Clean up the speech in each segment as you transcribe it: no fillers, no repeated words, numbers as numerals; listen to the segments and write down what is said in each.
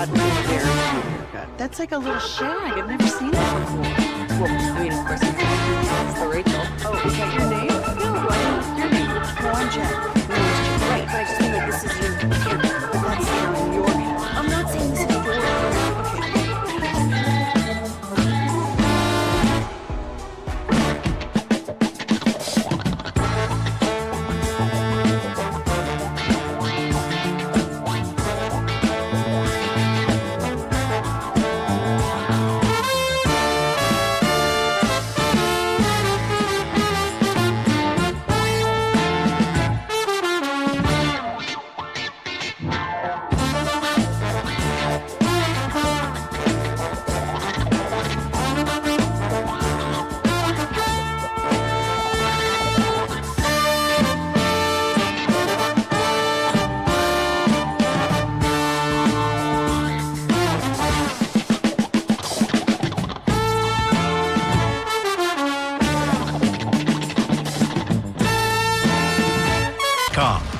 not the hair haircut. That's like a little shag. I've never seen that before. Well, I mean, of course, it's the Rachel. Oh, is that your name? No, I don't. Your name. No, I'm Jack. No, it's Jack. Right, but I just mean like this is your but that's in your head. I'm not saying this is your head.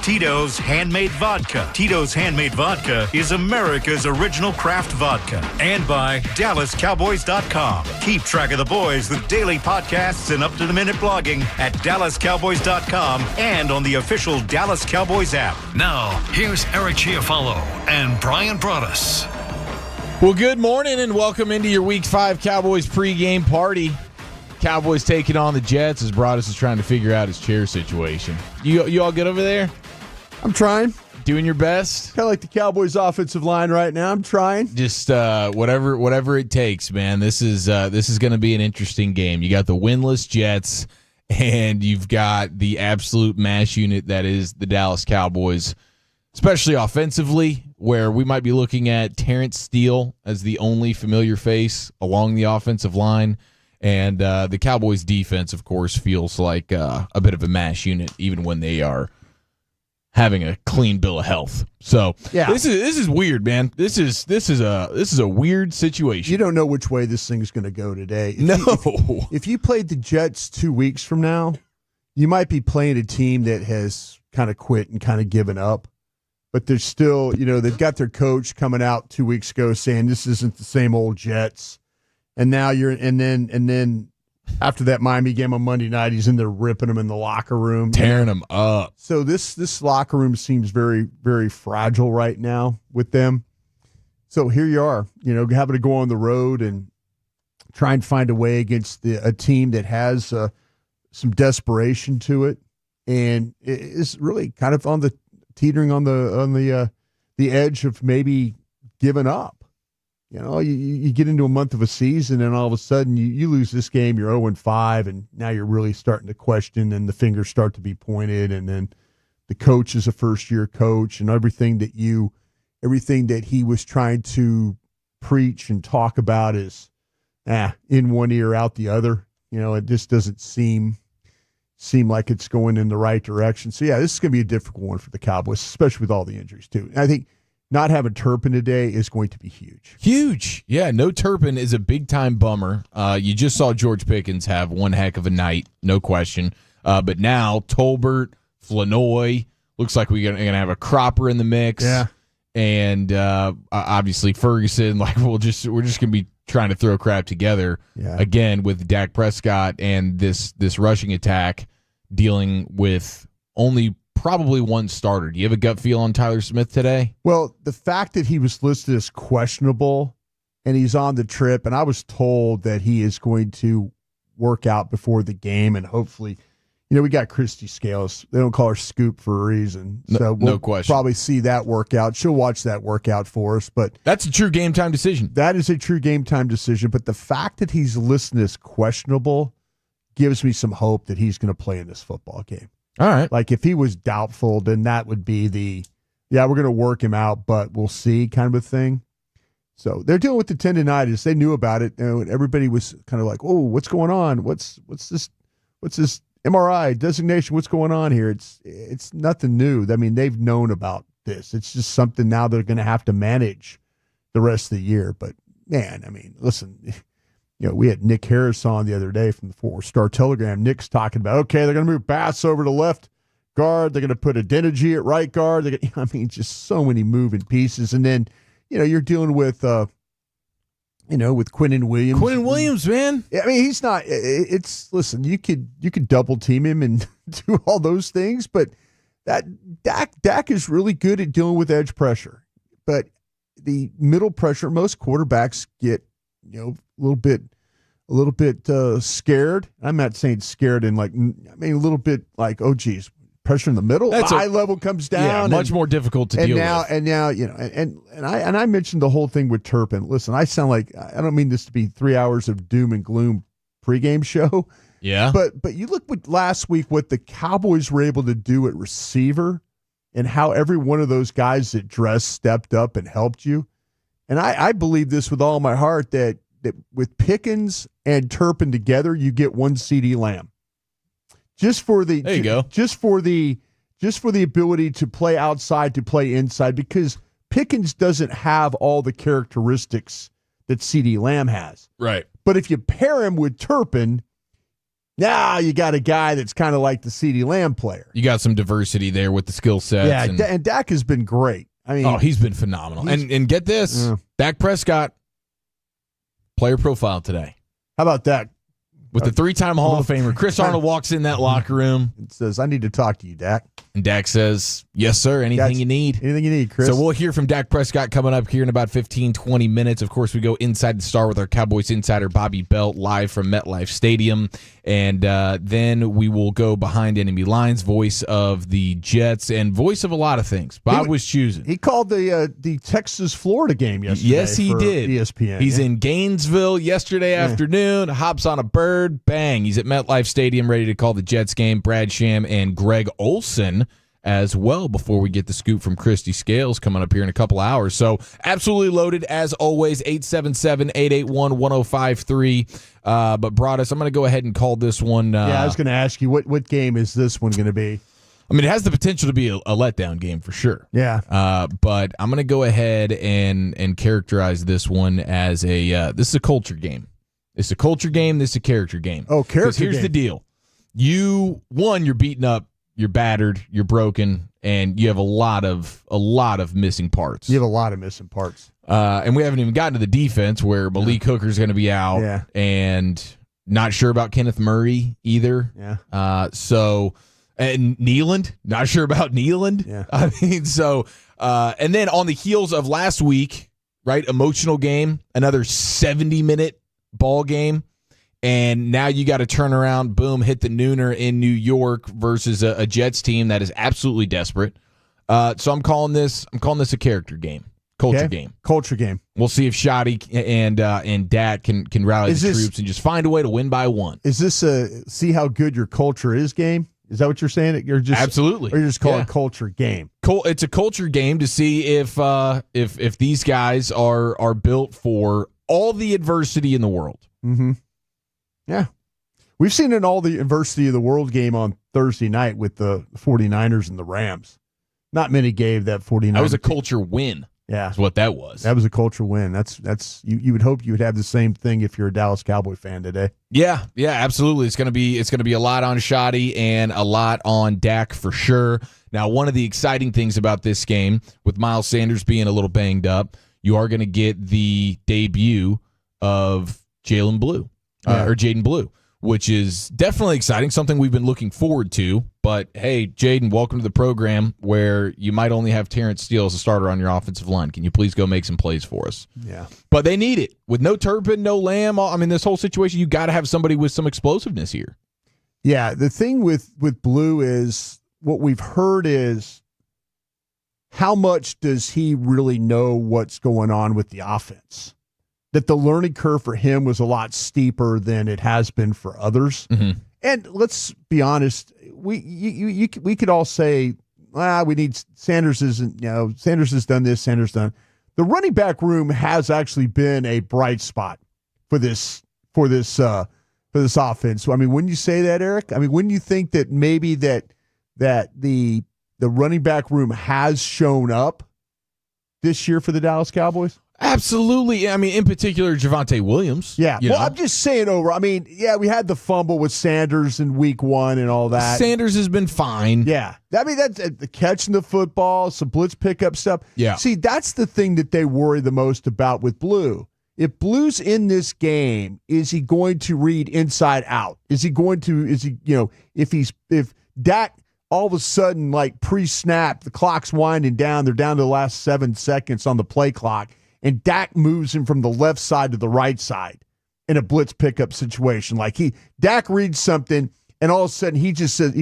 Tito's Handmade Vodka. Tito's Handmade Vodka is America's original craft vodka. And by DallasCowboys.com. Keep track of the boys with daily podcasts and up-to-the-minute blogging at DallasCowboys.com and on the official Dallas Cowboys app. Now, here's Eric Chiofalo and Bryan Broaddus. Well, good morning and welcome into your Week 5 Cowboys pregame party. Cowboys taking on the Jets as Broaddus is trying to figure out his chair situation. You all good over there? I'm trying. Doing your best? Kind of like the Cowboys' offensive line right now. I'm trying. Just whatever it takes, man. This is going to be an interesting game. You got the winless Jets, and you've got the absolute mash unit that is the Dallas Cowboys, especially offensively, where we might be looking at Terrence Steele as the only familiar face along the offensive line. And the Cowboys' defense, of course, feels like a bit of a mash unit, even when they are having a clean bill of health. So yeah, this is weird, man. This is a weird situation. You don't know which way this thing's going to go today. If you played the Jets 2 weeks from now, you might be playing a team that has kind of quit and kind of given up. But there's still, they've got their coach coming out 2 weeks ago saying this isn't the same old Jets. And now and then after that Miami game on Monday night, he's in there ripping them in the locker room. Tearing them up. So this locker room seems very, very fragile right now with them. So here you are, having to go on the road and try and find a way against a team that has some desperation to it. And it is really kind of teetering on the edge of maybe giving up. You get into a month of a season and all of a sudden you lose this game, you're 0-5, and now you're really starting to question and the fingers start to be pointed, and then the coach is a first-year coach, and everything that he was trying to preach and talk about is in one ear, out the other. It just doesn't seem like it's going in the right direction. So, yeah, this is going to be a difficult one for the Cowboys, especially with all the injuries, too. And I think not having Turpin today is going to be huge. Huge. Yeah, no Turpin is a big-time bummer. You just saw George Pickens have one heck of a night, no question. But now Tolbert, Flanoy, looks like we're going to have a Cropper in the mix. Yeah. And obviously Ferguson, we're just going to be trying to throw crap together again with Dak Prescott and this rushing attack dealing with only probably one starter. Do you have a gut feel on Tyler Smith today? Well, the fact that he was listed as questionable and he's on the trip, and I was told that he is going to work out before the game, and hopefully, we got Christy Scales. They don't call her Scoop for a reason. So we'll probably see that workout. She'll watch that workout for us. But that's a true game time decision. That is a true game time decision. But the fact that he's listed as questionable gives me some hope that he's going to play in this football game. All right. Like if he was doubtful, then that would be we're going to work him out, but we'll see kind of a thing. So they're dealing with the tendonitis. They knew about it. And everybody was kind of like, oh, what's going on? What's this MRI designation? What's going on here? It's nothing new. I mean, they've known about this. It's just something now they're going to have to manage the rest of the year. But man, I mean, listen, we had Nick Harris on the other day from the Fort Worth Star Telegram. Nick's talking about, okay, they're going to move Bass over to left guard. They're going to put Adeniji at right guard. Just so many moving pieces. And then you're dealing with with Quinnen Williams. Quinnen Williams, man. I mean, he's not. Listen. You could double team him and do all those things, but that Dak is really good at dealing with edge pressure. But the middle pressure, most quarterbacks get a little bit scared. I'm not saying scared in a little bit like, oh geez, pressure in the middle. That's eye level comes down. Yeah, much more difficult to deal with. And now and I mentioned the whole thing with Turpin. Listen, I sound like, I don't mean this to be 3 hours of doom and gloom pregame show. Yeah. But you look what last week, what the Cowboys were able to do at receiver and how every one of those guys that dressed stepped up and helped you. And I believe this with all my heart that with Pickens and Turpin together, you get one CeeDee Lamb. Just for the there you go. Just for the ability to play outside, to play inside, because Pickens doesn't have all the characteristics that CeeDee Lamb has. Right. But if you pair him with Turpin, now you got a guy that's kind of like the CeeDee Lamb player. You got some diversity there with the skill sets. Yeah, and Dak has been great. I mean, he's been phenomenal. And get this, Dak Prescott, player profile today. How about that? With the 3-time Hall of Famer, Chris Arnold walks in that locker room and says, I need to talk to you, Dak. And Dak says, yes, sir, anything you need. Anything you need, Chris. So we'll hear from Dak Prescott coming up here in about 15, 20 minutes. Of course, we go inside the star with our Cowboys insider, Bobby Belt, live from MetLife Stadium. And then we will go behind enemy lines, voice of the Jets and voice of a lot of things. Bob Wischusen. He called the Texas-Florida game yesterday. Yes, he did. ESPN. He's in Gainesville yesterday afternoon, hops on a bird, bang. He's at MetLife Stadium ready to call the Jets game. Brad Sham and Greg Olsen as well before we get the scoop from Christy Scales coming up here in a couple hours. So absolutely loaded as always, 877-881-1053. But Broaddus, I'm going to go ahead and call this one. I was going to ask you, what game is this one going to be? I mean, it has the potential to be a letdown game for sure. Yeah. But I'm going to go ahead and characterize this one as this is a culture game. It's a culture game. This is a character game. Oh, character game. Here's the deal. You're beaten up, you're battered, you're broken, and you have a lot of missing parts. You have a lot of missing parts. And we haven't even gotten to the defense where Malik Hooker's going to be out. Yeah. And not sure about Kenneth Murray either. Yeah. And Nealand, not sure about Nealand. Yeah. I mean, and then on the heels of last week, right, emotional game, another 70-minute ball game, and now you got to turn around, boom, hit the nooner in New York versus a Jets team that is absolutely desperate. So I'm calling this a character game, culture game. We'll see if Shotty and Dak can rally the troops and just find a way to win by one. Is this a see how good your culture is game? Is that what you're saying? You're just absolutely, or you're just calling it culture game. It's a culture game to see if these guys are built for all the adversity in the world. Mm-hmm. Yeah. We've seen in all the adversity of the world game on Thursday night with the 49ers and the Rams. Not many gave that 49ers. That was a culture win. Yeah. That's what that was. That was a culture win. That's you would hope you would have the same thing if you're a Dallas Cowboy fan today. Yeah, absolutely. It's gonna be a lot on Shotty and a lot on Dak for sure. Now, one of the exciting things about this game, with Miles Sanders being a little banged up, you are gonna get the debut of Jaden Blue, which is definitely exciting, something we've been looking forward to. But, hey, Jaden, welcome to the program where you might only have Terrence Steele as a starter on your offensive line. Can you please go make some plays for us? Yeah. But they need it. With no Turpin, no Lamb, I mean, this whole situation, you got to have somebody with some explosiveness here. Yeah, the thing with Blue is what we've heard is how much does he really know what's going on with the offense? That the learning curve for him was a lot steeper than it has been for others. Mm-hmm. And let's be honest, we could all say, we need Sanders isn't, Sanders has done this, Sanders done. The running back room has actually been a bright spot for this offense. So, I mean, wouldn't you say that, Eric? I mean, wouldn't you think that maybe that the running back room has shown up this year for the Dallas Cowboys? Absolutely. I mean, in particular, Javonte Williams. Yeah. you Well, know. I'm just saying over. I mean, yeah, we had the fumble with Sanders in week 1 and all that. Sanders has been fine. Yeah. I mean, that's the catching the football, some blitz pickup stuff. Yeah. See, that's the thing that they worry the most about with Blue. If Blue's in this game, is he going to read inside out? If Dak all of a sudden, like pre-snap, the clock's winding down, they're down to the last 7 seconds on the play clock, and Dak moves him from the left side to the right side in a blitz pickup situation. Like Dak reads something, and all of a sudden he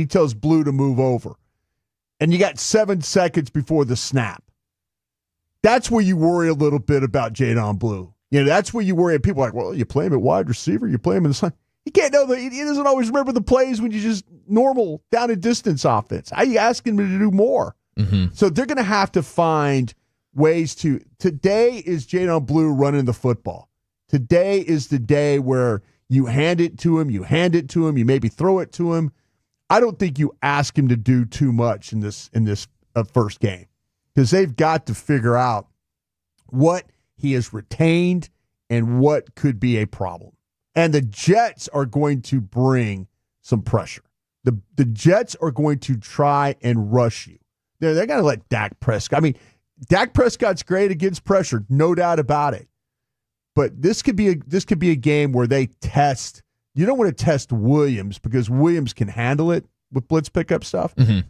tells Blue to move over. And you got 7 seconds before the snap. That's where you worry a little bit about Jadon Blue. That's where you worry. People are like, well, you play him at wide receiver, you play him in the slot. He can't know he doesn't always remember the plays when you just normal down and distance offense. How are you asking him to do more? Mm-hmm. So they're going to have to find ways to. Today is Jadon Blue running the football. Today is the day where you hand it to him, you maybe throw it to him. I don't think you ask him to do too much in this first game, because they've got to figure out what he has retained and what could be a problem. And the Jets are going to bring some pressure. The Jets are going to try and rush you. They're going to let Dak Prescott. I mean, Dak Prescott's great against pressure, no doubt about it. But this could be a game where they test. You don't want to test Williams, because Williams can handle it with blitz pickup stuff. Mm-hmm.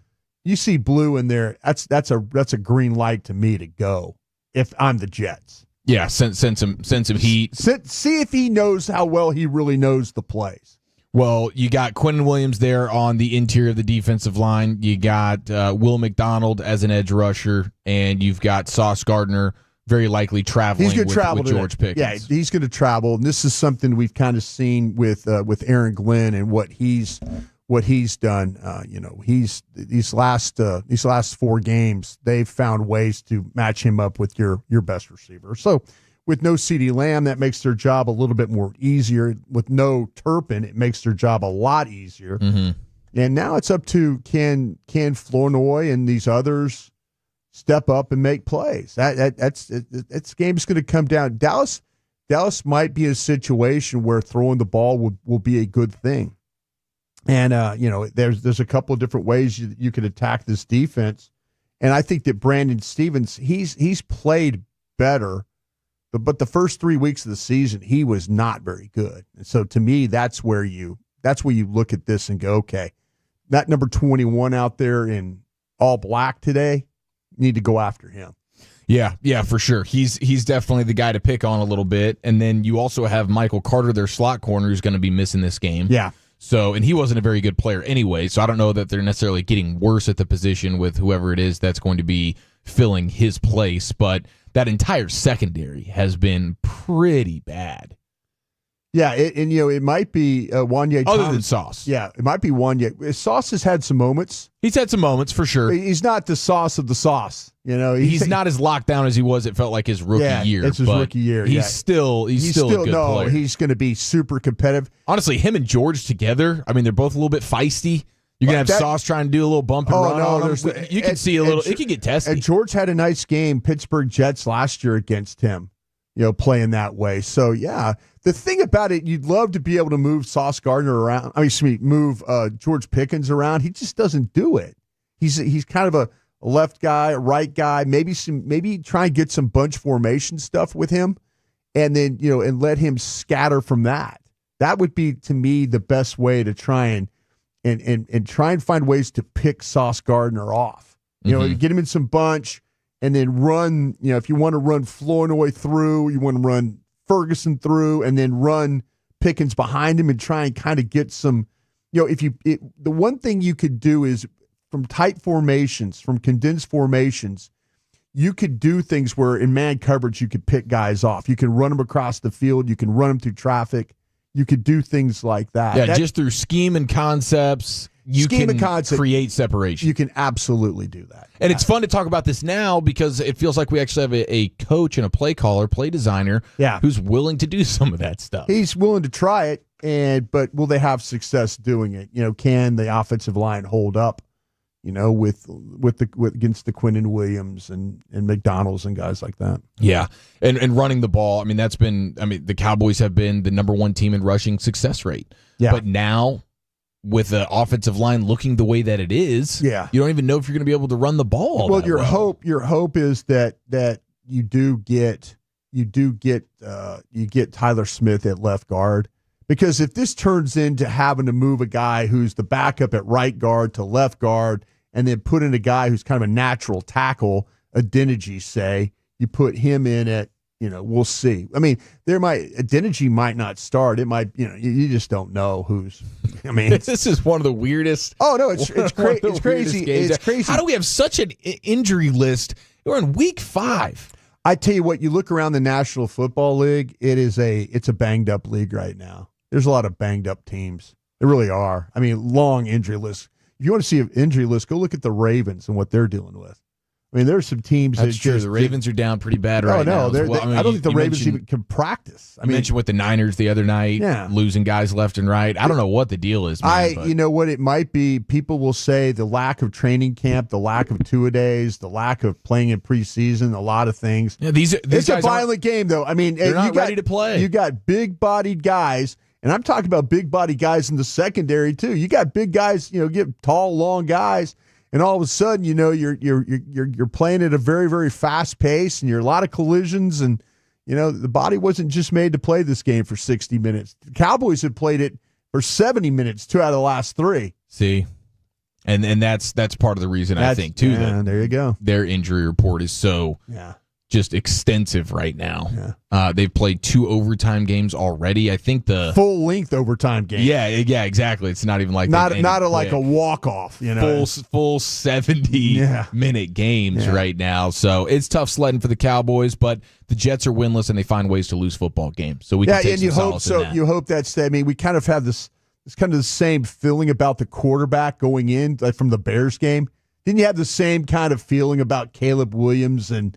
You see Blue in there, that's a green light to me to go if I'm the Jets. Yeah, send some heat. See if he knows how well he really knows the plays. Well, you got Quentin Williams there on the interior of the defensive line. You got Will McDonald as an edge rusher, and you've got Sauce Gardner very likely traveling with George Pickens. Yeah, he's going to travel, and this is something we've kind of seen with Aaron Glenn and what he's done. These last 4 games, they've found ways to match him up with your best receiver. So with no CeeDee Lamb, that makes their job a little bit more easier. With no Turpin, it makes their job a lot easier. Mm-hmm. And now it's up to can Flournoy and these others step up and make plays. That's game's going to come down. Dallas might be a situation where throwing the ball will be a good thing. And there's a couple of different ways you could attack this defense. And I think that Brandon Stevens, he's played better, but the first 3 weeks of the season he was not very good. And so to me, that's where you look at this and go, okay, that number 21 out there in all black today, need to go after him. Yeah, for sure. He's definitely the guy to pick on a little bit. And then you also have Michael Carter, their slot corner, who's going to be missing this game. Yeah. So, and he wasn't a very good player anyway, so I don't know that they're necessarily getting worse at the position with whoever it is that's going to be filling his place, but that entire secondary has been pretty bad. Yeah, it might be Wanye Other Thomas. than Sauce. Yeah, it might be Wanye. Sauce has had some moments. He's had some moments, for sure. He's not the sauce of the sauce. He's not as locked down as he was, it felt like, his rookie year. It's his rookie year. He's still a good player. He's going to be super competitive. Honestly, him and George together, I mean, they're both a little bit feisty. You're going to have Sauce trying to do a little bump and run on him. You can see a little. It can get testy. And George had a nice game, Pittsburgh Jets last year against him, playing that way. So, yeah, the thing about it, you'd love to be able to move Sauce Gardner around. Move George Pickens around. He just doesn't do it. He's kind of a left guy, a right guy. Maybe try and get some bunch formation stuff with him, and then and let him scatter from that. That would be, to me, the best way to try and try and find ways to pick Sauce Gardner off. Get him in some bunch, and then run. If you want to run Flournoy through, you want to run Ferguson through, and then run Pickens behind him and try and kind of get some. The one thing you could do is from tight formations, from condensed formations, you could do things where in man coverage you could pick guys off. You can run them across the field. You can run them through traffic. You could do things like that. Yeah, just through scheme and concepts, you can create separation. You can absolutely do that. And it's fun to talk about this now because it feels like we actually have a coach and a play caller, play designer, who's willing to do some of that stuff. He's willing to try it, but will they have success doing it? Can the offensive line hold up with against the Quinnen Williams and McDonald's and guys like that. Yeah, and running the ball. I mean, the Cowboys have been the number one team in rushing success rate. Yeah, but now with the offensive line looking the way that it is, you don't even know if you're going to be able to run the ball. Well, your hope is that you get Tyler Smith at left guard, because if this turns into having to move a guy who's the backup at right guard to left guard and then put in a guy who's kind of a natural tackle, Adeniji, say, you put him in at, we'll see. I mean, Adeniji might not start. It might, you just don't know who's. I mean, this is one of the weirdest. Oh no, it's crazy. It's crazy. How do we have such an injury list? We're in week 5. I tell you what, you look around the National Football League, it's a banged up league right now. There's a lot of banged up teams. There really are. I mean, long injury lists. If you want to see an injury list, go look at the Ravens and what they're dealing with. I mean, there's some teams That's true. The Ravens are down pretty bad right now. I don't think the Ravens even can practice. I mentioned with the Niners the other night, losing guys left and right. I don't know what the deal is, man. You know what it might be? People will say the lack of training camp, the lack of two-a-days, the lack of playing in preseason, a lot of things. Yeah, these it's a violent game, though. I mean, they're not ready to play. You got big-bodied guys, and I'm talking about big-bodied guys in the secondary too. You got big guys, get tall, long guys. And all of a sudden, you're playing at a very, very fast pace, and you're a lot of collisions, and the body wasn't just made to play this game for 60 minutes. The Cowboys have played it for 70 minutes, 2 out of the last 3. See, and that's part of the reason I think too. That there you go. Their injury report is so just extensive right now. They've played 2 overtime games already. I think the full length overtime game. Yeah, exactly. It's not even like like a walk off. Full 70-minute games right now. So it's tough sledding for the Cowboys, but the Jets are winless and they find ways to lose football games. So we can take some solace in that. You hope that's. I mean, we kind of have this. It's kind of the same feeling about the quarterback going in, like from the Bears game. Didn't you have the same kind of feeling about Caleb Williams and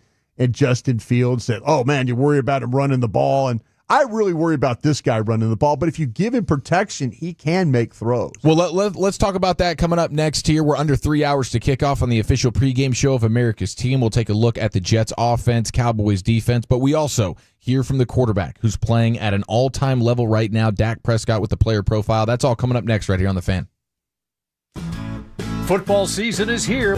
Justin Fields, that, oh, man, you worry about him running the ball. And I really worry about this guy running the ball. But if you give him protection, he can make throws. Well, let's talk about that coming up next here. We're under 3 hours to kick off on the official pregame show of America's Team. We'll take a look at the Jets offense, Cowboys defense, but we also hear from the quarterback who's playing at an all-time level right now, Dak Prescott, with the player profile. That's all coming up next right here on The Fan. Football season is here.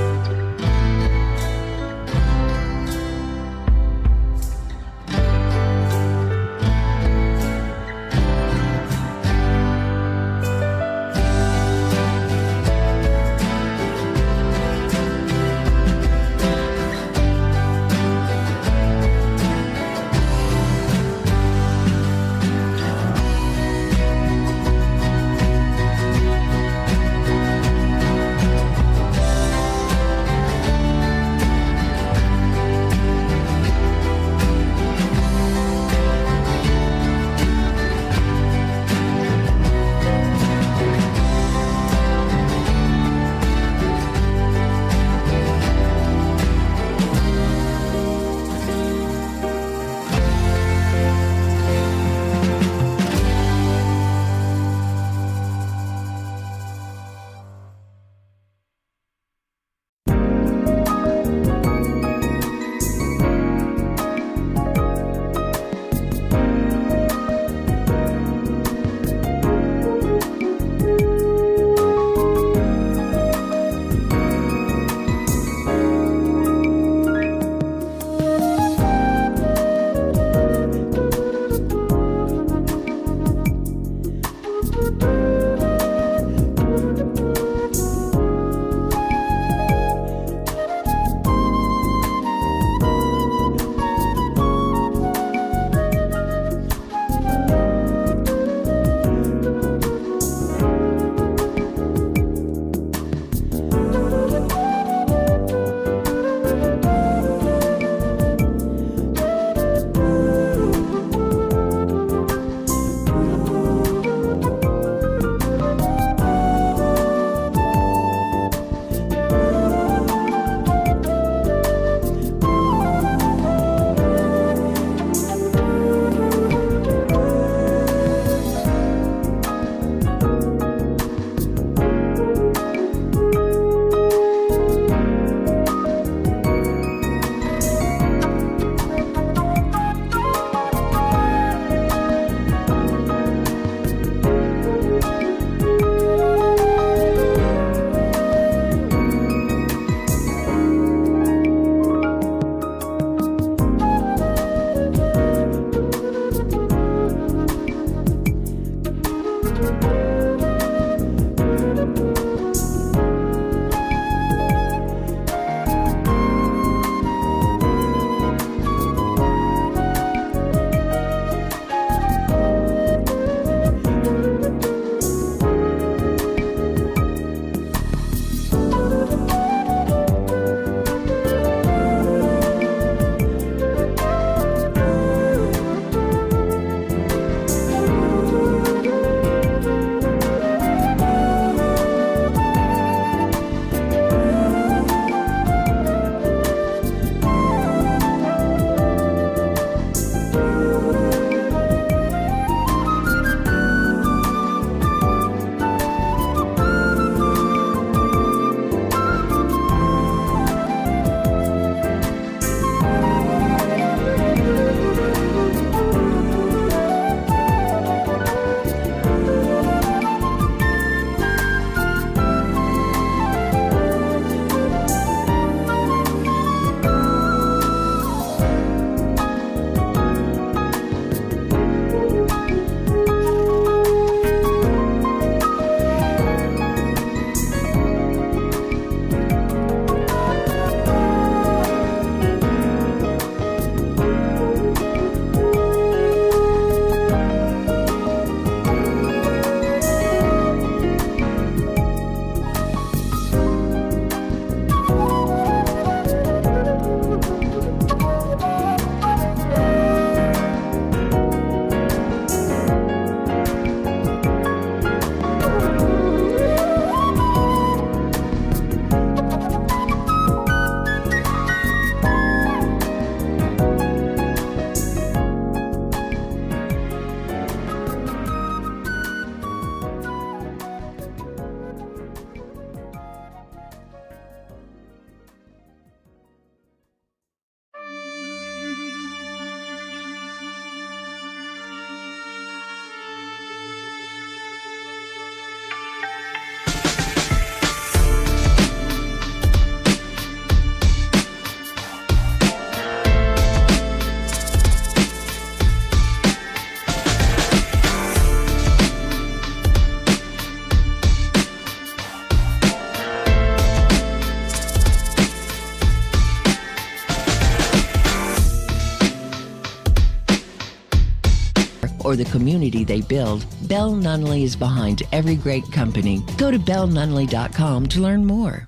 or the community they build, Bell Nunley is behind every great company. Go to bellnunley.com to learn more.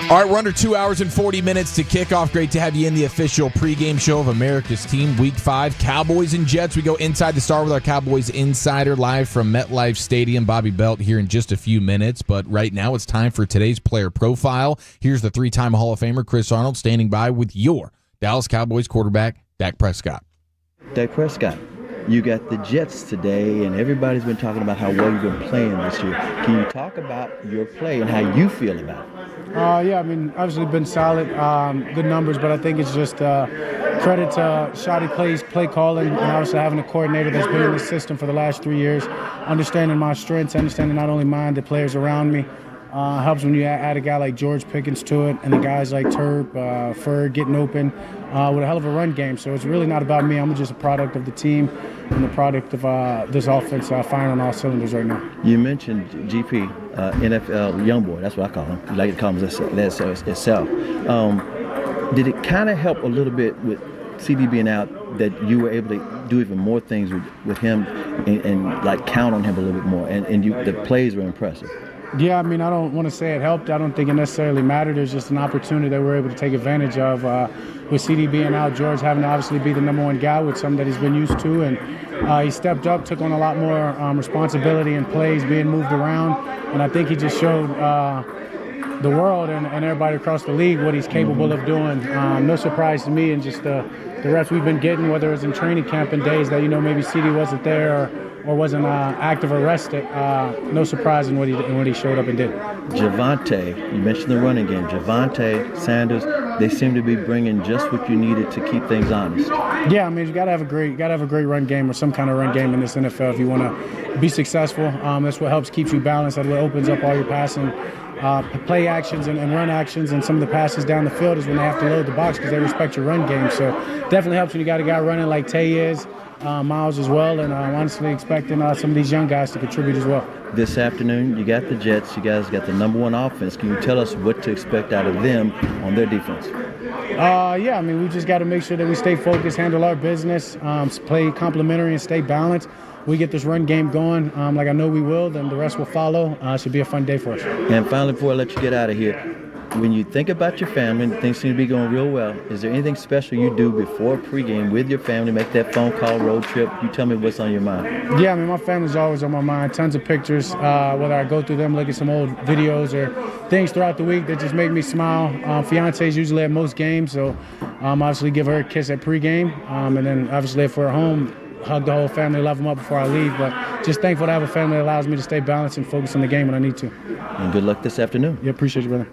All right, we're under 2 hours and 40 minutes to kick off. Great to have you in the official pregame show of America's team, Week 5, Cowboys and Jets. We go inside the star with our Cowboys insider live from MetLife Stadium. Bobby Belt here in just a few minutes, but right now it's time for today's player profile. Here's the three-time Hall of Famer Chris Arnold standing by with your Dallas Cowboys quarterback, Dak Prescott. Dak Prescott, you got the Jets today, and everybody's been talking about how well you've been playing this year. Can you talk about your play and how you feel about it? Yeah, I mean, obviously been solid, good numbers, but I think it's just credit to shoddy play calling, and obviously having a coordinator that's been in the system for the last 3 years, understanding my strengths, understanding not only mine, the players around me. Helps when you add a guy like George Pickens to it, and the guys like Turp, Ferg getting open with a hell of a run game. So it's really not about me. I'm just a product of the team and the product of this offense firing on all cylinders right now. You mentioned GP, NFL young boy. That's what I call him. You like to call him itself. Did it kind of help a little bit with CD being out that you were able to do even more things with him and like count on him a little bit more? And the plays were impressive. Yeah, I mean, I don't want to say it helped. I don't think it necessarily mattered. There's just an opportunity that we're able to take advantage of. With CD being out, George having to obviously be the number one guy with something that he's been used to. And he stepped up, took on a lot more responsibility and plays, being moved around. And I think he just showed the world and everybody across the league what he's capable of doing. No surprise to me, and just the reps we've been getting, whether it was in training camp and days that, maybe CD wasn't there or wasn't active or rested. No surprise in what he showed up and did. Javonte, you mentioned the running game. Javonte, Sanders, they seem to be bringing just what you needed to keep things honest. Yeah, I mean, you gotta have a great run game or some kind of run game in this NFL if you want to be successful. That's what helps keep you balanced. That's what opens up all your passing. Play actions and run actions, and some of the passes down the field is when they have to load the box because they respect your run game. So definitely helps when you got a guy running like Tay is, Miles as well, and I'm honestly expecting some of these young guys to contribute as well. This afternoon, you got the Jets. You guys got the number one offense. Can you tell us what to expect out of them on their defense? Yeah, I mean, we just got to make sure that we stay focused, handle our business, play complementary, and stay balanced. We get this run game going, like I know we will, then the rest will follow. It should be a fun day for us. And finally, before I let you get out of here, when you think about your family and things seem to be going real well, is there anything special you do before pregame with your family, make that phone call, road trip? You tell me what's on your mind. Yeah, I mean, my family's always on my mind. Tons of pictures, whether I go through them, look at some old videos or things throughout the week that just make me smile. Fiance's usually at most games, so obviously give her a kiss at pregame. And then obviously if we're home, hug the whole family, love them up before I leave. But just thankful to have a family that allows me to stay balanced and focus on the game when I need to. And good luck this afternoon. Yeah, appreciate you, brother.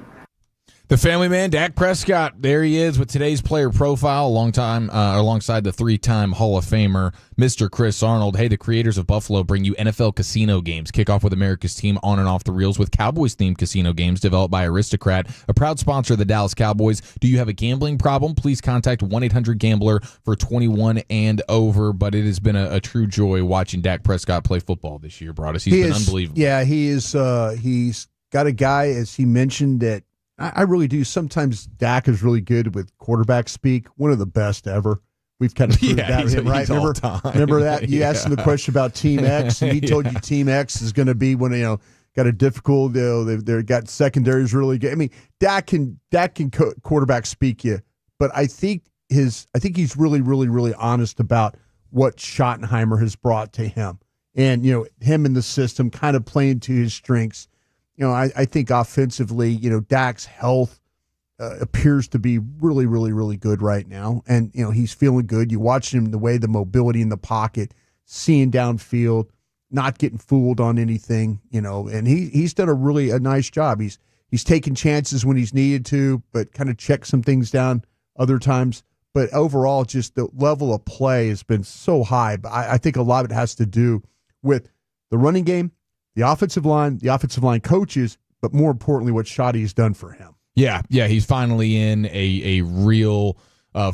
The family man, Dak Prescott, there he is with today's player profile, alongside the three-time Hall of Famer, Mr. Chris Arnold. Hey, the creators of Buffalo bring you NFL casino games. Kick off with America's team on and off the reels with Cowboys-themed casino games developed by Aristocrat, a proud sponsor of the Dallas Cowboys. Do you have a gambling problem? Please contact 1-800-GAMBLER for 21 and over. But it has been a true joy watching Dak Prescott play football this year, Broaddus. He's been unbelievable. Yeah, he is. He's got a guy, as he mentioned, that I really do. Sometimes Dak is really good with quarterback speak. One of the best ever. We've kind of proved that with him, right? Remember that? You asked him the question about Team X, and he told you Team X is going to be when, got a difficult, they've got secondaries really good. I mean, Dak can quarterback speak you, but I think he's really, really, really honest about what Schottenheimer has brought to him. And, him in the system kind of playing to his strengths. I think offensively, Dak's health appears to be really, really, really good right now. And, he's feeling good. You watch him, the way the mobility in the pocket, seeing downfield, not getting fooled on anything, and he's done a nice job. He's taken chances when he's needed to, but kind of checked some things down other times. But overall, just the level of play has been so high. But I think a lot of it has to do with the running game, the offensive line coaches, but more importantly, what Shotty has done for him. Yeah, he's finally in a real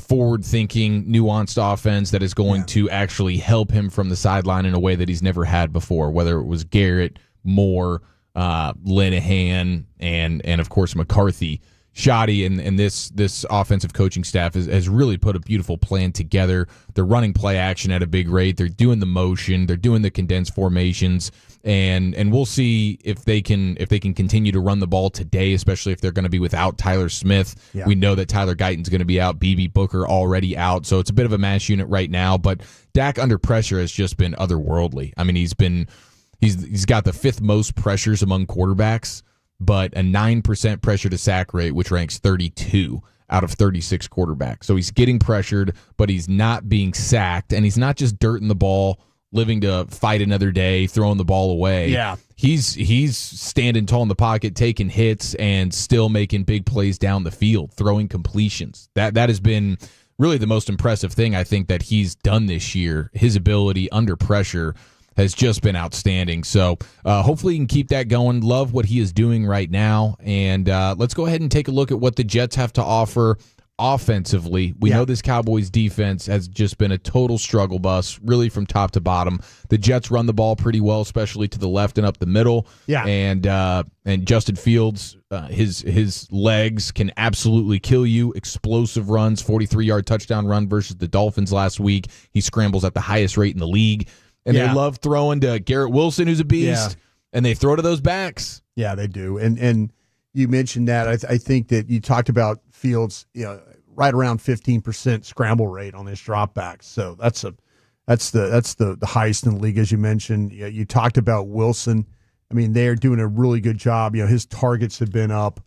forward-thinking, nuanced offense that is going to actually help him from the sideline in a way that he's never had before, whether it was Garrett, Moore, Linehan, and of course McCarthy. Schotty and this offensive coaching staff has really put a beautiful plan together. They're running play action at a big rate. They're doing the motion. They're doing the condensed formations, and we'll see if they can continue to run the ball today, especially if they're going to be without Tyler Smith. Yeah. We know that Tyler Guyton's going to be out. BB Booker already out, so it's a bit of a mash unit right now. But Dak under pressure has just been otherworldly. I mean, he's got the 5th most pressures among quarterbacks, but a 9% pressure to sack rate, which ranks 32 out of 36 quarterbacks. So he's getting pressured, but he's not being sacked, and he's not just dirting the ball, living to fight another day, throwing the ball away. Yeah. He's standing tall in the pocket, taking hits, and still making big plays down the field, throwing completions. That has been really the most impressive thing I think that he's done this year. His ability under pressure has just been outstanding. So hopefully he can keep that going. Love what he is doing right now. And let's go ahead and take a look at what the Jets have to offer offensively. We know this Cowboys defense has just been a total struggle bus, really from top to bottom. The Jets run the ball pretty well, especially to the left and up the middle. Yeah. And Justin Fields, his legs can absolutely kill you. Explosive runs, 43-yard touchdown run versus the Dolphins last week. He scrambles at the highest rate in the league. And they love throwing to Garrett Wilson, who's a beast, and they throw to those backs. Yeah, they do. And you mentioned that. I think that you talked about Fields, right around 15% scramble rate on his dropbacks. So that's the highest in the league, as you mentioned. You talked about Wilson. I mean, they are doing a really good job. His targets have been up.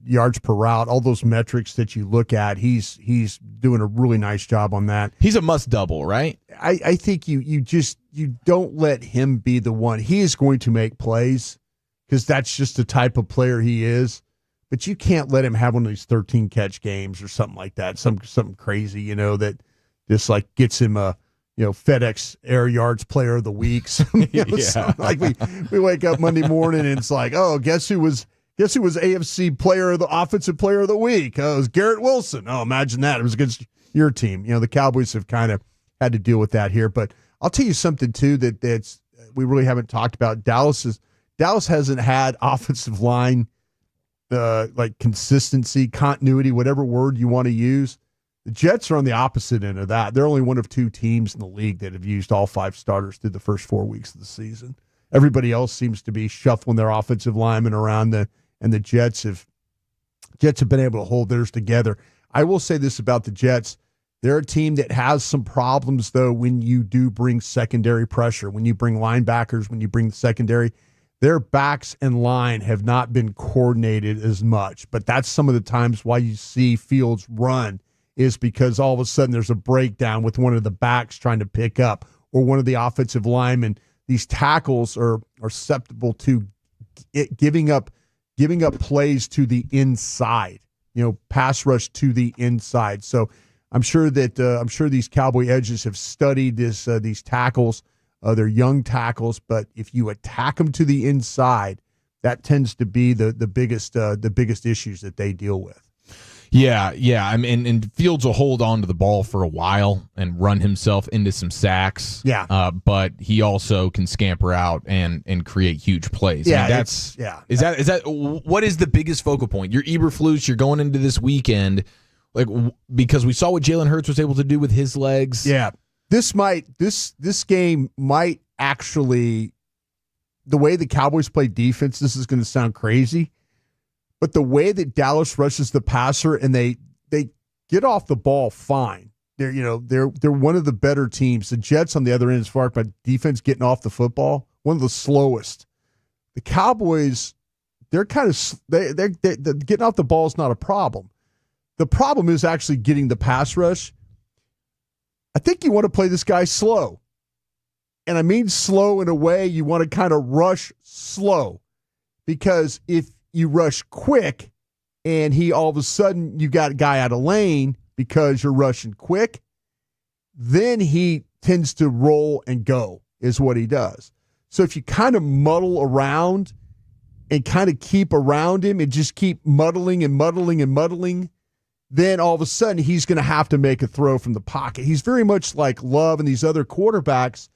Yards per route, all those metrics that you look at, he's doing a really nice job on that. He's a must double, right? I think you don't let him be the one. He is going to make plays because that's just the type of player he is. But you can't let him have one of these 13 catch games or something like that. Something crazy, that just like gets him a FedEx Air Yards Player of the Week. Like we wake up Monday morning and it's like, oh, guess who was AFC Offensive Player of the Week? Oh, it was Garrett Wilson. Oh, imagine that. It was against your team. The Cowboys have kind of had to deal with that here. But I'll tell you something, too, that's we really haven't talked about. Dallas hasn't had offensive line consistency, continuity, whatever word you want to use. The Jets are on the opposite end of that. They're only one of 2 teams in the league that have used all 5 starters through the first 4 weeks of the season. Everybody else seems to be shuffling their offensive linemen around, and the Jets have been able to hold theirs together. I will say this about the Jets. They're a team that has some problems, though, when you do bring secondary pressure, when you bring linebackers, when you bring the secondary. Their backs and line have not been coordinated as much, but that's some of the times why you see Fields run is because all of a sudden there's a breakdown with one of the backs trying to pick up or one of the offensive linemen. These tackles are susceptible to giving up plays to the inside, pass rush to the inside. So I'm sure these Cowboy edges have studied these tackles. They're young tackles, but if you attack them to the inside, that tends to be the biggest issues that they deal with. Yeah. I mean, and Fields will hold on to the ball for a while and run himself into some sacks. Yeah. But he also can scamper out and create huge plays. Yeah. I mean, what is the biggest focal point? You're Eberflus. You're going into this weekend, because we saw what Jalen Hurts was able to do with his legs. Yeah. This game might actually, the way the Cowboys play defense, this is going to sound crazy, but the way that Dallas rushes the passer and they get off the ball fine. They're one of the better teams. The Jets on the other end, as far as defense getting off the football, one of the slowest. The Cowboys, they're kind of they're getting off the ball is not a problem. The problem is actually getting the pass rush. I think you want to play this guy slow. And I mean slow in a way you want to kind of rush slow. Because if you rush quick and he all of a sudden you got a guy out of lane because you're rushing quick, then he tends to roll and go is what he does. So if you kind of muddle around and kind of keep around him and just keep muddling and muddling and muddling, then all of a sudden he's going to have to make a throw from the pocket. He's very much like Love and these other quarterbacks.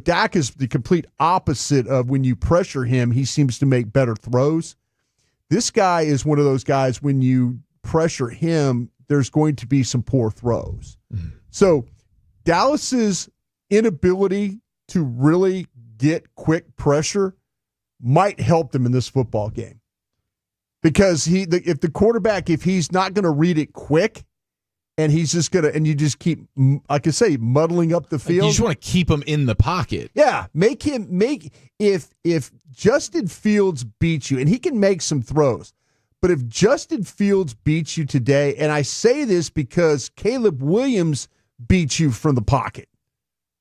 Dak is the complete opposite of when you pressure him, he seems to make better throws. This guy is one of those guys, when you pressure him, there's going to be some poor throws. So Dallas's inability to really get quick pressure might help them in this football game. Because if the quarterback, if he's not going to read it quick, and he's just going to, and you just keep, like I say, muddling up the field. You just want to keep him in the pocket. Yeah, if Justin Fields beats you, and he can make some throws, but if Justin Fields beats you today, and I say this because Caleb Williams beats you from the pocket,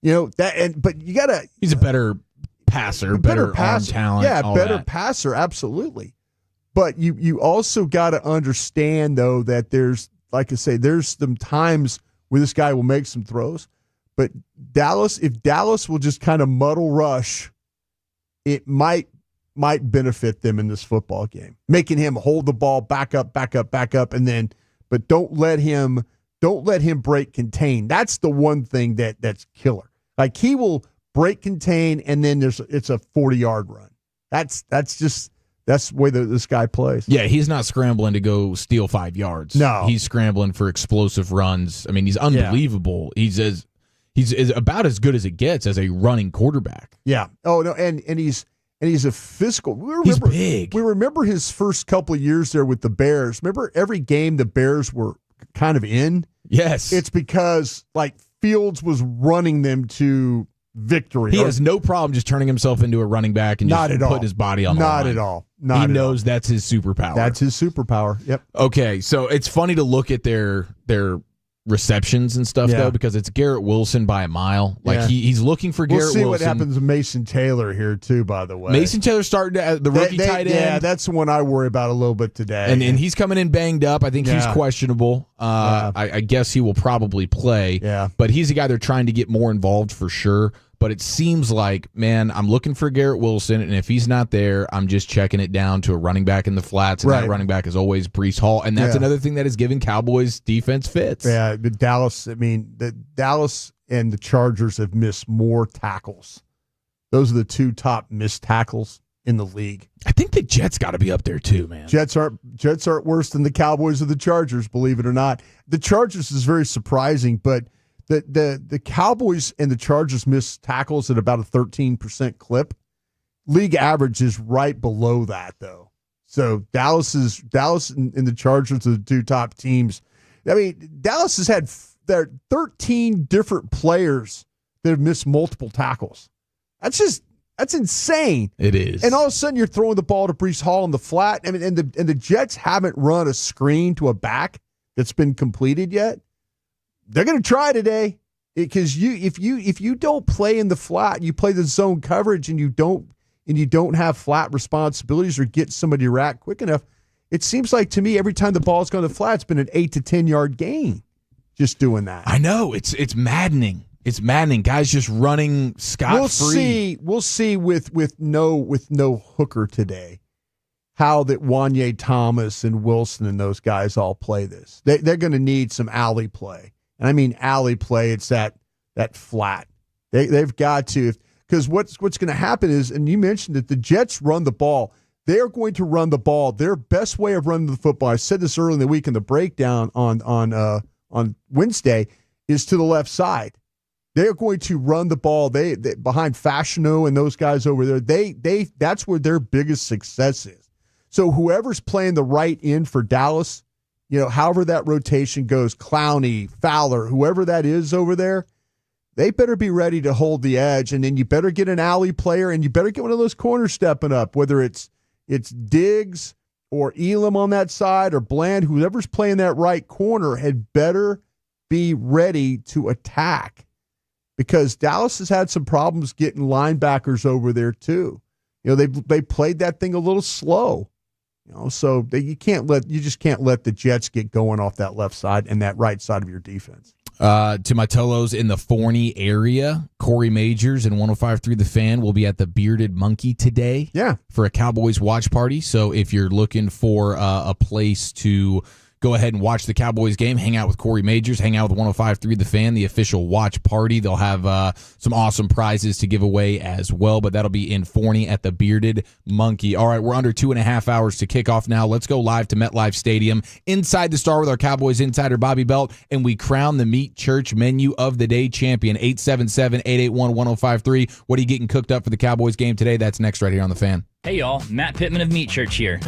but you got to. He's a better passer, better arm talent. Yeah, better passer, absolutely. But you also got to understand, though, that there's, like I say, there's some times where this guy will make some throws. But if Dallas will just kind of muddle rush, it might benefit them in this football game, making him hold the ball back up, but don't let him break contain. That's the one thing that's killer. Like, he will break contain, and then it's a 40-yard run. That's the way this guy plays. Yeah, he's not scrambling to go steal 5 yards. No. He's scrambling for explosive runs. I mean, he's unbelievable. Yeah. He's about as good as it gets as a running quarterback. Yeah. Oh, no, and he's a physical. He's big. We remember his first couple of years there with the Bears. Remember every game the Bears were kind of in? Yes. It's because, like, Fields was running them to victory. He has no problem just turning himself into a running back and just put his body on the line. Not at all. He knows that's his superpower. That's his superpower. Yep. Okay, so it's funny to look at their receptions and stuff, though, because it's Garrett Wilson by a mile. Like, he's looking for Garrett Wilson. We'll see what happens to Mason Taylor here, too, by the way. Mason Taylor started at the rookie tight end. Yeah, that's the one I worry about a little bit today. And he's coming in banged up. I think he's questionable. I guess he will probably play. Yeah. But he's a guy they're trying to get more involved for sure. But it seems like, man, I'm looking for Garrett Wilson, and if he's not there, I'm just checking it down to a running back in the flats, and that running back is always Breece Hall, and that's another thing that is giving Cowboys defense fits. Yeah, the Dallas and the Chargers have missed more tackles. Those are the two top missed tackles in the league. I think the Jets got to be up there too, man. Jets aren't worse than the Cowboys or the Chargers, believe it or not. The Chargers is very surprising, but the Cowboys and the Chargers miss tackles at about a 13% clip. League average is right below that, though. So Dallas and the Chargers are the two top teams. I mean, Dallas has had their 13 different players that have missed multiple tackles. That's insane. It is. And all of a sudden, you're throwing the ball to Breece Hall in the flat. I mean, and the Jets haven't run a screen to a back that's been completed yet. They're going to try today, because if you don't play in the flat, you play the zone coverage, and you don't have flat responsibilities or get somebody to react quick enough. It seems like to me every time the ball's gone to the flat, it's been an 8 to 10 yard gain. Just doing that. I know, it's maddening. It's maddening. Guys just running scot-free. We'll see with no Hooker today how that Wanye Thomas and Wilson and those guys all play this. They're going to need some alley play. And I mean alley play, it's that flat. They've got to, because what's going to happen is, and you mentioned that the Jets run the ball. They are going to run the ball. Their best way of running the football, I said this early in the week in the breakdown on Wednesday, is to the left side. They're going to run the ball. They behind Fashanu and those guys over there. That's where their biggest success is. So whoever's playing the right end for Dallas, however that rotation goes, Clowney, Fowler, whoever that is over there, they better be ready to hold the edge. And then you better get an alley player, and you better get one of those corners stepping up, whether it's Diggs or Elam on that side or Bland, whoever's playing that right corner had better be ready to attack, because Dallas has had some problems getting linebackers over there too. They played that thing a little slow. So you just can't let the Jets get going off that left side and that right side of your defense. To my Tolos in the Forney area, Corey Majors and 105.3 The Fan will be at the Bearded Monkey today. Yeah, for a Cowboys watch party. So if you're looking for a place to go ahead and watch the Cowboys game, hang out with Corey Majors, hang out with 105.3 The Fan, the official watch party. They'll have some awesome prizes to give away as well, but that'll be in Forney at the Bearded Monkey. All right, we're under 2.5 hours to kick off now. Let's go live to MetLife Stadium, inside the Star with our Cowboys insider Bobby Belt, and we crown the Meat Church Menu of the Day champion. 877-881-1053. What are you getting cooked up for the Cowboys game today? That's next right here on The Fan. Hey y'all, Matt Pittman of Meat Church here.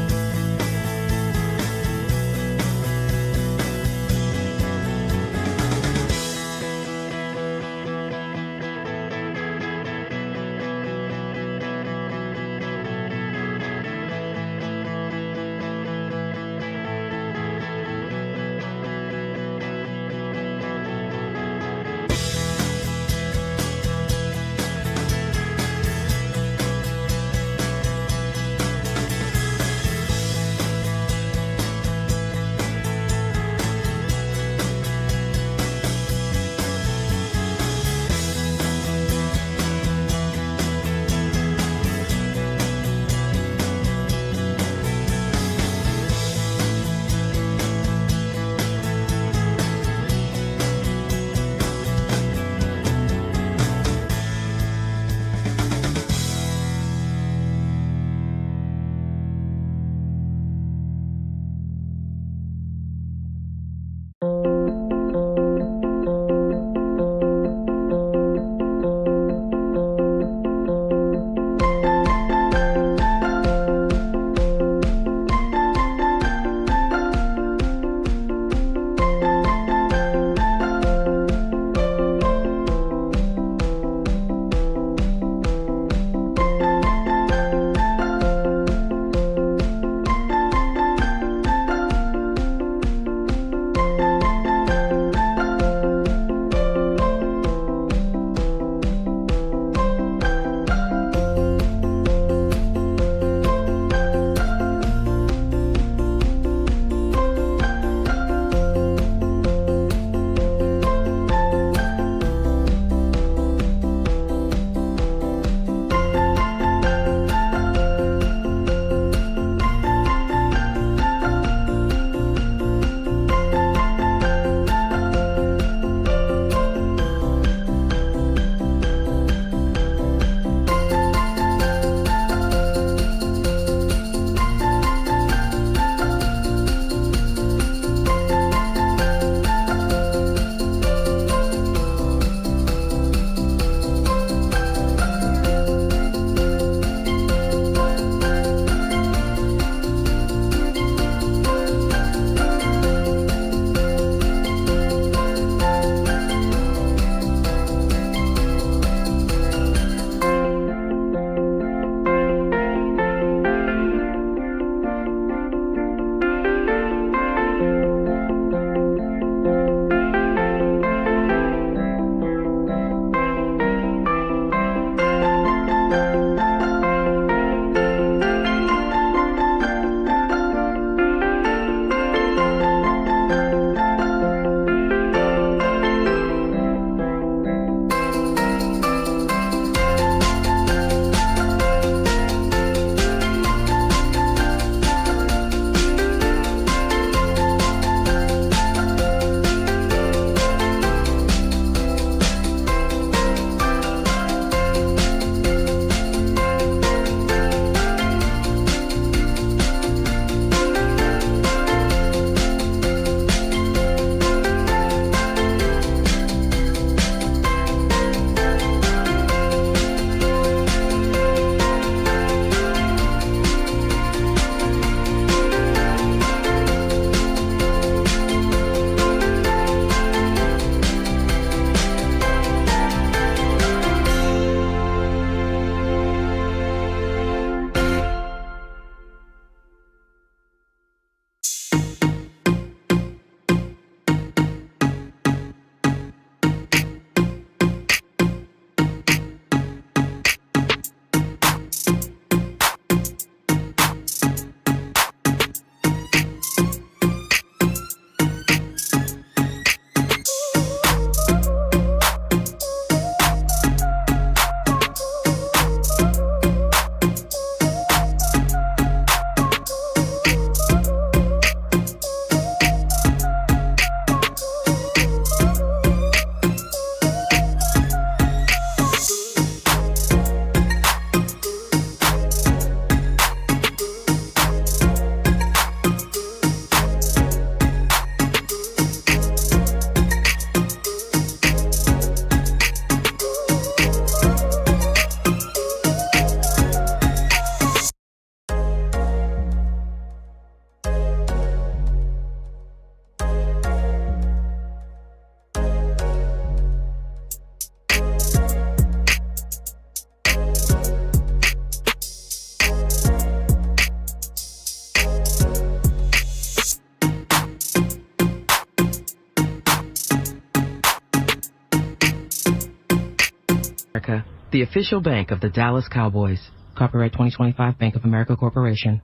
America, the official bank of the Dallas Cowboys. Copyright 2025 Bank of America Corporation.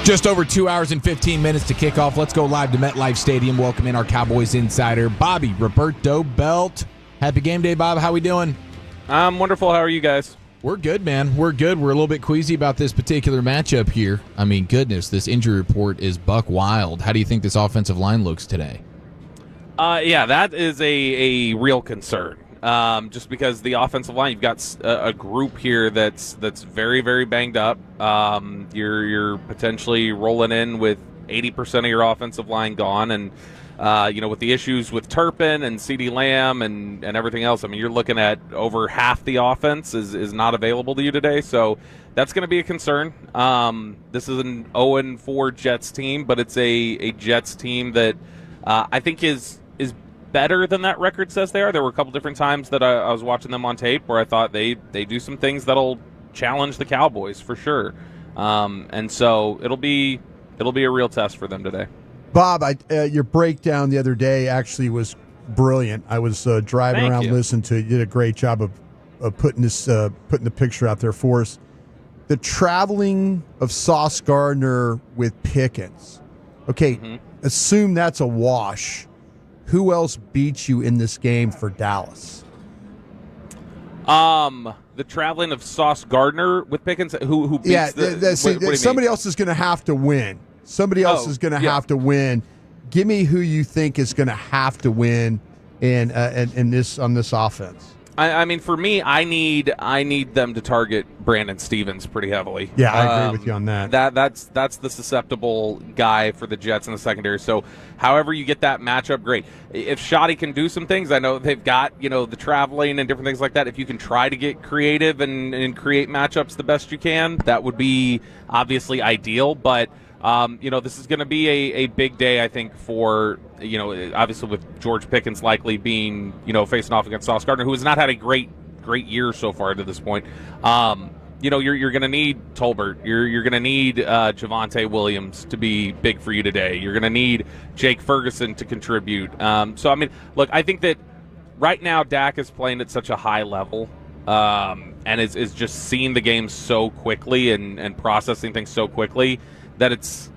Just over 2 hours and 15 minutes to kick off. Let's go live to MetLife Stadium. Welcome in our Cowboys insider, Bobby Roberto Belt. Happy game day, Bob. How we doing? I'm wonderful. How are you guys? We're good, man. We're good. We're a little bit queasy about this particular matchup here. I mean, goodness, this injury report is buck wild. How do you think this offensive line looks today? Yeah, that is a real concern. Just because the offensive line, you've got a group here that's very, very banged up. You're potentially rolling in with 80% of your offensive line gone, and with the issues with Turpin and CeeDee Lamb and everything else, I mean, you're looking at over half the offense is not available to you today. So that's going to be a concern. This is an 0-4 Jets team, but it's a Jets team that I think is better than that record says they are. There were a couple different times that I was watching them on tape where I thought they do some things that'll challenge the Cowboys for sure. And so it'll be a real test for them today. Bob, your breakdown the other day actually was brilliant. I was driving Thank around you. listening to it. You did a great job of putting the picture out there for us. The traveling of Sauce Gardner with Pickens. Okay, assume that's a wash. Who else beats you in this game for Dallas? The traveling of Sauce Gardner with Pickens. Who beats what do you somebody mean? else is going to have to win. Somebody else is going to have to win. Give me who you think is going to have to win in this on this offense. I mean, for me, I need them to target Brandon Stevens pretty heavily. Yeah, I agree with you on that. That's the susceptible guy for the Jets in the secondary. So, however you get that matchup, great. If Schotty can do some things, I know they've got the traveling and different things like that. If you can try to get creative and create matchups the best you can, that would be obviously ideal. But this is going to be a big day, I think, for, obviously with George Pickens likely being, facing off against Sauce Gardner, who has not had a great year so far to this point. You're going to need Tolbert. You're going to need Javonte Williams to be big for you today. You're going to need Jake Ferguson to contribute. So, I mean, look, I think that right now Dak is playing at such a high level and is just seeing the game so quickly and processing things so quickly that it's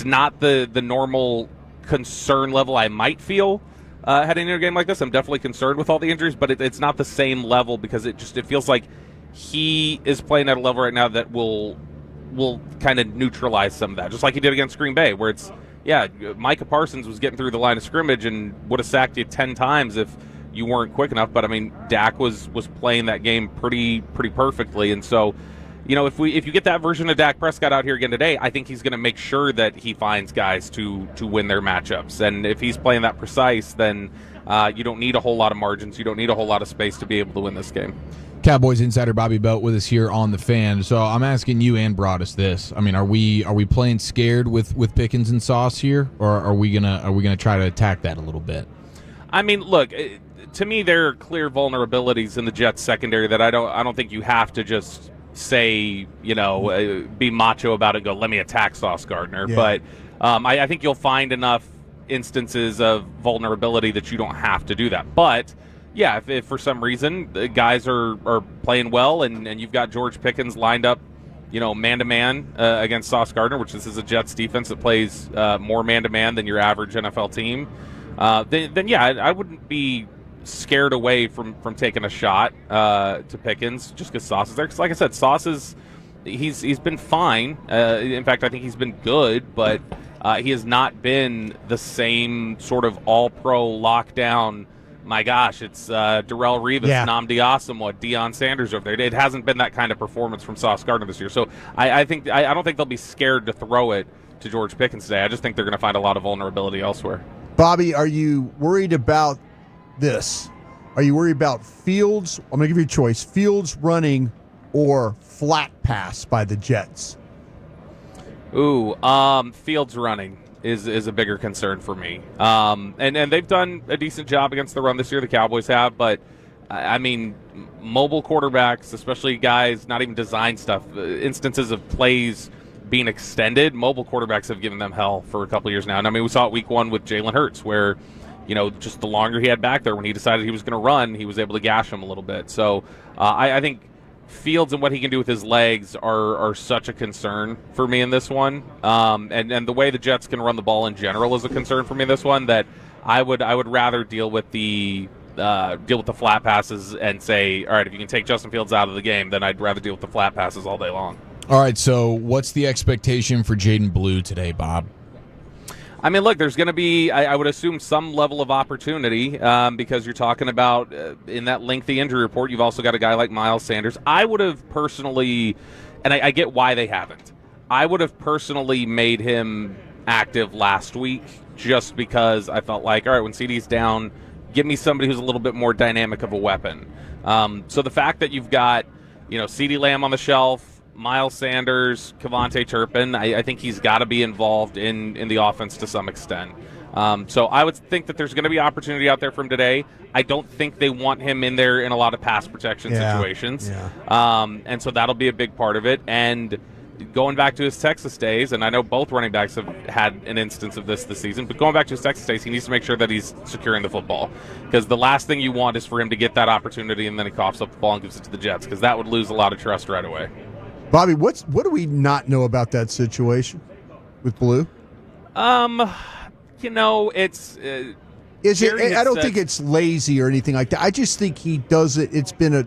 not the normal concern level I might feel heading into a game like this. I'm definitely concerned with all the injuries, but it's not the same level because it feels like he is playing at a level right now that will kind of neutralize some of that, just like he did against Green Bay, where Micah Parsons was getting through the line of scrimmage and would have sacked you 10 times if you weren't quick enough. But I mean, Dak was playing that game pretty perfectly, and so. If you get that version of Dak Prescott out here again today, I think he's going to make sure that he finds guys to win their matchups. And if he's playing that precise, then you don't need a whole lot of margins. You don't need a whole lot of space to be able to win this game. Cowboys insider Bobby Belt with us here on the Fan. So I'm asking you and Broaddus this. I mean, are we playing scared with Pickens and Sauce here, or are we gonna try to attack that a little bit? I mean, look, to me, there are clear vulnerabilities in the Jets secondary that I don't think you have to just say, be macho about it and go, let me attack Sauce Gardner. Yeah. But I think you'll find enough instances of vulnerability that you don't have to do that. But, yeah, if for some reason the guys are playing well and you've got George Pickens lined up, man-to-man against Sauce Gardner, which this is a Jets defense that plays more man-to-man than your average NFL team, then I wouldn't be scared away from taking a shot to Pickens just because Sauce is there. Because like I said, Sauce he's been fine. In fact, I think he's been good, but he has not been the same sort of all-pro lockdown. My gosh, it's Darrelle Revis, Nnamdi Asomugha, Deion Sanders over there. It hasn't been that kind of performance from Sauce Gardner this year. So I don't think they'll be scared to throw it to George Pickens today. I just think they're going to find a lot of vulnerability elsewhere. Bobby, are you worried about this? Are you worried about Fields? I'm going to give you a choice. Fields running or flat pass by the Jets? Fields running is a bigger concern for me. And they've done a decent job against the run this year, the Cowboys have, but I mean, mobile quarterbacks, especially guys not even design stuff, instances of plays being extended, mobile quarterbacks have given them hell for a couple of years now. And I mean, we saw it week one with Jalen Hurts where just the longer he had back there, when he decided he was going to run, he was able to gash him a little bit. So I think Fields and what he can do with his legs are such a concern for me in this one. And the way the Jets can run the ball in general is a concern for me in this one, that I would rather deal with the flat passes and say, all right, if you can take Justin Fields out of the game, then I'd rather deal with the flat passes all day long. All right, so what's the expectation for Jaden Blue today, Bob? I mean, look, there's going to be, I would assume, some level of opportunity because you're talking about in that lengthy injury report, you've also got a guy like Miles Sanders. I would have personally, and I get why they haven't, I would have personally made him active last week just because I felt like, all right, when CD's down, give me somebody who's a little bit more dynamic of a weapon. So the fact that you've got, CeeDee Lamb on the shelf, Miles Sanders, Kevontae Turpin, I think he's got to be involved in the offense to some extent. So I would think that there's going to be opportunity out there for him today. I don't think they want him in there in a lot of pass protection situations. Yeah. And so that'll be a big part of it. And going back to his Texas days, and I know both running backs have had an instance of this season, but going back to his Texas days, he needs to make sure that he's securing the football, because the last thing you want is for him to get that opportunity and then he coughs up the ball and gives it to the Jets, because that would lose a lot of trust right away. Bobby, what do we not know about that situation with Blue? It's is it? I don't think it's lazy or anything like that. I just think he does it. It's been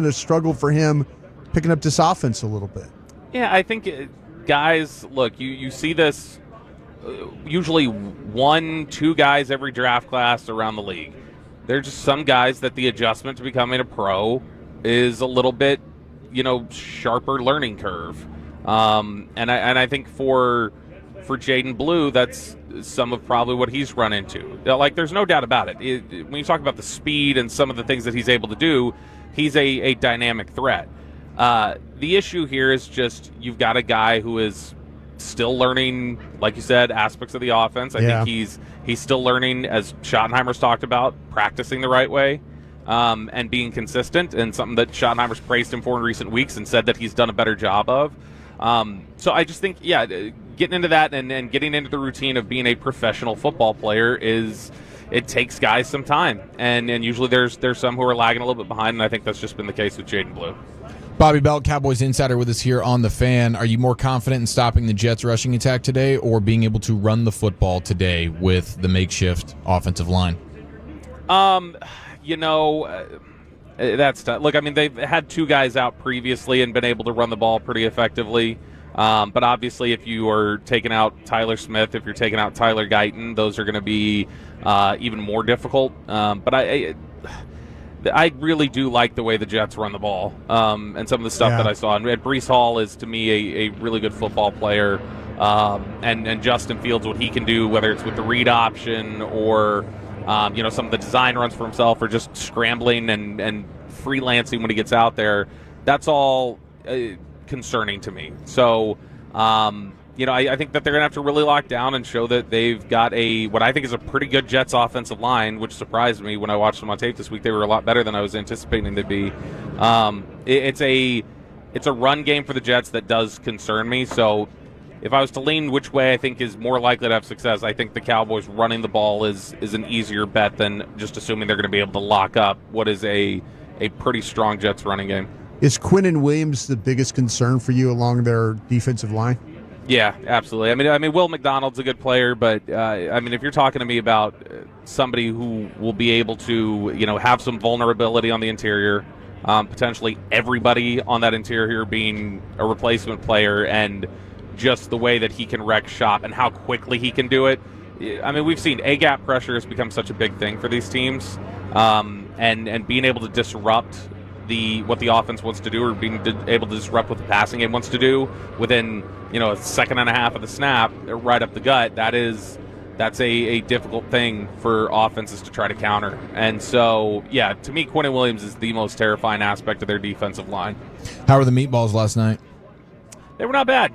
a struggle for him picking up this offense a little bit. Yeah, I think guys, look, you see this usually 1-2 guys every draft class around the league. There's just some guys that the adjustment to becoming a pro is a little bit, sharper learning curve. And I think for Jaden Blue, that's some of probably what he's run into. Like, there's no doubt about it. When you talk about the speed and some of the things that he's able to do, he's a dynamic threat. The issue here is just you've got a guy who is still learning, like you said, aspects of the offense. I think he's still learning, as Schottenheimer's talked about, practicing the right way. And being consistent, and something that Schottenheimer's praised him for in recent weeks and said that he's done a better job of. So I just think, getting into that and getting into the routine of being a professional football player it takes guys some time. And usually there's some who are lagging a little bit behind, and I think that's just been the case with Jaden Blue. Bobby Belt, Cowboys Insider, with us here on The Fan. Are you more confident in stopping the Jets' rushing attack today or being able to run the football today with the makeshift offensive line? That's tough. Look, I mean, they've had 2 guys out previously and been able to run the ball pretty effectively. But obviously, if you are taking out Tyler Smith, if you're taking out Tyler Guyton, those are going to be even more difficult. But I really do like the way the Jets run the ball, and some of the stuff that I saw. And Breece Hall is, to me, a really good football player. And Justin Fields, what he can do, whether it's with the read option or some of the design runs for himself, or just scrambling and freelancing when he gets out there, that's all concerning to me. So, I think that they're going to have to really lock down and show that they've got what I think is a pretty good Jets offensive line, which surprised me when I watched them on tape this week. They were a lot better than I was anticipating they'd be. It's a run game for the Jets that does concern me. So if I was to lean which way I think is more likely to have success, I think the Cowboys running the ball is an easier bet than just assuming they're going to be able to lock up what is a pretty strong Jets running game. Is Quinnen Williams the biggest concern for you along their defensive line? Yeah, absolutely. I mean, Will McDonald's a good player, but if you're talking to me about somebody who will be able to, have some vulnerability on the interior, potentially everybody on that interior being a replacement player, and just the way that he can wreck shop and how quickly he can do it. I mean, we've seen A-gap pressure has become such a big thing for these teams, and being able to disrupt what the offense wants to do, or being able to disrupt what the passing game wants to do within a second and a half of the snap, right up the gut. That's a difficult thing for offenses to try to counter. And so, to me, Quinnen Williams is the most terrifying aspect of their defensive line. How were the meatballs last night? They were not bad.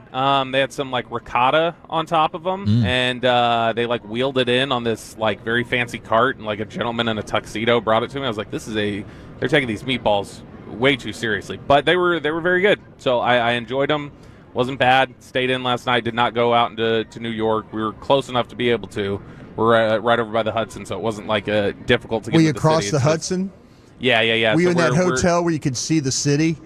They had some ricotta on top of them, and they wheeled it in on this very fancy cart, and a gentleman in a tuxedo brought it to me. I was like, they're taking these meatballs way too seriously, but they were very good. So I enjoyed them. Wasn't bad. Stayed in last night. Did not go out into New York. We were close enough to be able to. we're right over by the Hudson, so it wasn't like difficult to get. Were you to the across city. the Hudson? Yeah. Were you So in that hotel where you could see the city?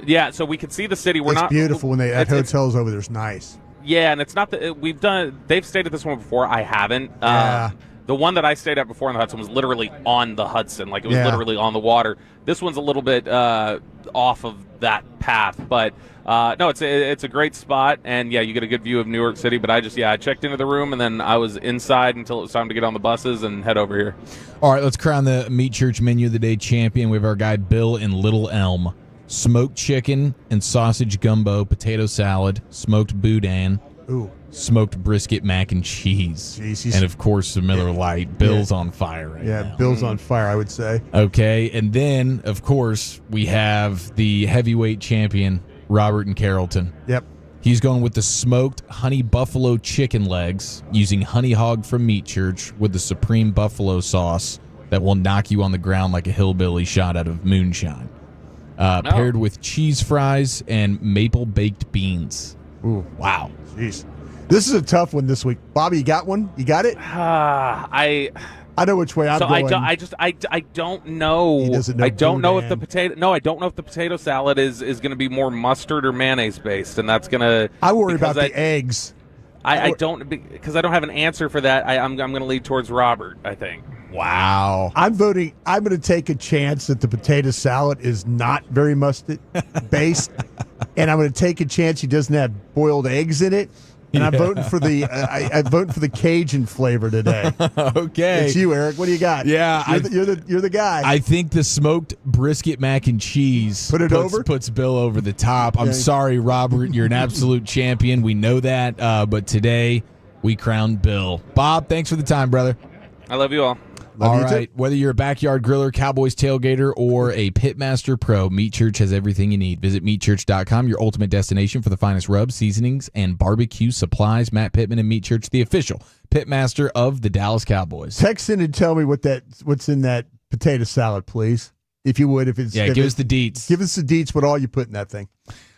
Yeah, so we could see the city. It's beautiful when that hotel's over there's nice. Yeah, and it's not that they've stayed at this one before. I haven't. Yeah. The one that I stayed at before in the Hudson was literally on the Hudson. Like, it was literally on the water. This one's a little bit off of that path. But, no, it's a great spot. And, yeah, you get a good view of New York City. But I checked into the room, and then I was inside until it was time to get on the buses and head over here. All right, let's crown the Meat Church Menu of the Day champion. We have our guy Bill in Little Elm. Smoked chicken and sausage gumbo, potato salad, smoked boudin. Ooh. Smoked brisket, mac and cheese. Jeez, and, of course, some Miller Lite. Bill's on fire right now. Yeah, Bill's on fire, I would say. Okay, and then, of course, we have the heavyweight champion, Robert in Carrollton. Yep. He's going with the smoked honey buffalo chicken legs using Honey Hog from Meat Church with the supreme buffalo sauce that will knock you on the ground like a hillbilly shot out of moonshine. Paired with cheese fries and maple baked beans. Ooh. Wow. Jeez. This is a tough one this week. Bobby, you got one? You got it? I know which way I'm going. I don't know. He doesn't know. I don't know if the potato. No, I don't know if the potato salad is going to be more mustard or mayonnaise based, and that's going to. I worry about the eggs. I don't, because I don't have an answer for that. I'm going to lead towards Robert, I think. Wow. I'm voting. I'm going to take a chance that the potato salad is not very mustard based, and I'm going to take a chance he doesn't have boiled eggs in it. And I'm voting for the I'm voting for the Cajun flavor today. Okay, it's you, Eric. What do you got? Yeah, you're the guy. I think the smoked brisket mac and cheese puts Bill over the top. I'm sorry, Robert. You're an absolute champion. We know that, but today we crowned Bill. Bob, thanks for the time, brother. I love you all. All right, whether you're a backyard griller, Cowboys tailgater, or a Pitmaster Pro, Meat Church has everything you need. Visit meatchurch.com, your ultimate destination for the finest rubs, seasonings, and barbecue supplies. Matt Pittman and Meat Church, the official Pitmaster of the Dallas Cowboys. Text in and tell me what's in that potato salad, please, if you would. Give us the deets. Give us the deets. What all you put in that thing.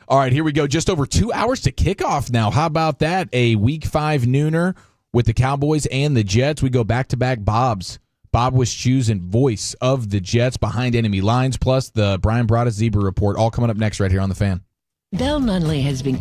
All right, here we go. Just over 2 hours to kickoff now. How about that? A Week 5 nooner with the Cowboys and the Jets. We go back-to-back Bobs. Bob Wischusen, voice of the Jets behind enemy lines, plus the Bryan Broaddus Zebra Report, all coming up next right here on The Fan. Bell Nunley has been...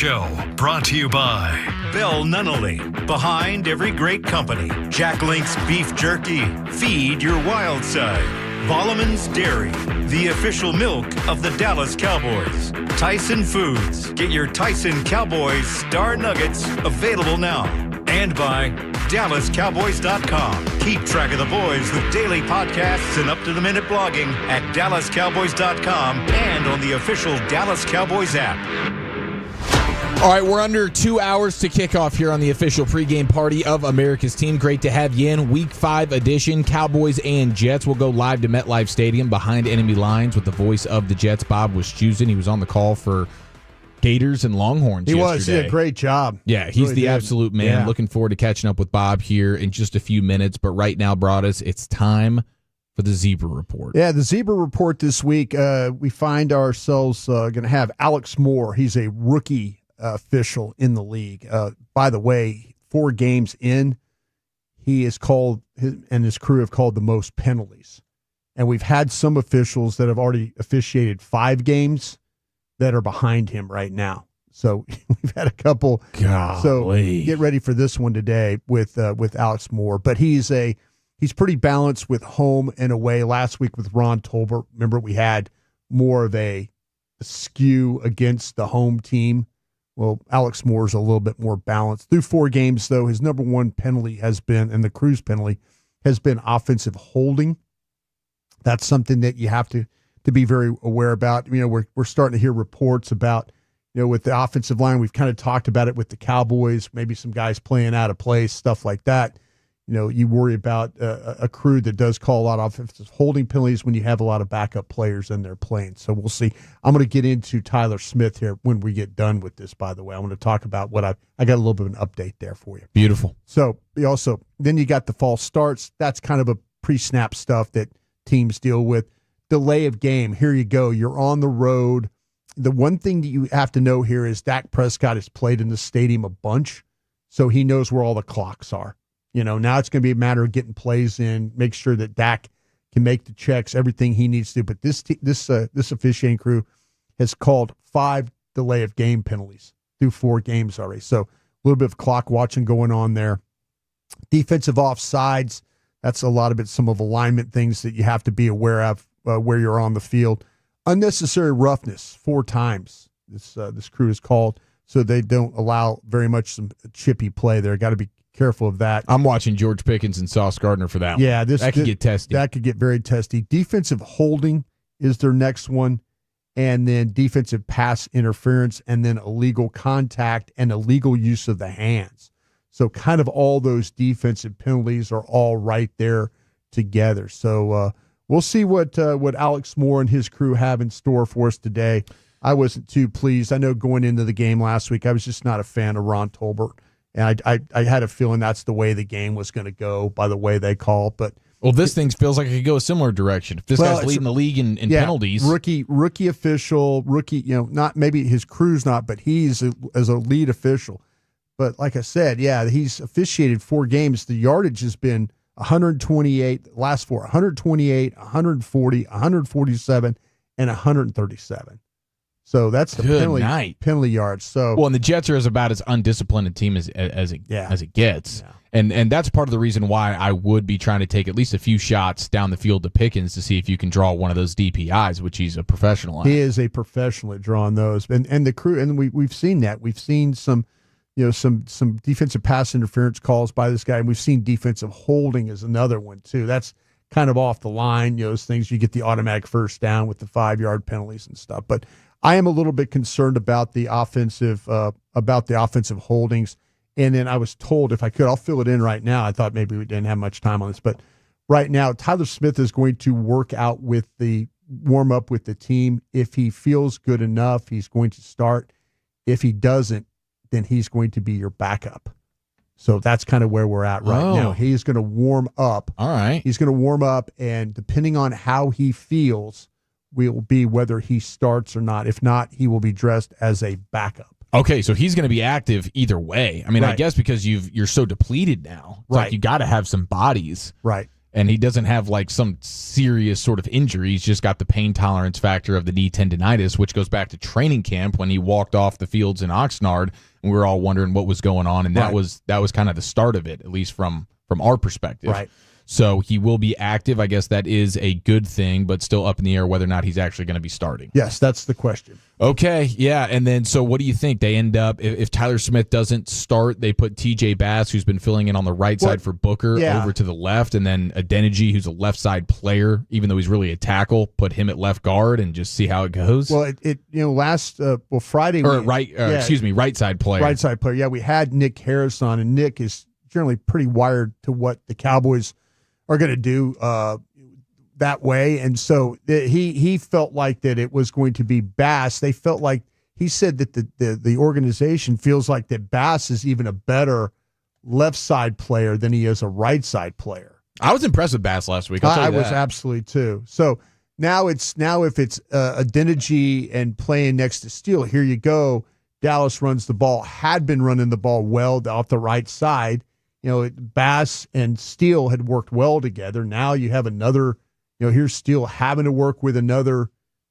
Show, brought to you by Bell Nunnally, behind every great company. Jack Link's Beef Jerky, feed your wild side. Volleman's Dairy, the official milk of the Dallas Cowboys. Tyson Foods, get your Tyson Cowboys Star Nuggets available now. And by DallasCowboys.com. Keep track of the boys with daily podcasts and up-to-the-minute blogging at DallasCowboys.com and on the official Dallas Cowboys app. All right, we're under 2 hours to kick off here on the official pregame party of America's team. Great to have you in. Week 5 edition, Cowboys and Jets. We'll go live to MetLife Stadium behind enemy lines with the voice of the Jets, Bob Wischusen. He was on the call for Gators and Longhorns yesterday. He did a great job. Yeah, he's really the did. absolute man. Yeah. Looking forward to catching up with Bob here in just a few minutes. But right now, Broaddus, it's time for the Zebra Report. Yeah, the Zebra Report this week, we find ourselves going to have Alex Moore. He's a rookie official in the league. By the way, 4 games in, he is called, and his crew have called the most penalties. And we've had some officials that have already officiated 5 games that are behind him right now. So we've had a couple. Golly. So get ready for this one today with Alex Moore. But he's pretty balanced with home and away. Last week with Ron Tolbert, remember we had more of a skew against the home team. Well, Alex Moore is a little bit more balanced. Through 4 games, though, his number 1 penalty has been, and the crew's penalty, has been offensive holding. That's something that you have to be very aware about. You know, we're starting to hear reports about, you know, with the offensive line, we've kind of talked about it with the Cowboys, maybe some guys playing out of place, stuff like that. You know, you worry about a crew that does call a lot of offensive holding penalties when you have a lot of backup players in there playing. So we'll see. I'm going to get into Tyler Smith here when we get done with this, by the way. I want to talk about what I got a little bit of an update there for you. Beautiful. So then you got the false starts. That's kind of a pre-snap stuff that teams deal with. Delay of game. Here you go. You're on the road. The one thing that you have to know here is Dak Prescott has played in the stadium a bunch, so he knows where all the clocks are. You know, now it's going to be a matter of getting plays in, make sure that Dak can make the checks, everything he needs to do. But this officiating crew has called 5 delay of game penalties through 4 games already. So a little bit of clock watching going on there. Defensive offsides, that's a lot of it, some of alignment things that you have to be aware of where you're on the field. Unnecessary roughness 4 times this crew is called, so they don't allow very much some chippy play there. Got to be careful of that. I'm watching George Pickens and Sauce Gardner for that one. Yeah, that could get testy. That could get very testy. Defensive holding is their next one, and then defensive pass interference, and then illegal contact and illegal use of the hands. So kind of all those defensive penalties are all right there together. So we'll see what Alex Moore and his crew have in store for us today. I wasn't too pleased. I know going into the game last week, I was just not a fan of Ron Tolbert. And I had a feeling that's the way the game was going to go by the way they call. But this thing feels like it could go a similar direction. If this guy's leading the league in penalties. Rookie official, not maybe his crew's not, but he's as a lead official. But like I said, he's officiated 4 games. The yardage has been 128, last 4, 128, 140, 147, and 137. So that's the penalty yards. So and the Jets are about as undisciplined a team as it gets. Yeah. And that's part of the reason why I would be trying to take at least a few shots down the field to Pickens to see if you can draw one of those DPIs, which he's a professional at. He is a professional at drawing those. And the crew, and we've seen that. We've seen some defensive pass interference calls by this guy, and we've seen defensive holding as another one too. That's kind of off the line, those things you get the automatic first down with the 5-yard penalties and stuff. But I am a little bit concerned about the offensive holdings. And then I was told, if I could, I'll fill it in right now. I thought maybe we didn't have much time on this, but right now Tyler Smith is going to work out with the warm up with the team. If he feels good enough, he's going to start. If he doesn't, then he's going to be your backup. So that's kind of where we're at right now. He's going to warm up. All right. He's going to warm up, and depending on how he feels will be whether he starts or not. If not, he will be dressed as a backup. Okay, so he's going to be active either way. I mean, I guess because you're so depleted now. It's like you got to have some bodies. Right. and he doesn't have like some serious sort of injury. He's just got the pain tolerance factor of the knee tendonitis, which goes back to training camp when he walked off the fields in Oxnard, and we were all wondering what was going on, and that was kind of the start of it, at least from our perspective. Right. So he will be active. I guess that is a good thing, but still up in the air whether or not he's actually going to be starting. Yes, that's the question. Okay, yeah, and then so what do you think? They end up, if Tyler Smith doesn't start, they put TJ Bass, who's been filling in on the right side for Booker, over to the left, and then Adeniji, who's a left side player, even though he's really a tackle, put him at left guard and just see how it goes. Well, Friday, right side player. Right side player. Yeah, we had Nick Harris on, and Nick is generally pretty wired to what the Cowboys are going to do that way. And so he felt like that it was going to be Bass. They felt like, he said that the organization feels like that Bass is even a better left side player than he is a right side player. I was impressed with Bass last week. I was absolutely too. So now if it's Adeniji and playing next to Steele, here you go. Dallas runs the ball, had been running the ball well off the right side. Bass and Steele had worked well together. Now you have another, here's Steele having to work with another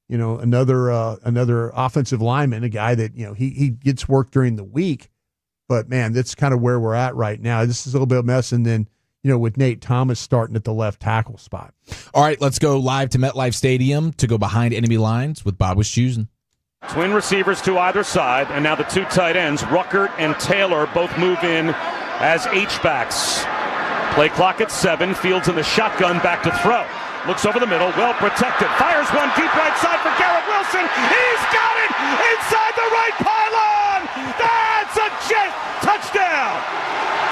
offensive lineman, a guy that, he gets work during the week. But, man, that's kind of where we're at right now. This is a little bit of a mess. And then, with Nate Thomas starting at the left tackle spot. All right, let's go live to MetLife Stadium to go behind enemy lines with Bob Wischusen. Twin receivers to either side, and now the two tight ends, Ruckert and Taylor, both move in as H-backs. Play clock at 7. Fields in the shotgun, back to throw. Looks over the middle, well protected. Fires one deep right side for Garrett Wilson. He's got it inside the right pylon. That's a Jet touchdown.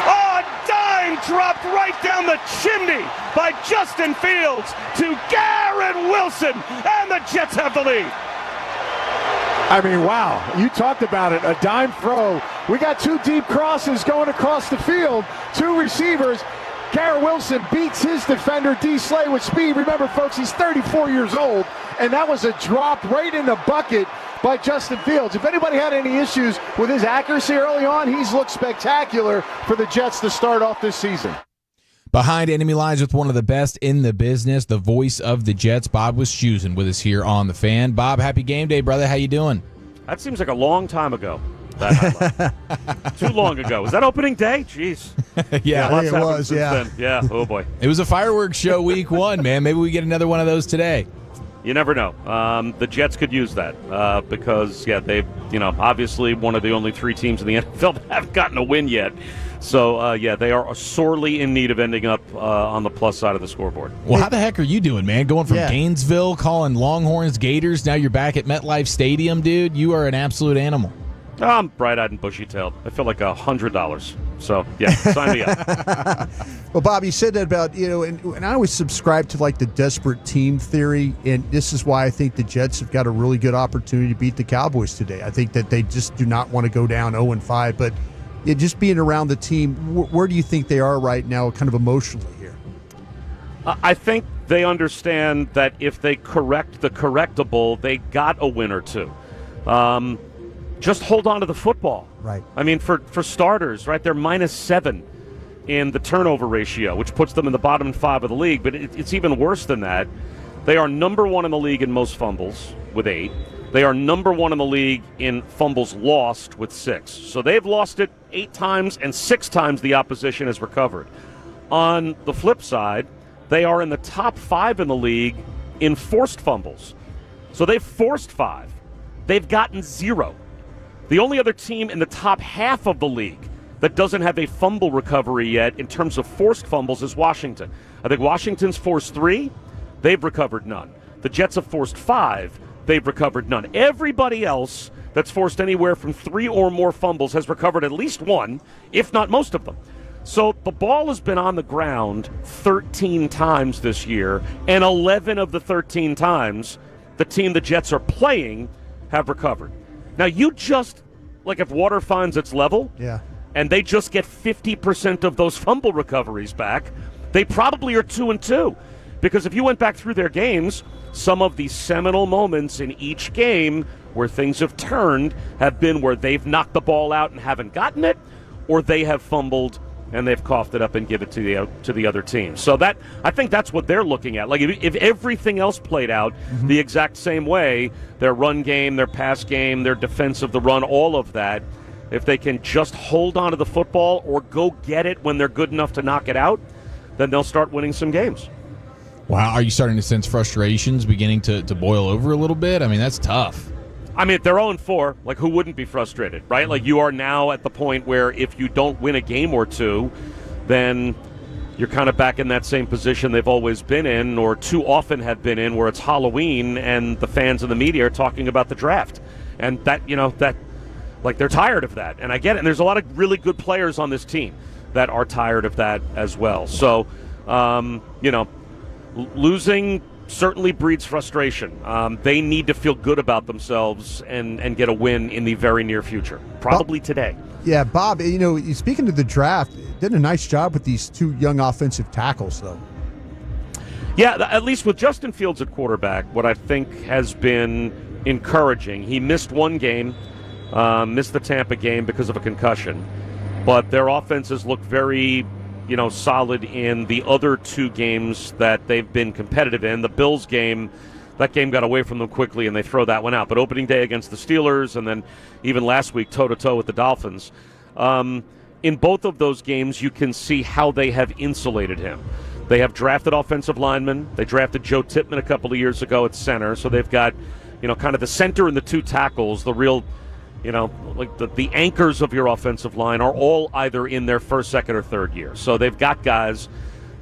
A dime dropped right down the chimney by Justin Fields to Garrett Wilson, and the Jets have the lead. I mean, wow. You talked about it, a dime throw. We got two deep crosses going across the field, two receivers. Garrett Wilson beats his defender, D. Slay, with speed. Remember, folks, he's 34 years old, and that was a drop right in the bucket by Justin Fields. If anybody had any issues with his accuracy early on, he's looked spectacular for the Jets to start off this season. Behind enemy lines with one of the best in the business, the voice of the Jets, Bob Wischusen, with us here on The Fan. Bob, happy game day, brother. How you doing? That seems like a long time ago. Too long ago. Was that opening day? Jeez. Yeah, it was. Yeah. Yeah. Oh boy. It was a fireworks show week 1, man. Maybe we get another one of those today. You never know. The Jets could use that because they've obviously one of the only 3 teams in the NFL that haven't gotten a win yet. So they are sorely in need of ending up on the plus side of the scoreboard. Well, how the heck are you doing, man? Going from Gainesville, calling Longhorns Gators, now you're back at MetLife Stadium, dude. You are an absolute animal. I'm bright-eyed and bushy-tailed. I feel like $100. So, sign me up. Well, Bob, you said that about, and I always subscribe to like the desperate team theory, and this is why I think the Jets have got a really good opportunity to beat the Cowboys today. I think that they just do not want to go down 0-5, but just being around the team, where do you think they are right now kind of emotionally here? I think they understand that if they correct the correctable, they got a win or two. Just hold on to the football. Right. I mean, for starters, right, they're -7 in the turnover ratio, which puts them in the bottom 5 of the league. But it's even worse than that. They are number 1 in the league in most fumbles with 8. They are number 1 in the league in fumbles lost with 6. So they've lost it 8 times, and 6 times the opposition has recovered. On the flip side, they are in the top 5 in the league in forced fumbles. So they've forced 5. They've gotten 0. The only other team in the top half of the league that doesn't have a fumble recovery yet in terms of forced fumbles is Washington. I think Washington's forced 3. They've recovered none. The Jets have forced 5. They've recovered none. Everybody else that's forced anywhere from 3 or more fumbles has recovered at least 1, if not most of them. So the ball has been on the ground 13 times this year, and 11 of the 13 times the team the Jets are playing have recovered. Now, you just, like if water finds its level, and they just get 50% of those fumble recoveries back, they probably are 2-2. Because if you went back through their games, some of the seminal moments in each game where things have turned have been where they've knocked the ball out and haven't gotten it, or they have fumbled and they've coughed it up and give it to the other team. So that, I think that's what they're looking at. Like if everything else played out the exact same way, their run game, their pass game, their defense of the run, all of that, if they can just hold on to the football or go get it when they're good enough to knock it out, then they'll start winning some games. Wow, are you starting to sense frustrations beginning to boil over a little bit? I mean, that's tough. I mean, they're 0-4. Like, who wouldn't be frustrated, right? Like, you are now at the point where if you don't win a game or two, then you're kind of back in that same position they've always been in, or too often have been in, where it's Halloween and the fans and the media are talking about the draft. And that, like, they're tired of that. And I get it. And there's a lot of really good players on this team that are tired of that as well. So, losing certainly breeds frustration. They need to feel good about themselves and get a win in the very near future, probably today. Yeah, Bob, speaking of the draft, did a nice job with these two young offensive tackles, though. Yeah, at least with Justin Fields at quarterback, what I think has been encouraging, he missed one game, missed the Tampa game because of a concussion, but their offenses look very solid in the other two games that they've been competitive in. The Bills game, that game got away from them quickly and they throw that one out. But opening day against the Steelers and then even last week toe-to-toe with the Dolphins. In both of those games, you can see how they have insulated him. They have drafted offensive linemen. They drafted Joe Tippmann a couple of years ago at center. So they've got, kind of the center and the two tackles, the real like the anchors of your offensive line are all either in their first, second, or third year. So they've got guys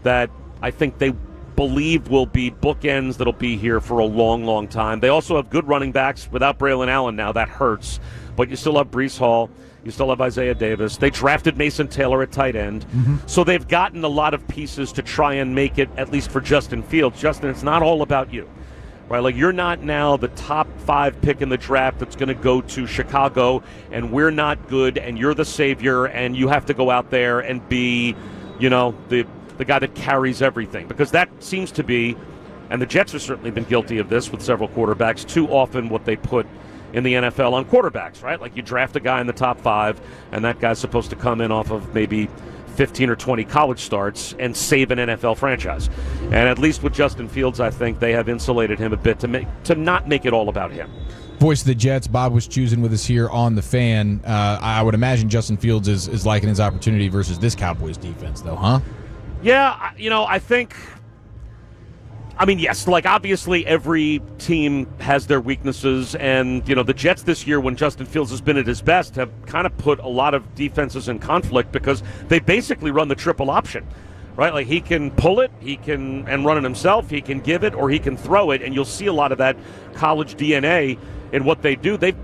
that I think they believe will be bookends that'll be here for a long, long time. They also have good running backs. Without Braylon Allen now, that hurts. But you still have Breece Hall. You still have Isaiah Davis. They drafted Mason Taylor at tight end. So they've gotten a lot of pieces to try and make it, at least for Justin Fields. Justin, it's not all about you. Right, like you're not now the top 5 pick in the draft that's going to go to Chicago, and we're not good, and you're the savior, and you have to go out there and be, the guy that carries everything. Because that seems to be, and the Jets have certainly been guilty of this with several quarterbacks, too often what they put in the NFL on quarterbacks, right? Like you draft a guy in the top 5, and that guy's supposed to come in off of maybe 15 or 20 college starts and save an NFL franchise. And at least with Justin Fields, I think they have insulated him a bit to not make it all about him. Voice of the Jets, Bob Wischusen with us here on The Fan. I would imagine Justin Fields is liking his opportunity versus this Cowboys defense, though, huh? Yeah, I think... yes, like obviously every team has their weaknesses, and the Jets this year, when Justin Fields has been at his best, have kind of put a lot of defenses in conflict because they basically run the triple option, right? Like he can pull it, he can and run it himself, he can give it, or he can throw it, and you'll see a lot of that college DNA in what they do. They've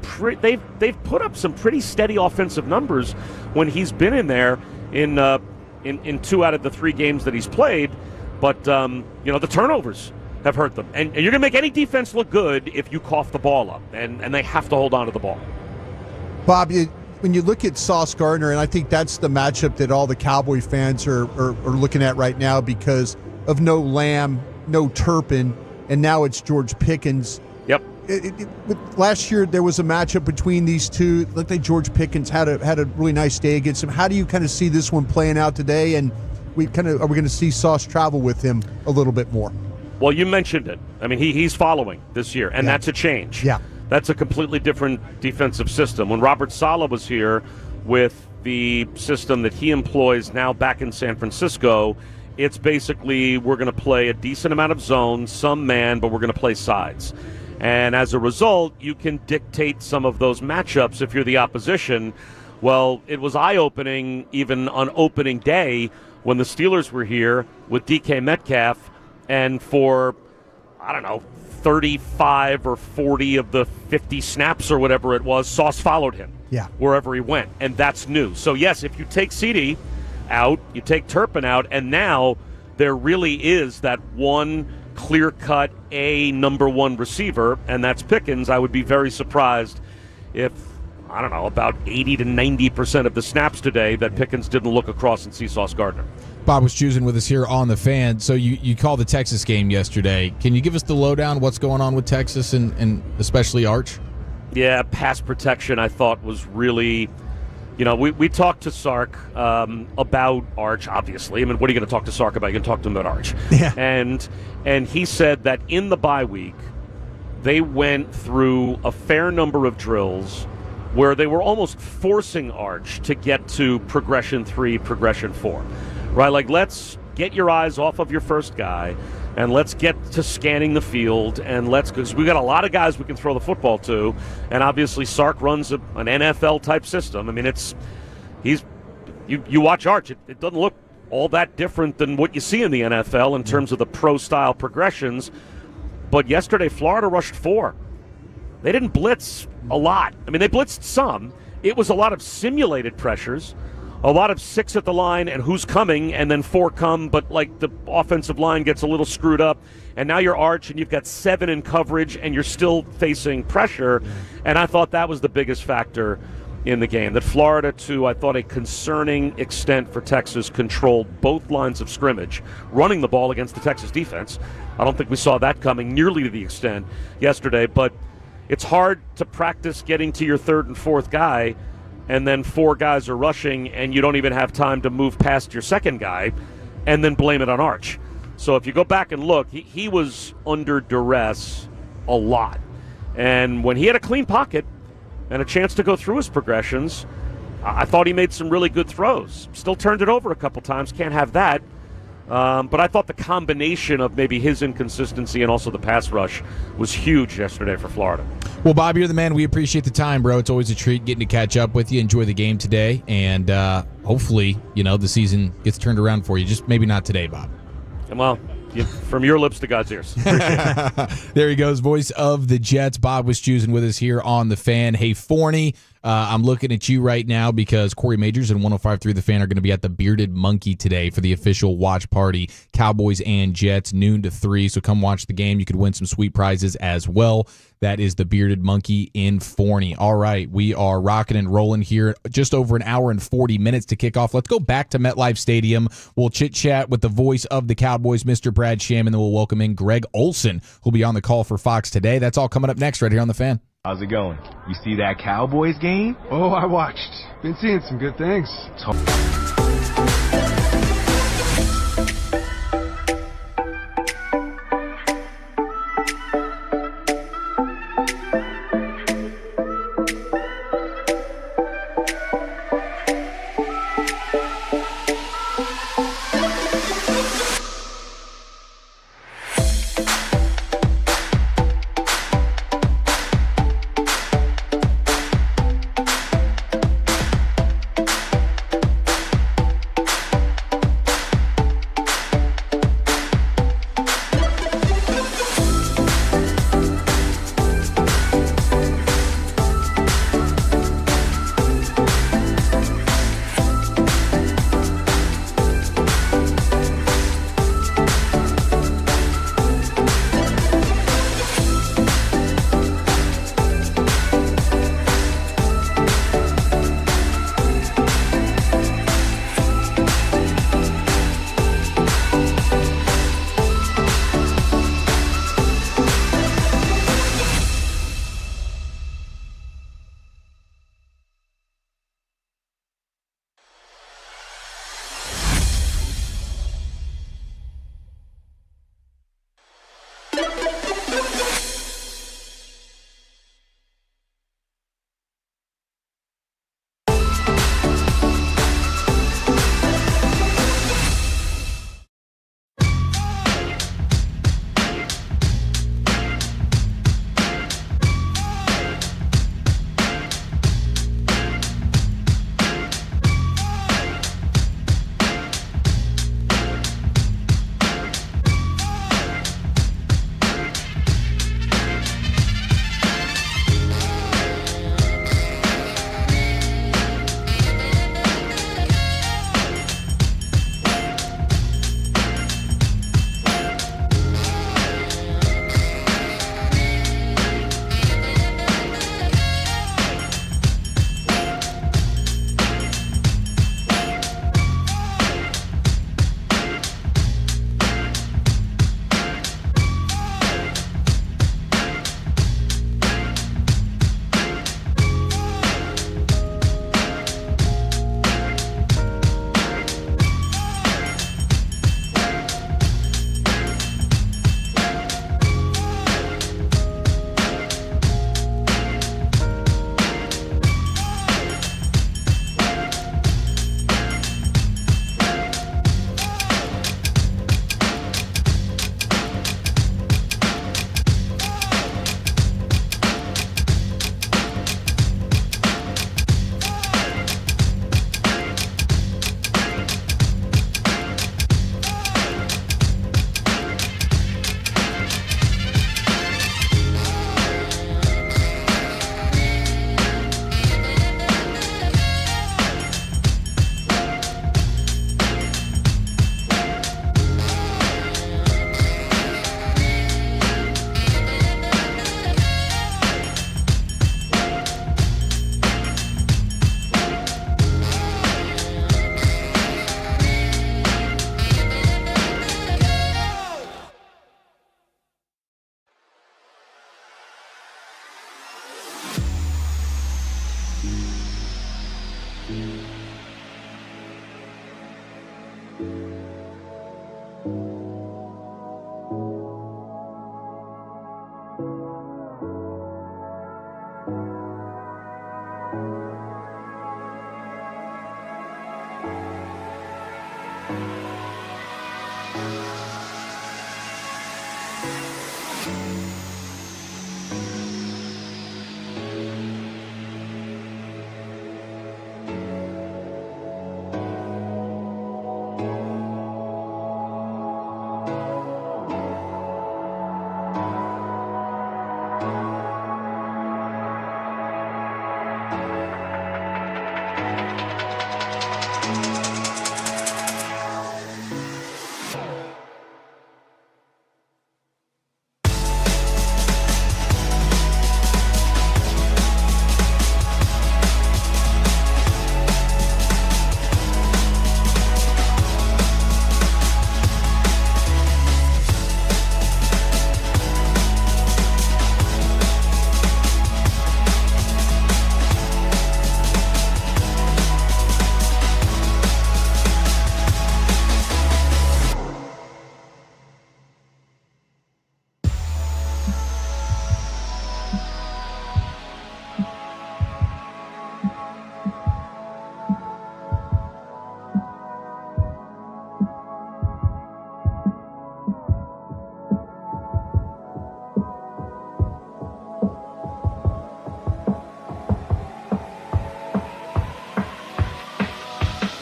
put up some pretty steady offensive numbers when he's been in there in 2 out of the 3 games that he's played. But, the turnovers have hurt them. And you're going to make any defense look good if you cough the ball up. And they have to hold on to the ball. Bob, when you look at Sauce Gardner, and I think that's the matchup that all the Cowboy fans are looking at right now because of no Lamb, no Turpin, and now it's George Pickens. Yep. Last year there was a matchup between these two. It looked like George Pickens had a really nice day against him. How do you kind of see this one playing out today? And are we going to see Sauce travel with him a little bit more? Well, you mentioned it. He's following this year, and that's a change. Yeah. That's a completely different defensive system. When Robert Saleh was here with the system that he employs now back in San Francisco, it's basically we're going to play a decent amount of zone, some man, but we're going to play sides. And as a result, you can dictate some of those matchups if you're the opposition. Well, it was eye-opening even on opening day when the Steelers were here with DK Metcalf, and for, 35 or 40 of the 50 snaps or whatever it was, Sauce followed him wherever he went, and that's new. So, yes, if you take CD out, you take Turpin out, and now there really is that one clear-cut number 1 receiver, and that's Pickens. I would be very surprised if, about 80 to 90% of the snaps today that Pickens didn't look across and see Sauce Gardner. Bob Wischusen with us here on The Fan. So you called the Texas game yesterday. Can you give us the lowdown? What's going on with Texas and especially Arch? Yeah, pass protection I thought was really We talked to Sark about Arch, obviously. I mean, what are you going to talk to Sark about? You're going to talk to him about Arch. Yeah. And he said that in the bye week, they went through a fair number of drills where they were almost forcing Arch to get to progression 3, progression 4. Right? Like, let's get your eyes off of your first guy, and let's get to scanning the field, and because we got a lot of guys we can throw the football to, and obviously Sark runs an NFL-type system. I mean, you watch Arch, it doesn't look all that different than what you see in the NFL in terms of the pro-style progressions. But yesterday, Florida rushed 4. They didn't blitz a lot. I mean, they blitzed some. It was a lot of simulated pressures, a lot of 6 at the line and who's coming, and then 4 come, but like the offensive line gets a little screwed up, and now you're Arch and you've got 7 in coverage and you're still facing pressure. And I thought that was the biggest factor in the game, that Florida, to I thought a concerning extent for Texas, controlled both lines of scrimmage, running the ball against the Texas defense. I don't think we saw that coming nearly to the extent yesterday, but it's hard to practice getting to your 3rd and 4th guy, and then 4 guys are rushing, and you don't even have time to move past your 2nd guy, and then blame it on Arch. So if you go back and look, he was under duress a lot. And when he had a clean pocket and a chance to go through his progressions, I thought he made some really good throws. Still turned it over a couple times, can't have that. But I thought the combination of maybe his inconsistency and also the pass rush was huge yesterday for Florida. Well, Bob, you're the man. We appreciate the time, bro. It's always a treat getting to catch up with you. Enjoy the game today, and hopefully, the season gets turned around for you. Just maybe not today, Bob. Well, from your lips to God's ears. There he goes, voice of the Jets. Bob Wischusen with us here on The Fan. Hey, Forney, I'm looking at you right now because Corey Majors and 105.3 The Fan are going to be at the Bearded Monkey today for the official watch party. Cowboys and Jets, noon to 3. So come watch the game. You could win some sweet prizes as well. That is the Bearded Monkey in Forney. All right, we are rocking and rolling here. Just over an hour and 40 minutes to kick off. Let's go back to MetLife Stadium. We'll chit-chat with the voice of the Cowboys, Mr. Brad Sham, and then we'll welcome in Greg Olsen, who'll be on the call for Fox today. That's all coming up next right here on The Fan. How's it going? You see that Cowboys game? Oh, I watched. Been seeing some good things.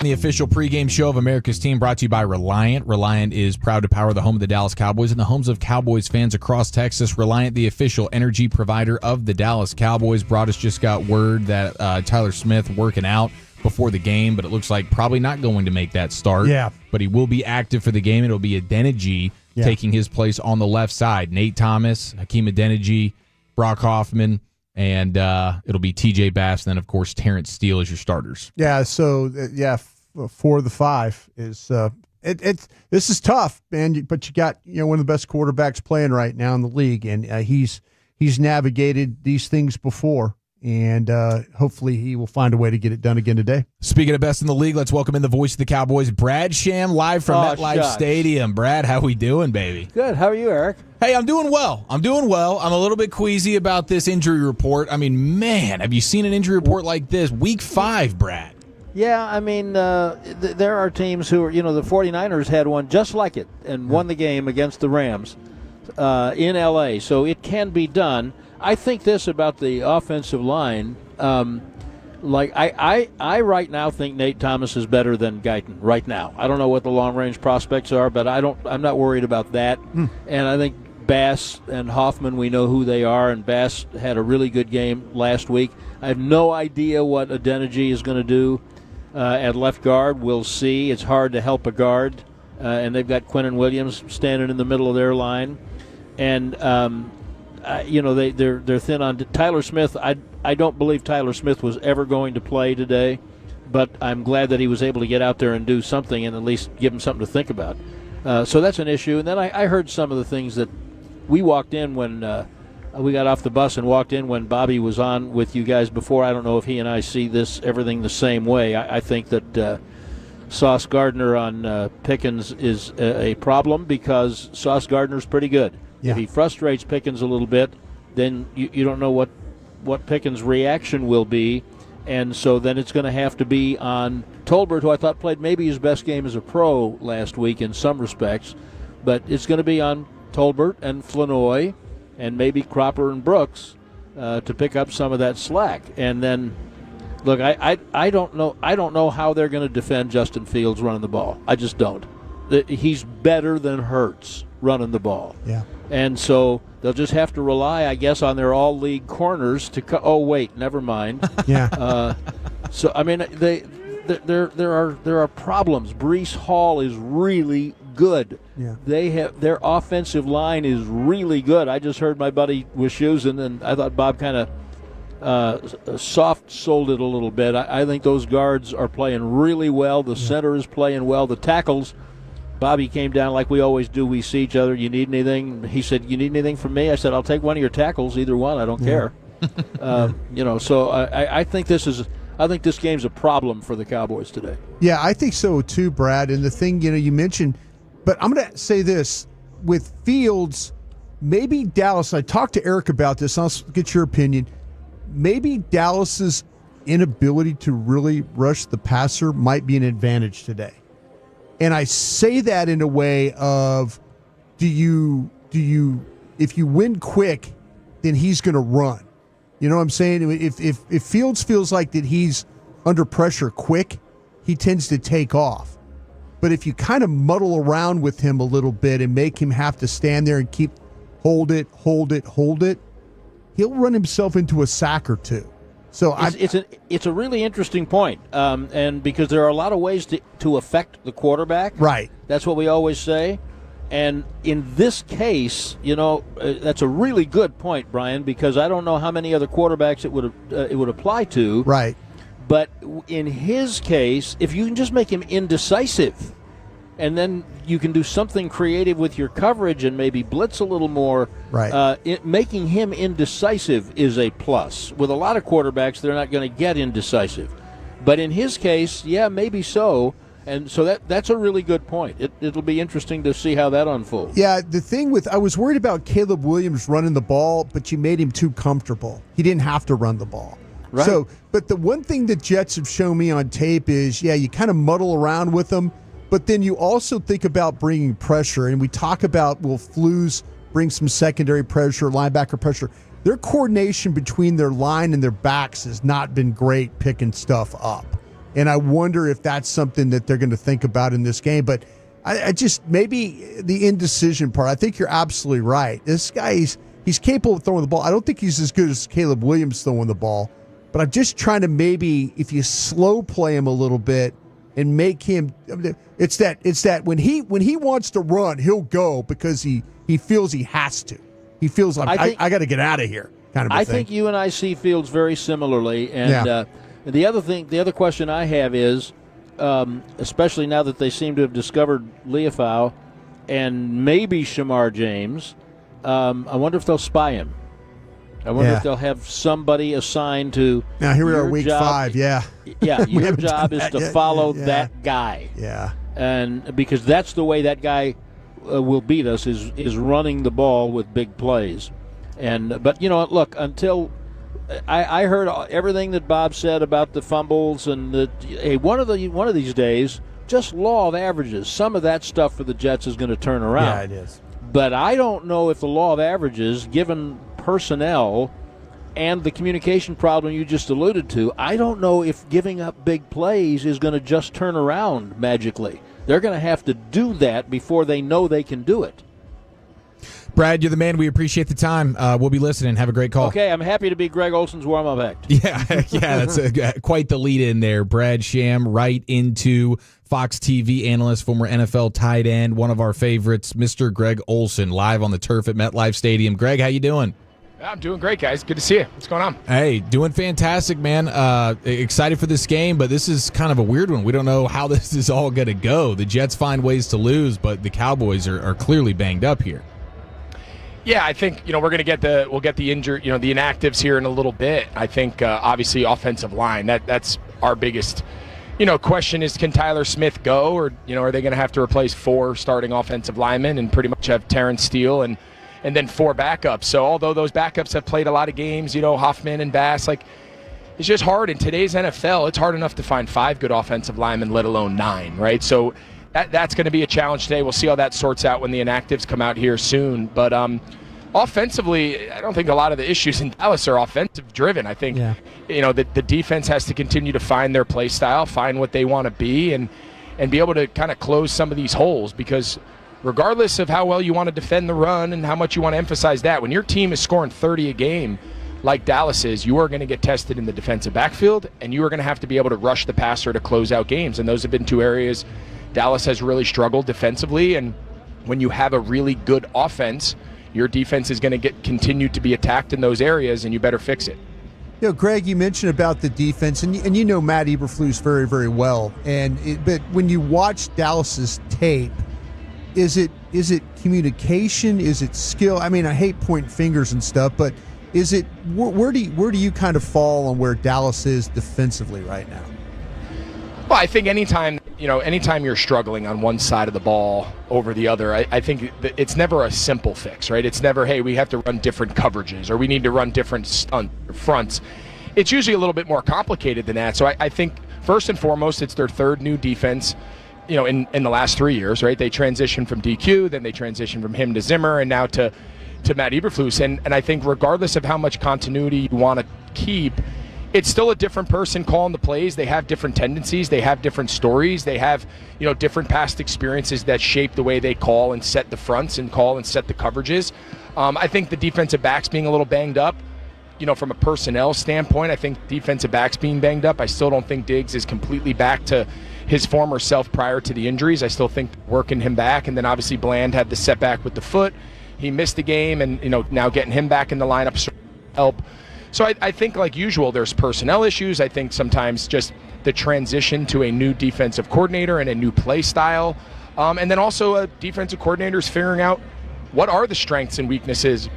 The official pregame show of America's Team brought to you by Reliant. Reliant is proud to power the home of the Dallas Cowboys and the homes of Cowboys fans across Texas. Reliant, the official energy provider of the Dallas Cowboys. Broaddus just got word that Tyler Smith working out before the game, but it looks like probably not going to make that start. Yeah. But he will be active for the game. It'll be Adeniji taking his place on the left side. Nate Thomas, Hakeem Adeniji, Brock Hoffman, and it'll be TJ Bass, and then, of course, Terrence Steele as your starters. Yeah, so, 4 of the 5 is this is tough, man, but you got one of the best quarterbacks playing right now in the league, and he's navigated these things before, and hopefully he will find a way to get it done again today. Speaking of best in the league, let's welcome in the voice of the Cowboys, Brad Sham, live from MetLife Stadium. Brad, how we doing, baby? Good. How are you, Eric? Hey, I'm doing well. I'm a little bit queasy about this injury report. I mean, man, have you seen an injury report like this? Week 5, Brad. Yeah, I mean, there are teams who are, the 49ers had one just like it and won the game against the Rams in L.A., so it can be done. I think this about the offensive line. I right now think Nate Thomas is better than Guyton right now. I don't know what the long-range prospects are, but I'm not worried about that. And I think Bass and Hoffman, we know who they are, and Bass had a really good game last week. I have no idea what Adeniji is going to do at left guard. We'll see. It's hard to help a guard, and they've got Quinnen Williams standing in the middle of their line. And they're thin on Tyler Smith. I don't believe Tyler Smith was ever going to play today, but I'm glad that he was able to get out there and do something and at least give him something to think about. So that's an issue. And then I heard some of the things that we walked in when we got off the bus and walked in when Bobby was on with you guys before. I don't know if he and I see everything the same way. I think that Sauce Gardner on Pickens is a problem because Sauce Gardner's pretty good. Yeah. If he frustrates Pickens a little bit, then you don't know what Pickens' reaction will be. And so then it's going to have to be on Tolbert, who I thought played maybe his best game as a pro last week in some respects. But it's going to be on Tolbert and Flanoy and maybe Cropper and Brooks to pick up some of that slack. And then, look, I don't know how they're going to defend Justin Fields running the ball. I just don't. He's better than Hurts running the ball. Yeah. And so they'll just have to rely, I guess, on their all-league corners to oh, wait, never mind. Yeah. So, I mean, there are problems. Breece Hall is really good. Yeah. Their offensive line is really good. I just heard my buddy Wischusen, and I thought Bob kind of soft-sold it a little bit. I think those guards are playing really well. The center is playing well. The tackles, Bobby came down like we always do. We see each other. You need anything? He said, you need anything from me? I said, I'll take one of your tackles, either one. I don't care. So I think this game's a problem for the Cowboys today. Yeah, I think so too, Brad. And the thing, you mentioned, but I'm going to say this with Fields, maybe Dallas, I talked to Eric about this, I'll get your opinion. Maybe Dallas's inability to really rush the passer might be an advantage today. And I say that in a way of, if you win quick, then he's going to run. You know what I'm saying? If Fields feels like that he's under pressure quick, he tends to take off. But if you kind of muddle around with him a little bit and make him have to stand there and hold it, he'll run himself into a sack or two. So it's a really interesting point, and because there are a lot of ways to affect the quarterback. Right. That's what we always say. And in this case, that's a really good point, Brian, because I don't know how many other quarterbacks it would apply to. Right. But in his case, if you can just make him indecisive, and then you can do something creative with your coverage and maybe blitz a little more. Right. Making him indecisive is a plus. With a lot of quarterbacks, they're not going to get indecisive. But in his case, yeah, maybe so. And so that's a really good point. It'll be interesting to see how that unfolds. Yeah, the thing I was worried about Caleb Williams running the ball, but you made him too comfortable. He didn't have to run the ball. Right. So, but the one thing the Jets have shown me on tape is, you kind of muddle around with them, but then you also think about bringing pressure. And we talk about, will Flues bring some secondary pressure, linebacker pressure? Their coordination between their line and their backs has not been great picking stuff up. And I wonder if that's something that they're going to think about in this game. But I just, maybe the indecision part, I think you're absolutely right. This guy, he's capable of throwing the ball. I don't think he's as good as Caleb Williams throwing the ball. But I'm just trying to maybe, if you slow play him a little bit and make him, it's that when he wants to run, he'll go because he feels he has to. He feels like, I got to get out of here, kind of a thing. I think you and I see Fields very similarly. And the other question I have is, especially now that they seem to have discovered Leofau and maybe Shamar James, I wonder if they'll spy him. I wonder if they'll have somebody assigned to. Now here we are, week 5. Yeah, your job is to follow that guy. Yeah, and because that's the way that guy will beat us is running the ball with big plays. But look, until I heard everything that Bob said about the fumbles and one of these days, just law of averages. Some of that stuff for the Jets is going to turn around. Yeah, it is. But I don't know if the law of averages, given personnel and the communication problem you just alluded to, I don't know if giving up big plays is going to just turn around magically. They're going to have to do that before they know they can do it. Brad, you're the man. We appreciate the time. We'll be listening. Have a great call. Okay, I'm happy to be Greg Olsen's warm-up act. Yeah, that's quite the lead in there. Brad Sham, right into Fox TV analyst, former NFL tight end, one of our favorites, Mr. Greg Olsen, live on the turf at MetLife Stadium. Greg, how you doing? I'm doing great, guys. Good to see you. What's going on? Hey, doing fantastic, man. Excited for this game, but this is kind of a weird one. We don't know how this is all going to go. The Jets find ways to lose, but the Cowboys are clearly banged up here. Yeah, I think we'll get the injured, the inactives here in a little bit. I think obviously offensive line that's our biggest question is, can Tyler Smith go, or are they going to have to replace 4 starting offensive linemen and pretty much have Terrence Steele and then 4 backups. So although those backups have played a lot of games, Hoffman and Bass, it's just hard in today's NFL. It's hard enough to find 5 good offensive linemen, let alone 9, right? So that's going to be a challenge today. We'll see how that sorts out when the inactives come out here soon. But offensively, I don't think a lot of the issues in Dallas are offensive driven. I think the defense has to continue to find their play style, find what they want to be, and be able to kind of close some of these holes, because regardless of how well you want to defend the run and how much you want to emphasize that, when your team is scoring 30 a game like Dallas is, you are going to get tested in the defensive backfield, and you are going to have to be able to rush the passer to close out games. And those have been 2 areas Dallas has really struggled defensively. And when you have a really good offense, your defense is going to continue to be attacked in those areas, and you better fix it. Greg, you mentioned about the defense, and Matt Eberflus very, very well. But when you watch Dallas's tape, is it communication? Is it skill? I mean, I hate pointing fingers and stuff, but is it where do you kind of fall on where Dallas is defensively right now? Well, I think anytime you're struggling on one side of the ball over the other, I think it's never a simple fix, right? It's never, hey, we have to run different coverages or we need to run different fronts. It's usually a little bit more complicated than that. So I think first and foremost, it's their 3rd new defense, in the last 3 years, right? They transitioned from DQ, then they transitioned from him to Zimmer, and now to Matt Eberflus. And I think regardless of how much continuity you want to keep, it's still a different person calling the plays. They have different tendencies. They have different stories. They have, different past experiences that shape the way they call and set the fronts and call and set the coverages. I think the defensive backs being a little banged up, from a personnel standpoint, I think defensive backs being banged up. I still don't think Diggs is completely back to his former self prior to the injuries. I still think working him back. And then obviously Bland had the setback with the foot. He missed the game, and, now getting him back in the lineup help. So I think, like usual, there's personnel issues. I think sometimes just the transition to a new defensive coordinator and a new play style. And then also a defensive coordinator is figuring out what are the strengths and weaknesses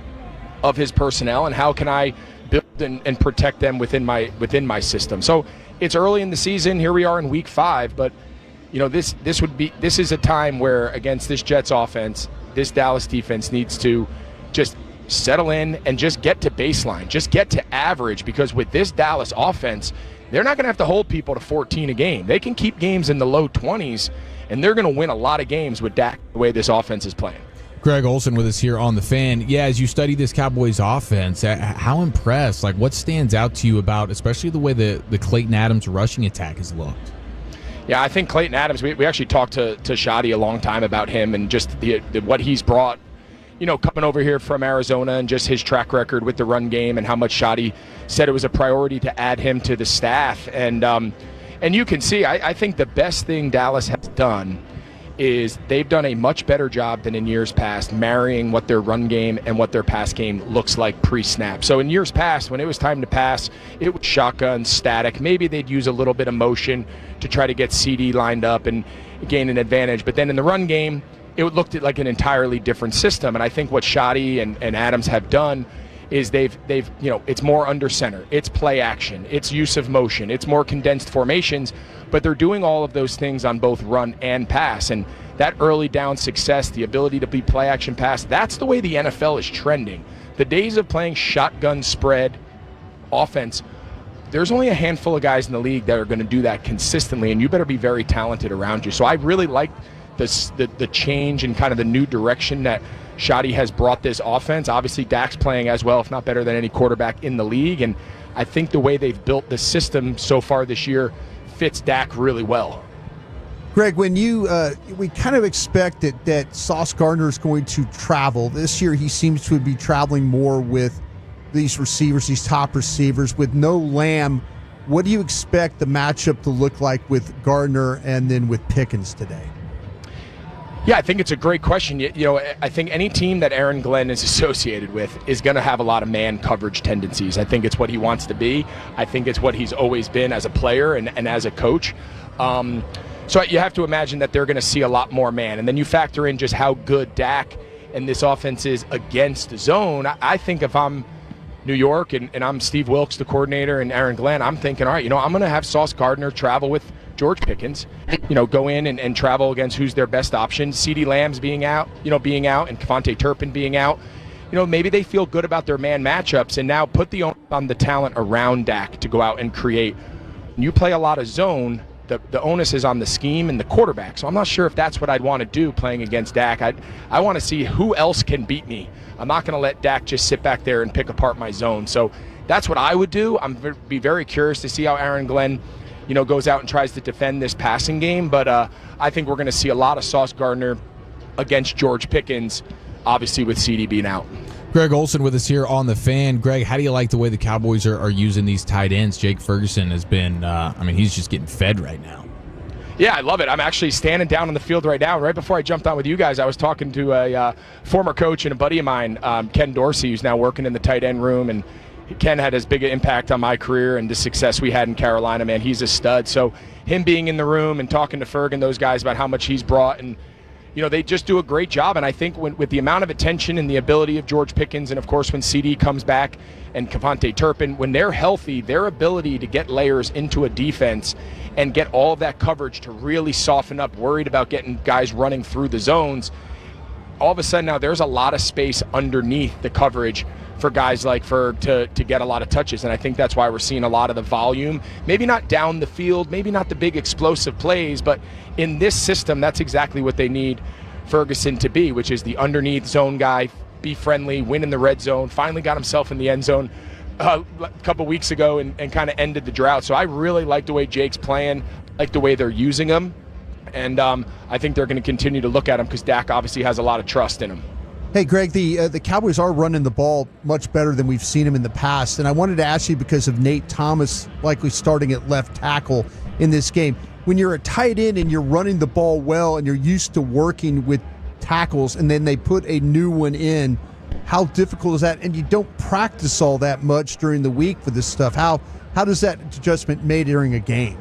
of his personnel and how can I build and protect them within my system. So it's early in the season. Here we are in week 5, but this is a time where against this Jets offense, this Dallas defense needs to just settle in and just get to baseline, just get to average, because with this Dallas offense, they're not going to have to hold people to 14 a game. They can keep games in the low 20s, and they're going to win a lot of games with Dak the way this offense is playing. Greg Olsen with us here on The Fan. Yeah, as you study this Cowboys offense, how impressed, like what stands out to you about especially the way the Clayton Adams rushing attack has looked? Yeah, I think Clayton Adams, we actually talked to Shotty a long time about him and just what he's brought, coming over here from Arizona and just his track record with the run game and how much Shotty said it was a priority to add him to the staff. And you can see, I think the best thing Dallas has done is they've done a much better job than in years past marrying what their run game and what their pass game looks like pre-snap. So in years past, when it was time to pass, it was shotgun, static. Maybe they'd use a little bit of motion to try to get CD lined up and gain an advantage. But then in the run game, it looked like an entirely different system. And I think what Shotty and Adams have done is they've it's more under center, it's play action, it's use of motion, it's more condensed formations, but they're doing all of those things on both run and pass. And that early down success, the ability to be play action pass, that's the way the NFL is trending. The days of playing shotgun spread offense, there's only a handful of guys in the league that are going to do that consistently, and you better be very talented around you. So I really like the change and kind of the new direction that Shotty has brought this offense. Obviously, Dak's playing as well, if not better than any quarterback in the league, and I think the way they've built the system so far this year fits Dak really well. Greg, when we kind of expect that Sauce Gardner is going to travel. This year he seems to be traveling more with these receivers, these top receivers. With no Lamb, what do you expect the matchup to look like with Gardner and then with Pickens today? Yeah, I think it's a great question. I think any team that Aaron Glenn is associated with is going to have a lot of man coverage tendencies. I think it's what he wants to be. I think it's what he's always been as a player and as a coach. So you have to imagine that they're going to see a lot more man. And then you factor in just how good Dak and this offense is against zone. I think if I'm New York and I'm Steve Wilks, the coordinator, and Aaron Glenn, I'm thinking, all right, I'm going to have Sauce Gardner travel with George Pickens, go in and travel against who's their best option. CeeDee Lamb's being out, and Kevontae Turpin being out. Maybe they feel good about their man matchups and now put the onus on the talent around Dak to go out and create. When you play a lot of zone, the onus is on the scheme and the quarterback. So I'm not sure if that's what I'd want to do playing against Dak. I want to see who else can beat me. I'm not going to let Dak just sit back there and pick apart my zone. So that's what I would do. I'm be very curious to see how Aaron Glenn goes out and tries to defend this passing game. But I think we're going to see a lot of Sauce Gardner against George Pickens, obviously with CD being out. Greg Olsen with us here on The Fan. Greg, how do you like the way the Cowboys are using these tight ends? Jake Ferguson has been, he's just getting fed right now. Yeah, I love it. I'm actually standing down on the field right now. Right before I jumped on with you guys, I was talking to a former coach and a buddy of mine, Ken Dorsey, who's now working in the tight end room, and Ken had as big an impact on my career and the success we had in Carolina, man. He's a stud. So him being in the room and talking to Ferg and those guys about how much he's brought, and they just do a great job. And I think with the amount of attention and the ability of George Pickens, and of course when CD comes back and Kevontae Turpin, when they're healthy, their ability to get layers into a defense and get all of that coverage to really soften up, worried about getting guys running through the zones, all of a sudden now there's a lot of space underneath the coverage for guys like Ferg to get a lot of touches. And I think that's why we're seeing a lot of the volume, maybe not down the field, maybe not the big explosive plays, but in this system, that's exactly what they need Ferguson to be, which is the underneath zone guy, be friendly, win in the red zone, finally got himself in the end zone a couple weeks ago and kind of ended the drought. So I really like the way Jake's playing, like the way they're using him. And I think they're going to continue to look at him because Dak obviously has a lot of trust in him. Hey, Greg, the Cowboys are running the ball much better than we've seen them in the past. And I wanted to ask you because of Nate Thomas likely starting at left tackle in this game. When you're a tight end and you're running the ball well and you're used to working with tackles and then they put a new one in, how difficult is that? And you don't practice all that much during the week for this stuff. How does that adjustment made during a game?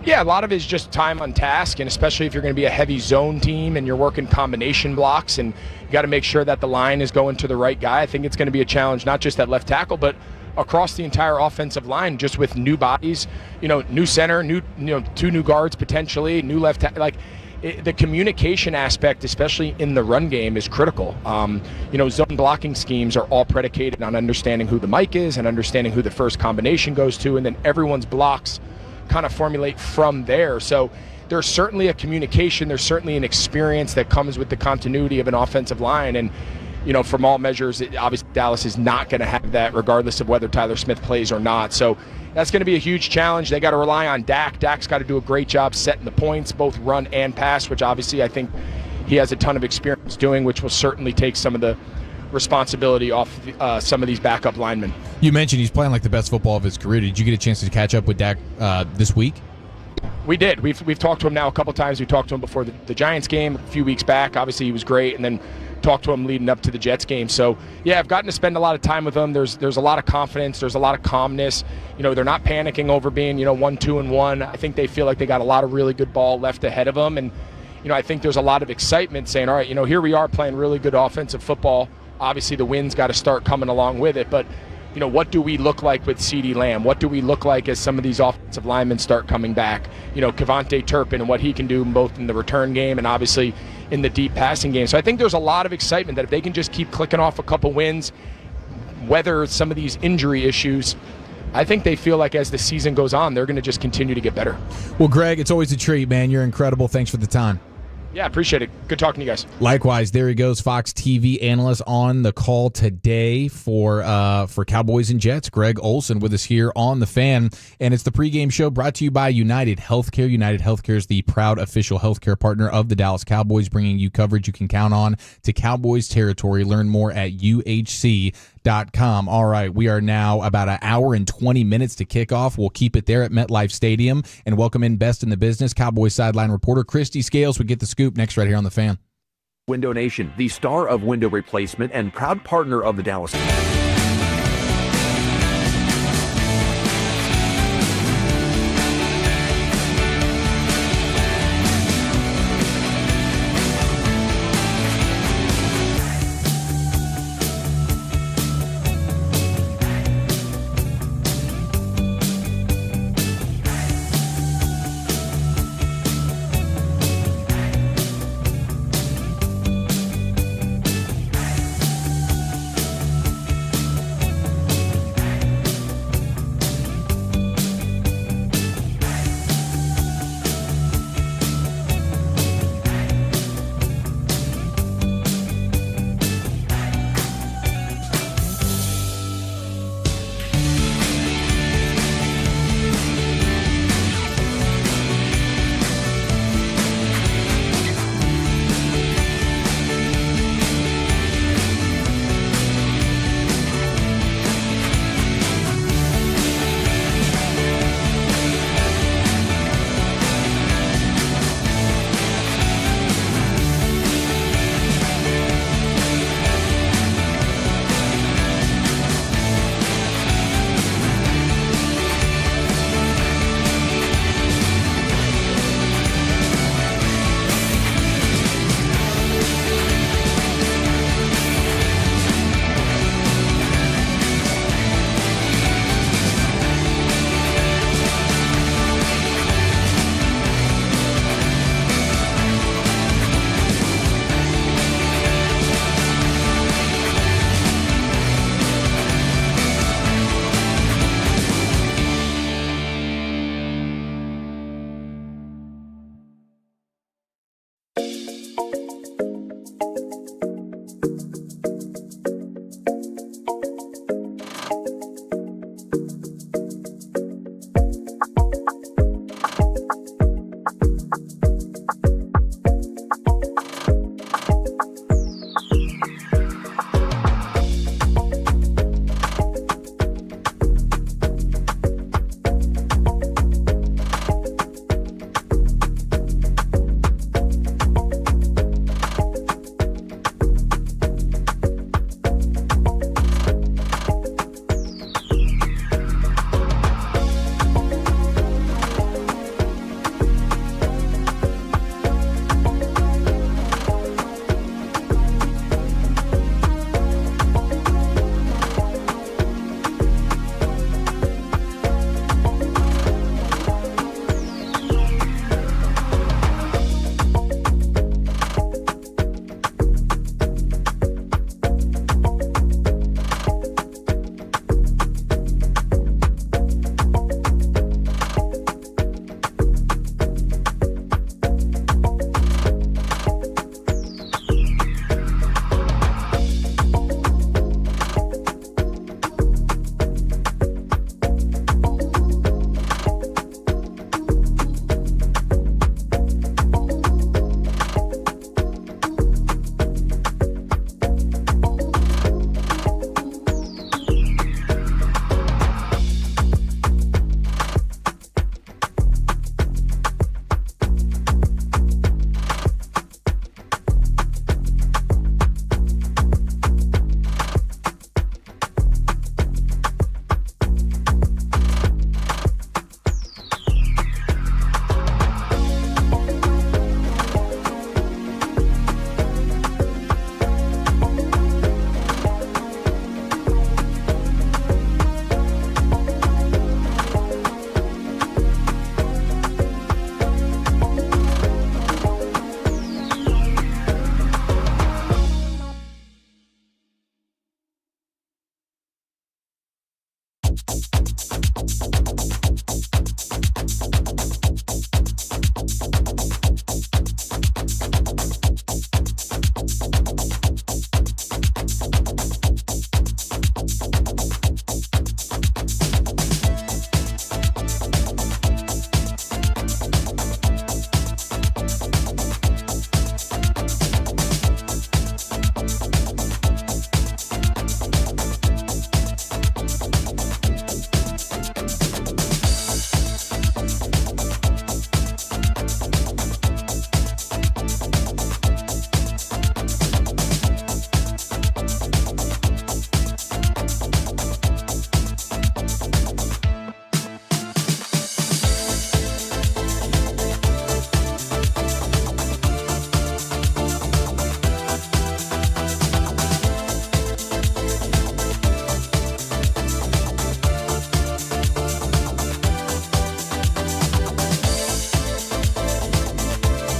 Yeah, a lot of it is just time on task, and especially if you're going to be a heavy zone team and you're working combination blocks and you got to make sure that the line is going to the right guy. I think it's going to be a challenge, not just at left tackle, but across the entire offensive line, just with new bodies, new center, two new guards potentially, new left tackle. The communication aspect, especially in the run game, is critical. Zone blocking schemes are all predicated on understanding who the mic is and understanding who the first combination goes to, and then everyone's blocks kind of formulate from there. So there's certainly a communication, there's certainly an experience that comes with the continuity of an offensive line. And, from all measures, obviously Dallas is not going to have that regardless of whether Tyler Smith plays or not. So that's going to be a huge challenge. They got to rely on Dak. Dak's got to do a great job setting the points, both run and pass, which obviously I think he has a ton of experience doing, which will certainly take some of the responsibility off some of these backup linemen. You mentioned he's playing like the best football of his career. Did you get a chance to catch up with Dak this week? We did. We've talked to him now a couple times. We talked to him before the Giants game a few weeks back. Obviously, he was great, and then talked to him leading up to the Jets game. So, yeah, I've gotten to spend a lot of time with him. There's a lot of confidence. There's a lot of calmness. They're not panicking over being 1-2-1. I think they feel like they got a lot of really good ball left ahead of them, and I think there's a lot of excitement saying, all right, here we are playing really good offensive football. Obviously, the wins got to start coming along with it, but what do we look like with CeeDee Lamb? What do we look like as some of these offensive linemen start coming back? Kevontae Turpin and what he can do both in the return game and obviously in the deep passing game. So I think there's a lot of excitement that if they can just keep clicking off a couple wins, weather some of these injury issues, I think they feel like as the season goes on, they're going to just continue to get better. Well, Greg, it's always a treat, man. You're incredible. Thanks for the time. Yeah, appreciate it. Good talking to you guys. Likewise, there he goes, Fox TV analyst on the call today for Cowboys and Jets. Greg Olsen with us here on The Fan. And it's the pregame show brought to you by United Healthcare. United Healthcare is the proud official healthcare partner of the Dallas Cowboys, bringing you coverage you can count on to Cowboys territory. Learn more at UHC.com. All right, we are now about an hour and 20 minutes to kick off. We'll keep it there at MetLife Stadium and welcome in best in the business, Cowboys sideline reporter Christy Scales. We get the scoop next right here on The Fan. Window Nation, the star of window replacement and proud partner of the Dallas.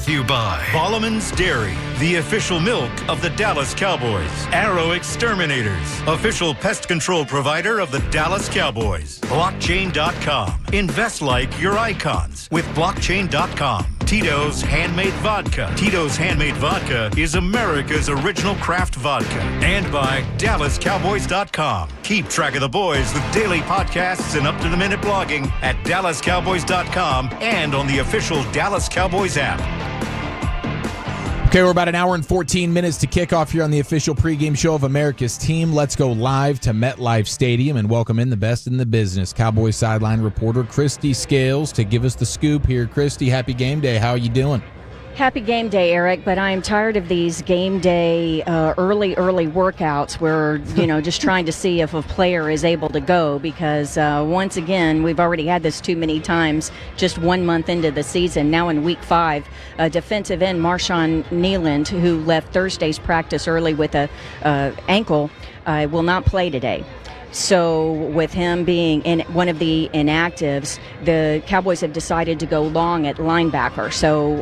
You by Balleman's Dairy, the official milk of the Dallas Cowboys. Arrow Exterminators, official pest control provider of the Dallas Cowboys. Blockchain.com. Invest like your icons with Blockchain.com. Tito's Handmade Vodka. Tito's Handmade Vodka is America's original craft vodka. And by DallasCowboys.com. Keep track of the boys with daily podcasts and up-to-the-minute blogging at DallasCowboys.com and on the official Dallas Cowboys app. Okay, we're about an hour and 14 minutes to kick off here on the official pregame show of America's team. Let's go live to MetLife Stadium and welcome in the best in the business, Cowboys sideline reporter Christy Scales, to give us the scoop here. Christy, happy game day. How are you doing? Happy game day, Eric, but I'm tired of these game day early workouts where, just trying to see if a player is able to go because, once again, we've already had this too many times just 1 month into the season. Now in week 5, defensive end Marshawn Nealand, who left Thursday's practice early with a ankle, will not play today. So with him being in one of the inactives, the Cowboys have decided to go long at linebacker. So,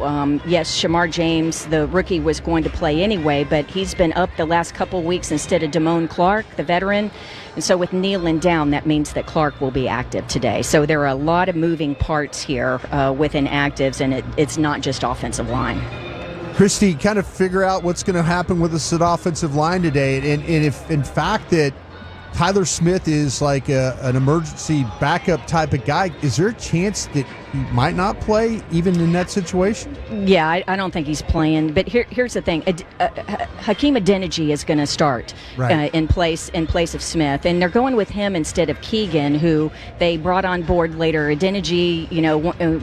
yes, Shamar James, the rookie, was going to play anyway, but he's been up the last couple weeks instead of Damone Clark, the veteran. And so with Nealand down, that means that Clark will be active today. So there are a lot of moving parts here with inactives, and it's not just offensive line. Christy, kind of figure out what's going to happen with this offensive line today. And if, in fact, that Tyler Smith is like an emergency backup type of guy, is there a chance that he might not play even in that situation? Yeah, I don't think he's playing. But here's the thing: Hakeem Adeniji is going to start in place of Smith, and they're going with him instead of Keegan, who they brought on board later. Adeniji,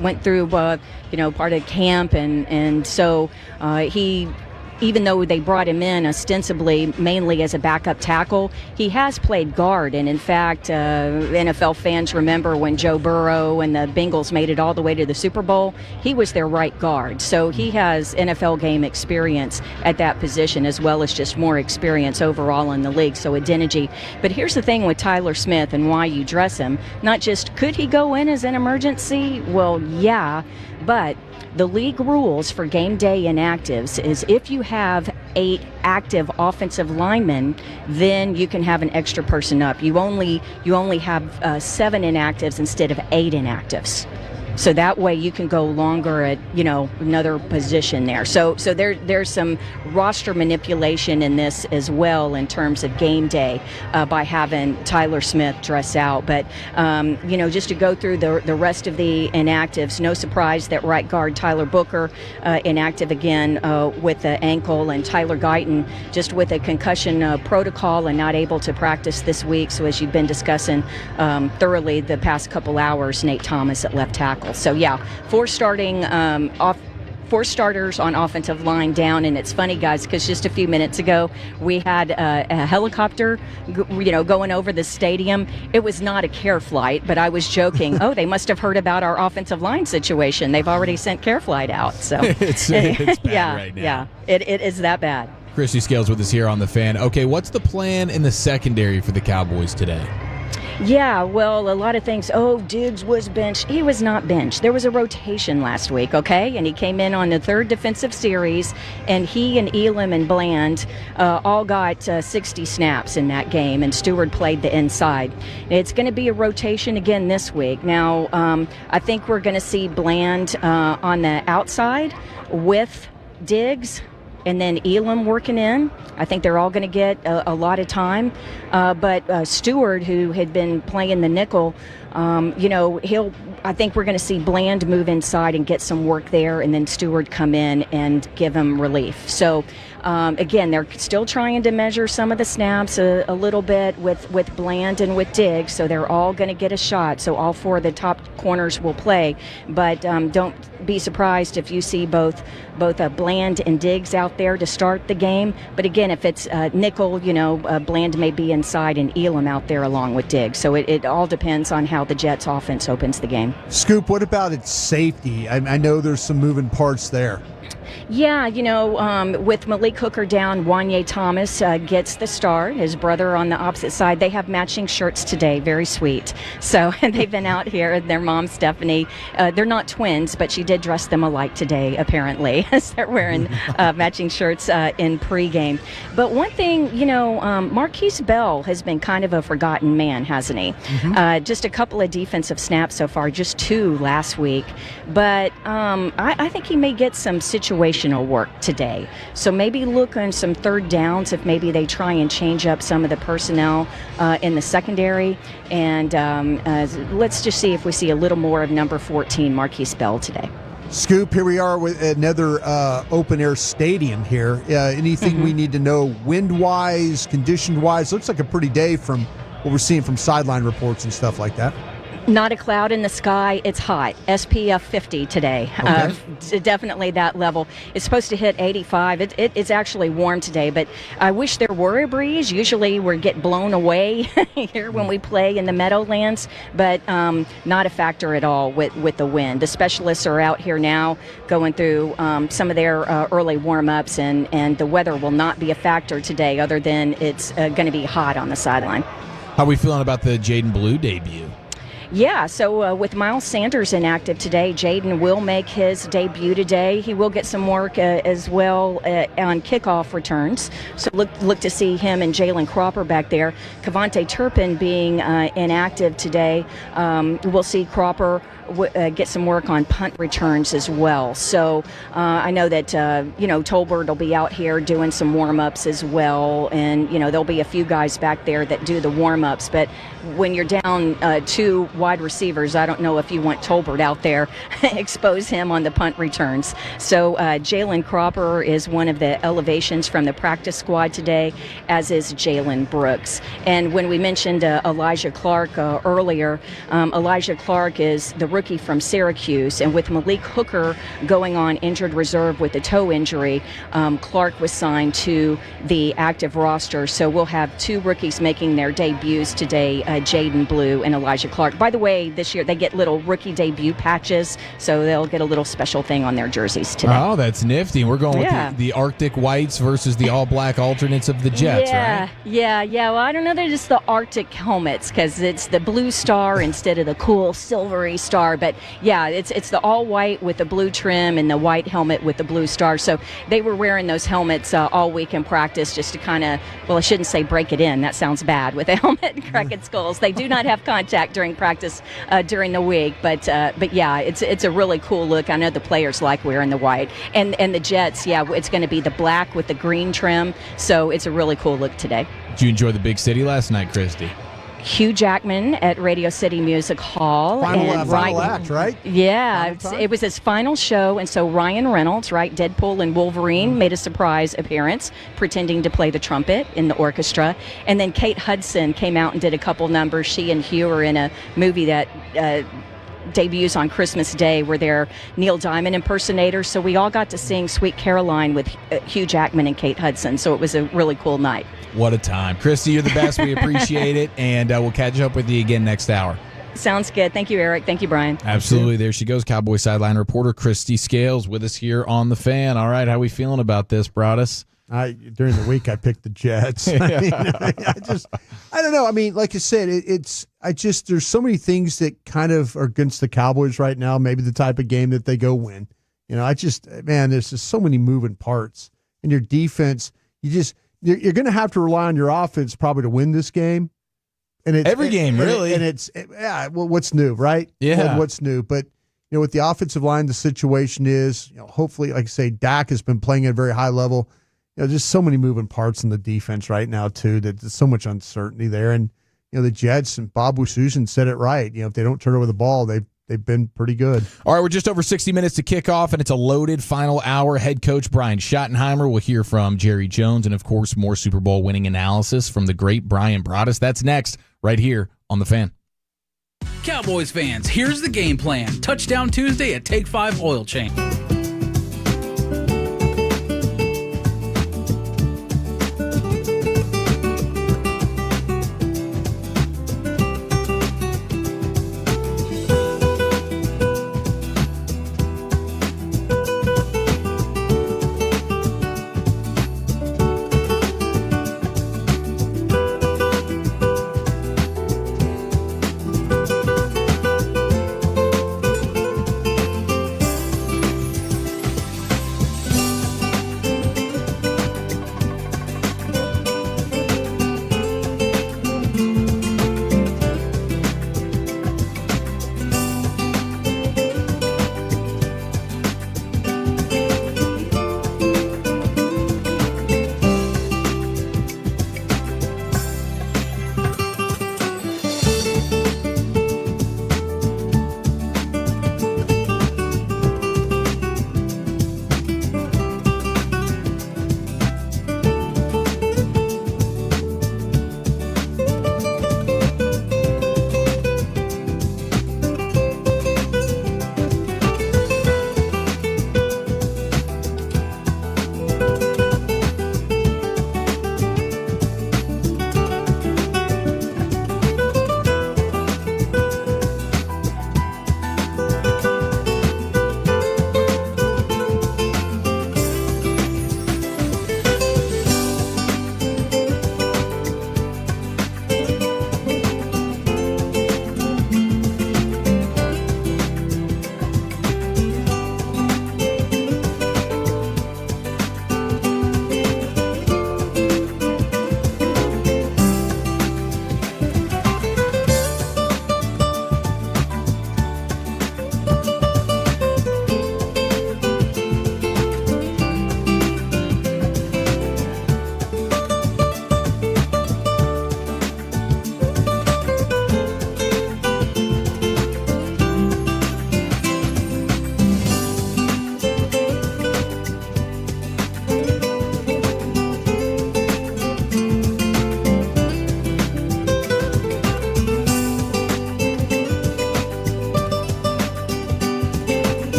went through part of camp, and so he. Even though they brought him in ostensibly mainly as a backup tackle, he has played guard. And in fact, NFL fans remember when Joe Burrow and the Bengals made it all the way to the Super Bowl, he was their right guard. So he has NFL game experience at that position, as well as just more experience overall in the league. So Adeniji. But here's the thing with Tyler Smith and why you dress him. Not just could he go in as an emergency? Well, yeah, but the league rules for game day inactives is if you have 8 active offensive linemen, then you can have an extra person up. You only have 7 inactives instead of 8 inactives. So that way you can go longer at, another position there. So there's some roster manipulation in this as well in terms of game day by having Tyler Smith dress out. But, just to go through the rest of the inactives, no surprise that right guard Tyler Booker inactive again with the ankle, and Tyler Guyton just with a concussion protocol and not able to practice this week. So as you've been discussing thoroughly the past couple hours, Nate Thomas at left tackle. So yeah, 4 starters on offensive line down. And it's funny, guys, because just a few minutes ago we had a helicopter going over the stadium. It was not a care flight, but I was joking, they must have heard about our offensive line situation. They've already sent care flight out. So it's bad right now. Yeah, it is that bad. Christy Scales with us here on The Fan. Okay, what's the plan in the secondary for the Cowboys today? Yeah, well, a lot of things. Oh, Diggs was benched. He was not benched. There was a rotation last week, okay? And he came in on the third defensive series, and he and Elam and Bland all got 60 snaps in that game, and Stewart played the inside. It's going to be a rotation again this week. Now, I think we're going to see Bland on the outside with Diggs, and then Elam working in. I think they're all going to get a lot of time. But Stewart, who had been playing the nickel, I think we're going to see Bland move inside and get some work there, and then Stewart come in and give him relief. So, again, they're still trying to measure some of the snaps a little bit with Bland and with Diggs, so they're all going to get a shot. So all 4 of the top corners will play. But don't be surprised if you see both Bland and Diggs out there to start the game. But again, if it's nickel, Bland may be inside and Elam out there along with Diggs. So it all depends on how the Jets offense opens the game. Scoop, what about its safety? I know there's some moving parts there. Yeah, with Malik Hooker down, Wanye Thomas gets the start. His brother on the opposite side. They have matching shirts today. Very sweet. So they've been out here. Their mom, Stephanie, they're not twins, but she did dress them alike today, apparently. They're wearing matching shirts in pregame. But one thing, Marquise Bell has been kind of a forgotten man, hasn't he? Mm-hmm. Just a couple of defensive snaps so far, just 2 last week. But I think he may get some situational work today. So maybe look on some third downs if maybe they try and change up some of the personnel in the secondary. And let's just see if we see a little more of number 14, Marquise Bell, today. Scoop, here we are with another open-air stadium here. Anything we need to know wind-wise, condition-wise? Looks like a pretty day from what we're seeing from sideline reports and stuff like that. Not a cloud in the sky. It's hot. SPF 50 today. Okay. Definitely that level. It's supposed to hit 85. It's actually warm today, but I wish there were a breeze. Usually we get blown away here when we play in the Meadowlands, but not a factor at all with the wind. The specialists are out here now going through some of their early warm-ups, and the weather will not be a factor today other than it's going to be hot on the sideline. How are we feeling about the Jaden Blue debut? Yeah, so with Miles Sanders inactive today, Jaden will make his debut today. He will get some work as well on kickoff returns. So look to see him and Jalen Cropper back there. Kavonte Turpin being inactive today. We'll see Cropper get some work on punt returns as well. So I know that, Tolbert will be out here doing some warm-ups as well. And, there'll be a few guys back there that do the warm-ups. But when you're down 2 wide receivers, I don't know if you want Tolbert out there, expose him on the punt returns. So Jalen Cropper is one of the elevations from the practice squad today, as is Jalen Brooks. And when we mentioned Elijah Clark earlier, Elijah Clark is the rookie from Syracuse, and with Malik Hooker going on injured reserve with a toe injury, Clark was signed to the active roster. So we'll have 2 rookies making their debuts today, Jaden Blue and Elijah Clark. By the way, this year they get little rookie debut patches, so they'll get a little special thing on their jerseys today. Oh, that's nifty. We're going with the Arctic Whites versus the all-black alternates of the Jets, right? Yeah. Well, I don't know. They're just the Arctic helmets because it's the blue star instead of the cool silvery star. But yeah, it's the all-white with the blue trim and the white helmet with the blue star. So they were wearing those helmets all week in practice just to kind of, well, I shouldn't say break it in. That sounds bad with a helmet and cracking skulls. They do not have contact during practice during the week, but yeah, it's a really cool look. I know the players like wearing the white, and the Jets, it's going to be the black with the green trim, so it's a really cool look today. Did you enjoy the big city last night, Christy? Hugh Jackman at Radio City Music Hall. Final act, right? Yeah, it was his final show, and so Ryan Reynolds, right, Deadpool and Wolverine, made a surprise appearance, pretending to play the trumpet in the orchestra. And then Kate Hudson came out and did a couple numbers. She and Hugh are in a movie that debuts on Christmas Day where they're Neil Diamond impersonators. So we all got to sing Sweet Caroline with Hugh Jackman and Kate Hudson. So it was a really cool night. What a time. Christy, you're the best. We appreciate it. And we'll catch up with you again next hour. Sounds good. Thank you, Eric. Thank you, Brian. Absolutely. There she goes. Cowboy sideline reporter Christy Scales with us here on The Fan. All right. How we feeling about this, Broaddus? During the week, I picked the Jets. I don't know. I mean, like I said, there's so many things that kind of are against the Cowboys right now. Maybe the type of game that they go win. There's just so many moving parts. And your defense, you're going to have to rely on your offense probably to win this game. And every game, really. What's new, right? Yeah. What's new? But with the offensive line, the situation is, hopefully, like I say, Dak has been playing at a very high level. Just so many moving parts in the defense right now too. That there's so much uncertainty there. And the Jets and Bob Wischusen said it right. If they don't turn over the ball, they've been pretty good. All right, we're just over 60 minutes to kick off, and it's a loaded final hour. Head coach Brian Schottenheimer will hear from Jerry Jones, and of course, more Super Bowl winning analysis from the great Bryan Broaddus. That's next, right here on The Fan. Cowboys fans, here's the game plan. Touchdown Tuesday at Take 5 Oil Change.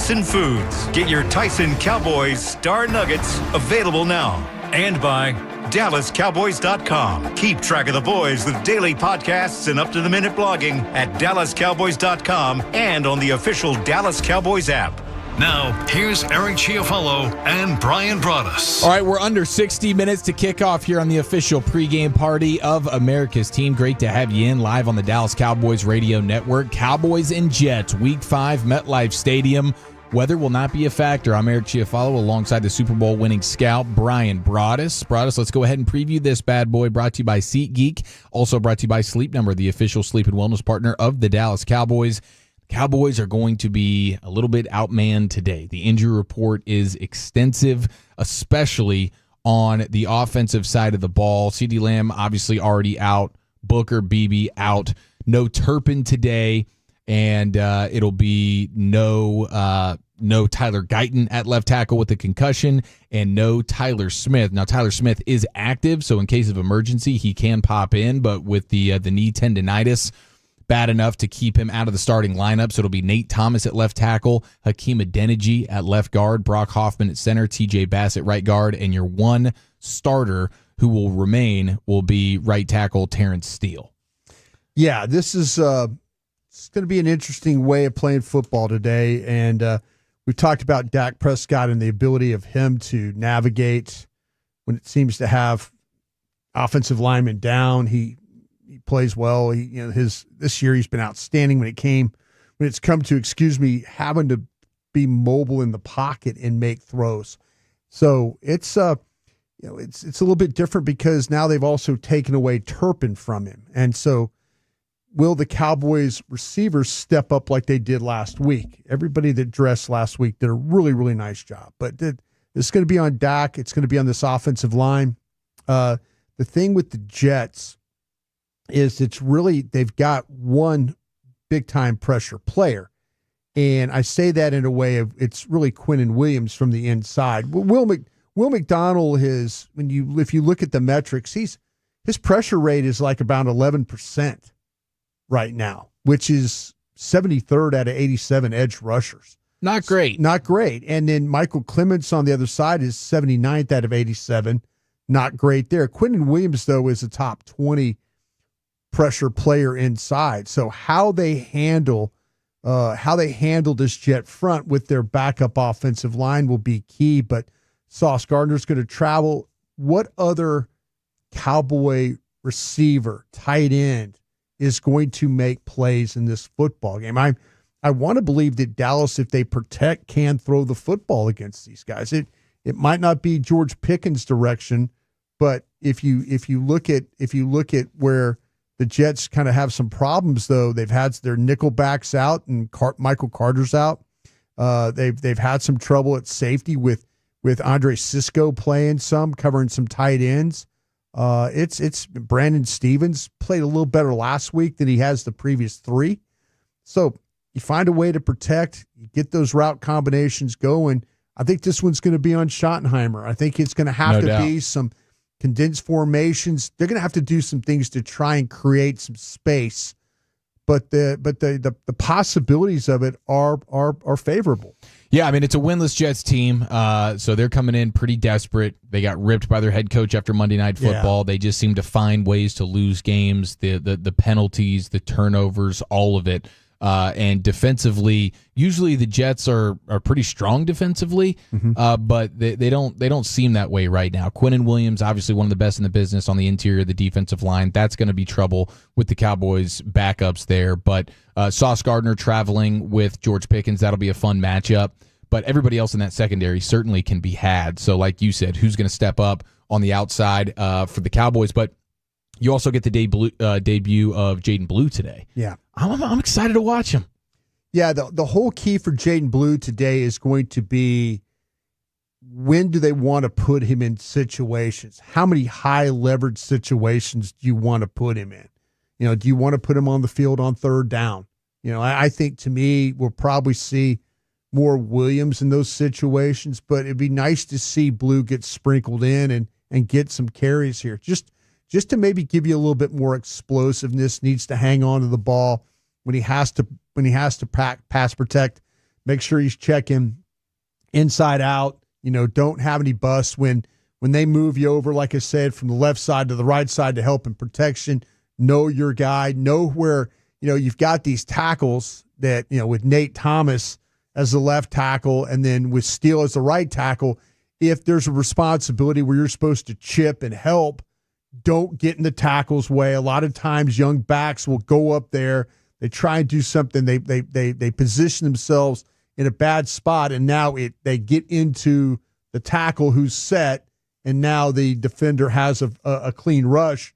Tyson Foods. Get your Tyson Cowboys Star Nuggets available now. And by DallasCowboys.com. Keep track of the boys with daily podcasts and up-to-the-minute blogging at DallasCowboys.com and on the official Dallas Cowboys app. Now, here's Eric Chiofalo and Bryan Broaddus. All right, we're under 60 minutes to kick off here on the official pregame party of America's team. Great to have you in live on the Dallas Cowboys radio network. Cowboys and Jets, Week 5, MetLife Stadium. Weather will not be a factor. I'm Eric Chiofalo alongside the Super Bowl winning scout, Bryan Broaddus. Broaddus, let's go ahead and preview this bad boy, brought to you by SeatGeek, also brought to you by Sleep Number, the official sleep and wellness partner of the Dallas Cowboys. Cowboys are going to be a little bit outmanned today. The injury report is extensive, especially on the offensive side of the ball. CeeDee Lamb obviously already out. Booker, Beebe out. No Turpin today, and it'll be no Tyler Guyton at left tackle with a concussion, and no Tyler Smith. Now, Tyler Smith is active, so in case of emergency, he can pop in, but with the knee tendonitis, bad enough to keep him out of the starting lineup. So it'll be Nate Thomas at left tackle, Hakeem Adeniji at left guard, Brock Hoffman at center, TJ Bass at right guard, and your one starter who will remain will be right tackle Terrence Steele. Yeah, this is it's going to be an interesting way of playing football today, and we've talked about Dak Prescott and the ability of him to navigate when it seems to have offensive linemen down. He plays well. This year he's been outstanding when it's come to having to be mobile in the pocket and make throws. So it's a little bit different because now they've also taken away Turpin from him. And so will the Cowboys receivers step up like they did last week? Everybody that dressed last week did a really, really nice job. But it's going to be on Dak. It's going to be on this offensive line. The thing with the Jets is they've got one big-time pressure player. And I say that in a way of it's really Quinnen Williams from the inside. Will McDonald if you look at the metrics, his pressure rate is like about 11% right now, which is 73rd out of 87 edge rushers. Not great. Not great. And then Michael Clements on the other side is 79th out of 87. Not great there. Quinnen Williams, though, is a top 20 pressure player inside. So how they handle this Jet front with their backup offensive line will be key. But Sauce Gardner's going to travel. What other Cowboy receiver, tight end, is going to make plays in this football game? I want to believe that Dallas, if they protect, can throw the football against these guys. It might not be George Pickens' direction, but if you look at where the Jets kind of have some problems, though. They've had their nickel backs out and Michael Carter's out. They've had some trouble at safety with Andre Sisco playing covering some tight ends. It's Brandon Stevens played a little better last week than he has the previous 3. So you find a way to protect, you get those route combinations going. I think this one's going to be on Schottenheimer. I think it's going to have to be some condensed formations. They're going to have to do some things to try and create some space, but the possibilities of it are favorable. Yeah, I mean, it's a winless Jets team, so they're coming in pretty desperate. They got ripped by their head coach after Monday Night Football. Yeah. They just seem to find ways to lose games, the penalties, the turnovers, all of it. And defensively, usually the Jets are pretty strong defensively, but they don't seem that way right now. Quinnen Williams, obviously one of the best in the business on the interior of the defensive line. That's going to be trouble with the Cowboys' backups there. But Sauce Gardner traveling with George Pickens, that'll be a fun matchup. But everybody else in that secondary certainly can be had. So like you said, who's going to step up on the outside for the Cowboys? But you also get the debut of Jaden Blue today. Yeah. I'm excited to watch him. Yeah, the whole key for Jaden Blue today is going to be when do they want to put him in situations? How many high leverage situations do you want to put him in? Do you want to put him on the field on third down? I think to me we'll probably see more Williams in those situations, but it'd be nice to see Blue get sprinkled in and get some carries here. Just to maybe give you a little bit more explosiveness, needs to hang on to the ball when he has to pass protect. Make sure he's checking inside out. Don't have any busts when they move you over, like I said, from the left side to the right side to help in protection. Know your guy. Know where, you've got these tackles that, with Nate Thomas as the left tackle and then with Steele as the right tackle, if there's a responsibility where you're supposed to chip and help, don't get in the tackle's way. A lot of times young backs will go up there. They try and do something. They position themselves in a bad spot, and now they get into the tackle who's set, and now the defender has a clean rush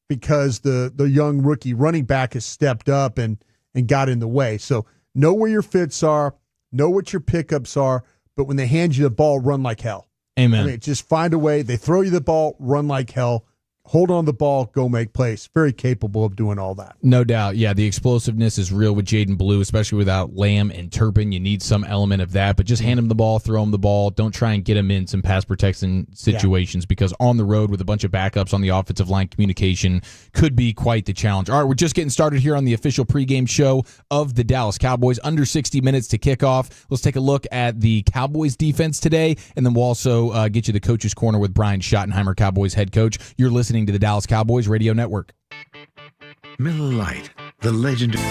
because the young rookie running back has stepped up and got in the way. So know where your fits are, know what your pickups are, but when they hand you the ball, run like hell. Amen. Just find a way. They throw you the ball, run like hell. Hold on the ball, go make plays. Very capable of doing all that. No doubt. Yeah, the explosiveness is real with Jaden Blue, especially without Lamb and Turpin. You need some element of that, but just hand him the ball, throw him the ball. Don't try and get him in some pass protection situations because on the road with a bunch of backups on the offensive line, communication could be quite the challenge. All right, we're just getting started here on the official pregame show of the Dallas Cowboys. Under 60 minutes to kick off. Let's take a look at the Cowboys defense today, and then we'll also get you the Coach's Corner with Brian Schottenheimer, Cowboys head coach. You're listening to the Dallas Cowboys Radio Network. Miller Lite, the legendary.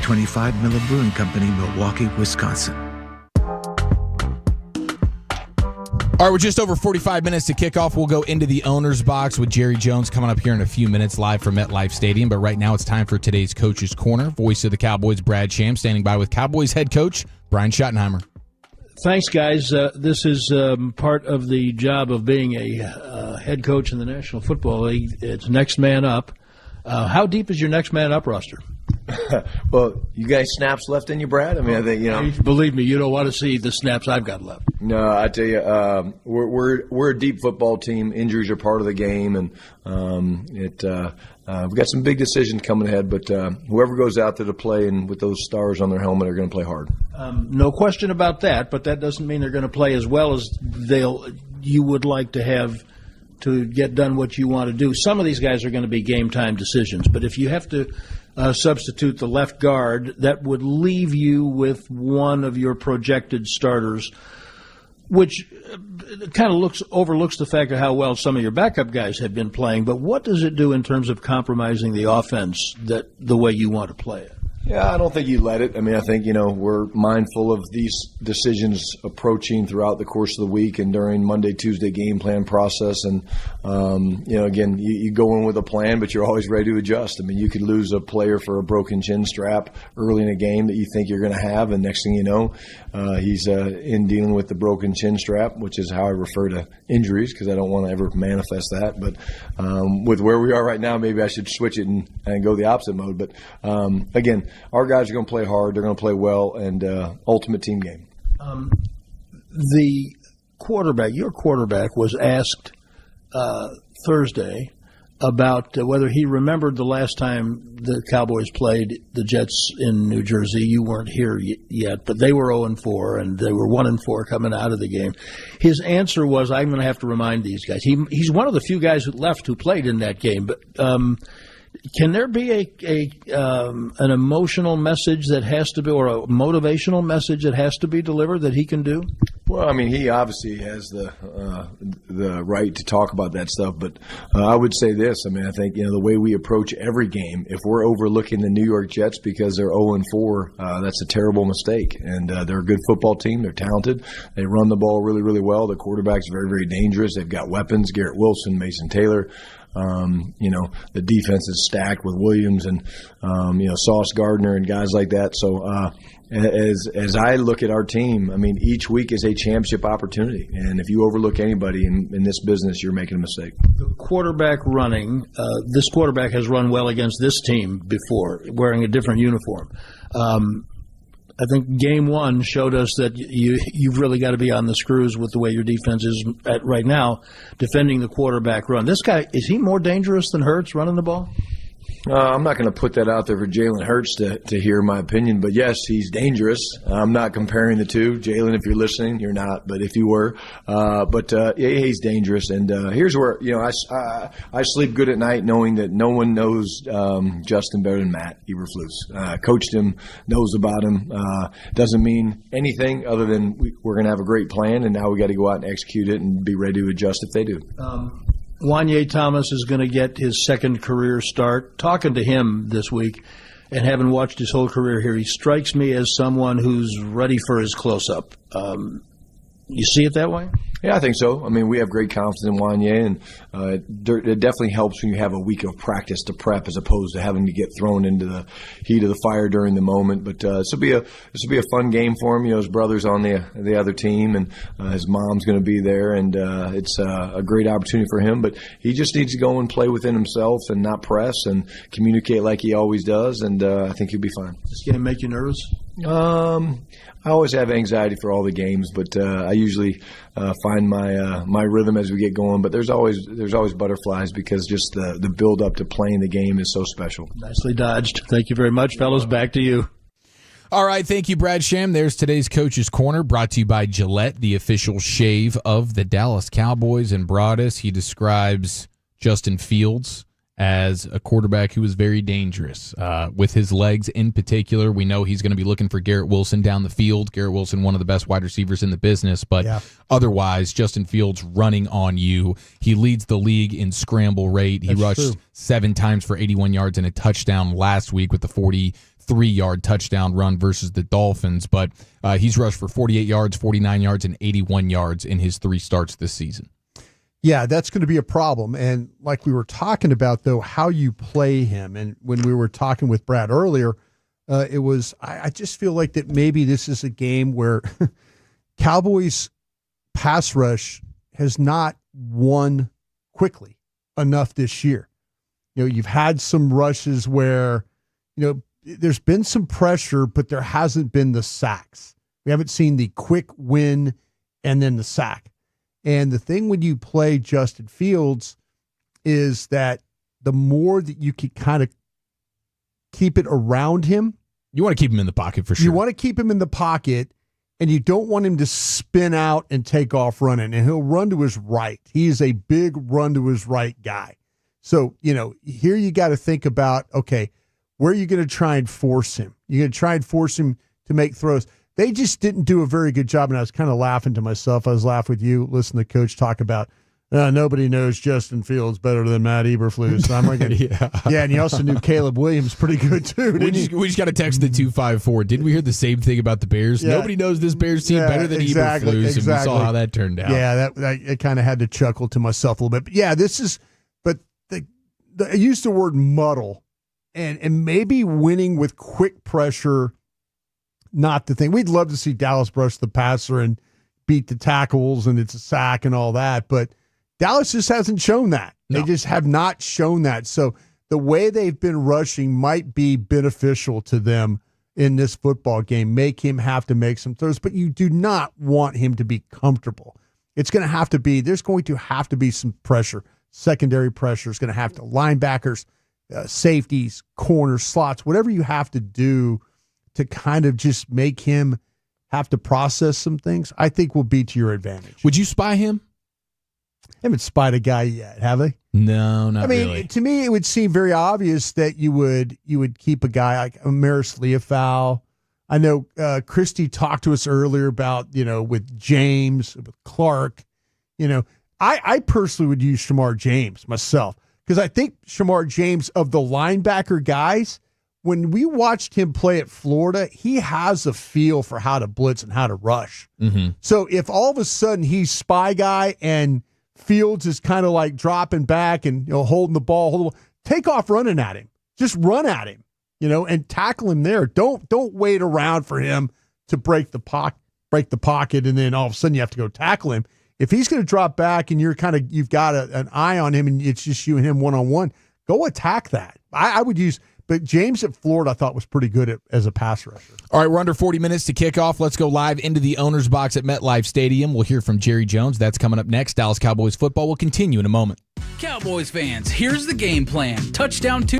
$25 Miller Brewing Company, Milwaukee, Wisconsin. All right, we're just over 45 minutes to kick off. We'll go into the owner's box with Jerry Jones coming up here in a few minutes live from MetLife Stadium. But right now it's time for today's Coach's Corner. Voice of the Cowboys, Brad Sham, standing by with Cowboys head coach Brian Schottenheimer. Thanks, guys. This is part of the job of being a head coach in the National Football League. It's next man up. How deep is your next man up roster? Well, you guys snaps left in you, Brad? I mean, I think, Believe me, you don't want to see the snaps I've got left. No, I tell you, we're a deep football team. Injuries are part of the game, and we've got some big decisions coming ahead. But whoever goes out there to play and with those stars on their helmet are going to play hard. No question about that. But that doesn't mean they're going to play as well as you would like to have to get done what you want to do. Some of these guys are going to be game time decisions. But if you have to substitute the left guard, that would leave you with one of your projected starters, which kind of overlooks the fact of how well some of your backup guys have been playing. But what does it do in terms of compromising the offense the way you want to play it? Yeah, I don't think you let it. I mean, I think, we're mindful of these decisions approaching throughout the course of the week and during Monday, Tuesday game plan process. And, again, you go in with a plan, but you're always ready to adjust. I mean, you could lose a player for a broken chin strap early in a game that you think you're going to have, and next thing you know, he's in dealing with the broken chin strap, which is how I refer to injuries because I don't want to ever manifest that. But with where we are right now, maybe I should switch it and go the opposite mode. But, again, our guys are going to play hard. They're going to play well, and ultimate team game. The quarterback, your quarterback, was asked Thursday about whether he remembered the last time the Cowboys played the Jets in New Jersey. You weren't here yet, but they were 0-4, and they were 1-4 coming out of the game. His answer was, I'm going to have to remind these guys. He's one of the few guys left who played in that game, but can there be an emotional message that has to be, or a motivational message that has to be delivered that he can do? Well, I mean, he obviously has the right to talk about that stuff, but I would say this. I mean, I think, the way we approach every game, if we're overlooking the New York Jets because they're 0-4, that's a terrible mistake. And they're a good football team. They're talented. They run the ball really, really well. The quarterback's very, very dangerous. They've got weapons, Garrett Wilson, Mason Taylor. The defense is stacked with Williams and, Sauce Gardner and guys like that. So as I look at our team, I mean, each week is a championship opportunity. And if you overlook anybody in this business, you're making a mistake. The quarterback running, this quarterback has run well against this team before, wearing a different uniform. I think game one showed us that you've really got to be on the screws with the way your defense is at right now, defending the quarterback run. This guy, is he more dangerous than Hurts running the ball? I'm not going to put that out there for Jalen Hurts to hear my opinion, but yes, he's dangerous. I'm not comparing the two. Jalen, if you're listening, you're not, but if you were, he's dangerous. And here's where I sleep good at night knowing that no one knows Justin better than Matt Eberflus. Coached him, knows about him. Doesn't mean anything other than we're going to have a great plan, and now we got to go out and execute it and be ready to adjust if they do. Wanye Thomas is going to get his second career start. Talking to him this week and having watched his whole career here, he strikes me as someone who's ready for his close-up. You see it that way? Yeah, I think so. I mean, we have great confidence in Wanye, and it definitely helps when you have a week of practice to prep as opposed to having to get thrown into the heat of the fire during the moment. But this will be a fun game for him. His brother's on the other team, and his mom's going to be there, and it's a great opportunity for him. But he just needs to go and play within himself and not press and communicate like he always does, and I think he'll be fine. Does this game make you nervous? I always have anxiety for all the games, but I usually find my rhythm as we get going. But there's always butterflies because just the build up to playing the game is so special. Nicely dodged. Thank you very much, fellas. Back to you. All right, thank you, Brad Sham. There's today's Coach's Corner, brought to you by Gillette, the official shave of the Dallas Cowboys and Broaddus. He describes Justin Fields as a quarterback who is very dangerous. With his legs in particular, we know he's going to be looking for Garrett Wilson down the field. Garrett Wilson, one of the best wide receivers in the business, but otherwise, Justin Fields running on you. He leads the league in scramble rate. He rushed 7 times for 81 yards and a touchdown last week with the 43-yard touchdown run versus the Dolphins, but he's rushed for 48 yards, 49 yards, and 81 yards in his 3 starts this season. Yeah, that's going to be a problem. And like we were talking about, though, how you play him. And when we were talking with Brad earlier, it was, I just feel like that maybe this is a game where Cowboys pass rush has not won quickly enough this year. You know, you've had some rushes where, you know, there's been some pressure, but there hasn't been the sacks. We haven't seen the quick win and then the sack. And the thing when you play Justin Fields is that the more that you can kind of keep it around him. You want to keep him in the pocket for sure. You want to keep him in the pocket, and you don't want him to spin out and take off running. And he'll run to his right. He is a big run to his right guy. So, you know, here you got to think about, okay, where are you going to try and force him? You're going to try and force him to make throws. They just didn't do a very good job, and I was kind of laughing to myself. I was laughing with you, listening to Coach talk about, nobody knows Justin Fields better than Matt Eberflus. And I'm like, yeah, and you also knew Caleb Williams pretty good, too. We just got to text the 254. Didn't we hear the same thing about the Bears? Yeah. Nobody knows this Bears team better than Eberflus, and we saw how that turned out. Yeah, I kind of had to chuckle to myself a little bit. But, yeah, this is – but I used the word muddle, and maybe winning with quick pressure – not the thing. We'd love to see Dallas brush the passer and beat the tackles and it's a sack and all that, but Dallas just hasn't shown that. No. They just have not shown that. So the way they've been rushing might be beneficial to them in this football game, make him have to make some throws, but you do not want him to be comfortable. It's going to have to be, there's going to have to be some pressure. Secondary pressure is going to have to, linebackers, safeties, corners, slots, whatever you have to do to kind of just make him have to process some things, I think will be to your advantage. Would you spy him? I haven't spied a guy yet, have they? No, not really. I mean, to me, it would seem very obvious that you would keep a guy like Maris Leofau. I know Christy talked to us earlier about, you know, with James, with Clark. You know, I personally would use Shamar James myself because I think Shamar James, of the linebacker guys, when we watched him play at Florida, he has a feel for how to blitz and how to rush. Mm-hmm. So if all of a sudden he's spy guy and Fields is kind of like dropping back and, you know, holding the ball, take off running at him. Just run at him, you know, and tackle him there. Don't wait around for him to break the pocket, and then all of a sudden you have to go tackle him. If he's going to drop back and you've got an eye on him and it's just you and him one-on-one, go attack that. I would use. But James at Florida, I thought, was pretty good as a pass rusher. All right, we're under 40 minutes to kick off. Let's go live into the owner's box at MetLife Stadium. We'll hear from Jerry Jones. That's coming up next. Dallas Cowboys football will continue in a moment. Cowboys fans, here's the game plan. Touchdown 2.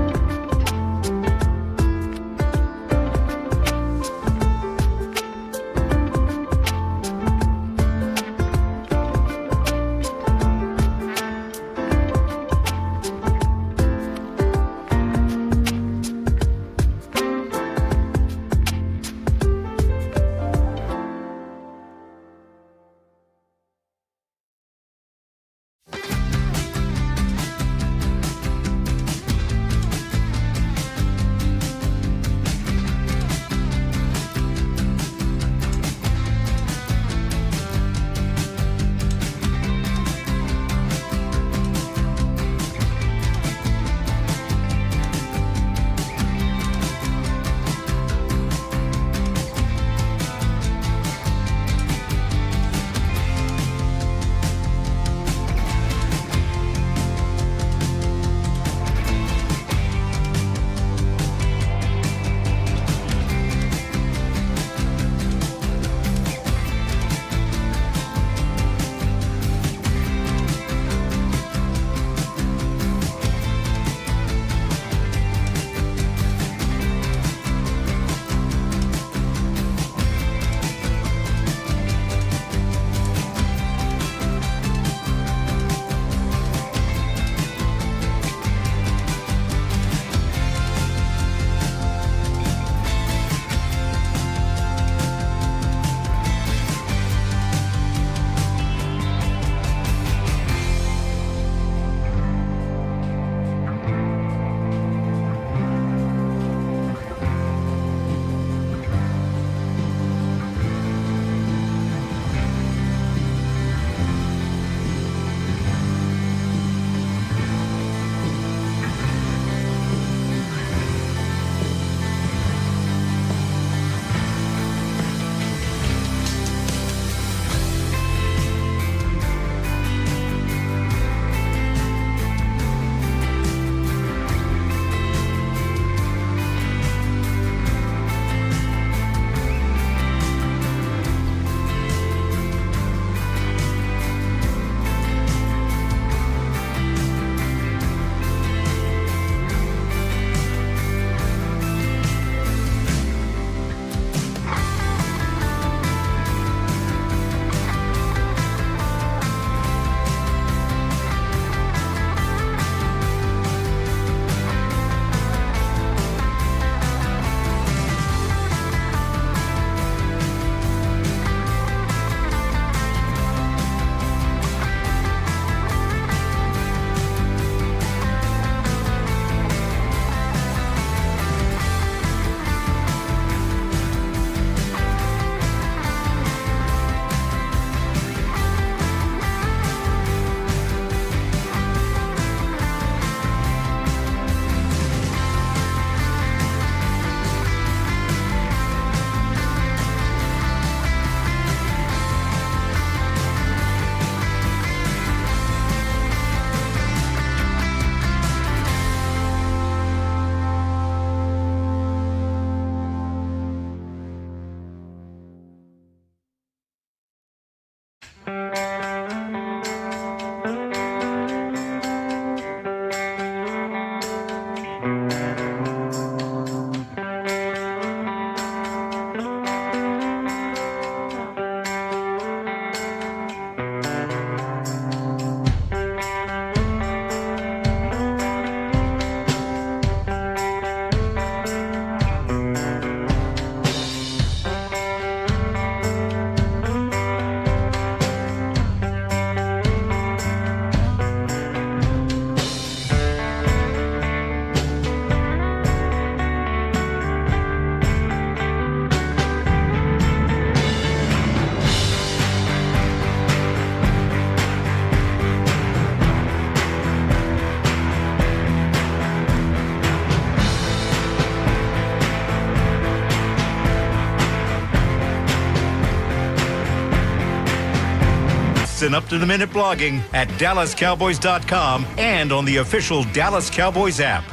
and up-to-the-minute blogging at DallasCowboys.com and on the official Dallas Cowboys app.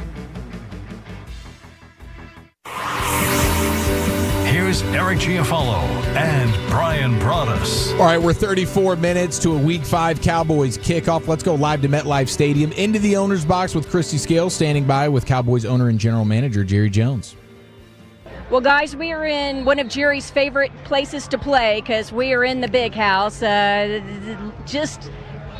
Here's Eric Chiofalo and Bryan Broaddus. All right, we're 34 minutes to a Week 5 Cowboys kickoff. Let's go live to MetLife Stadium, into the owner's box with Christy Scales, standing by with Cowboys owner and general manager Jerry Jones. Well, guys, we are in one of Jerry's favorite places to play because we are in the big house, just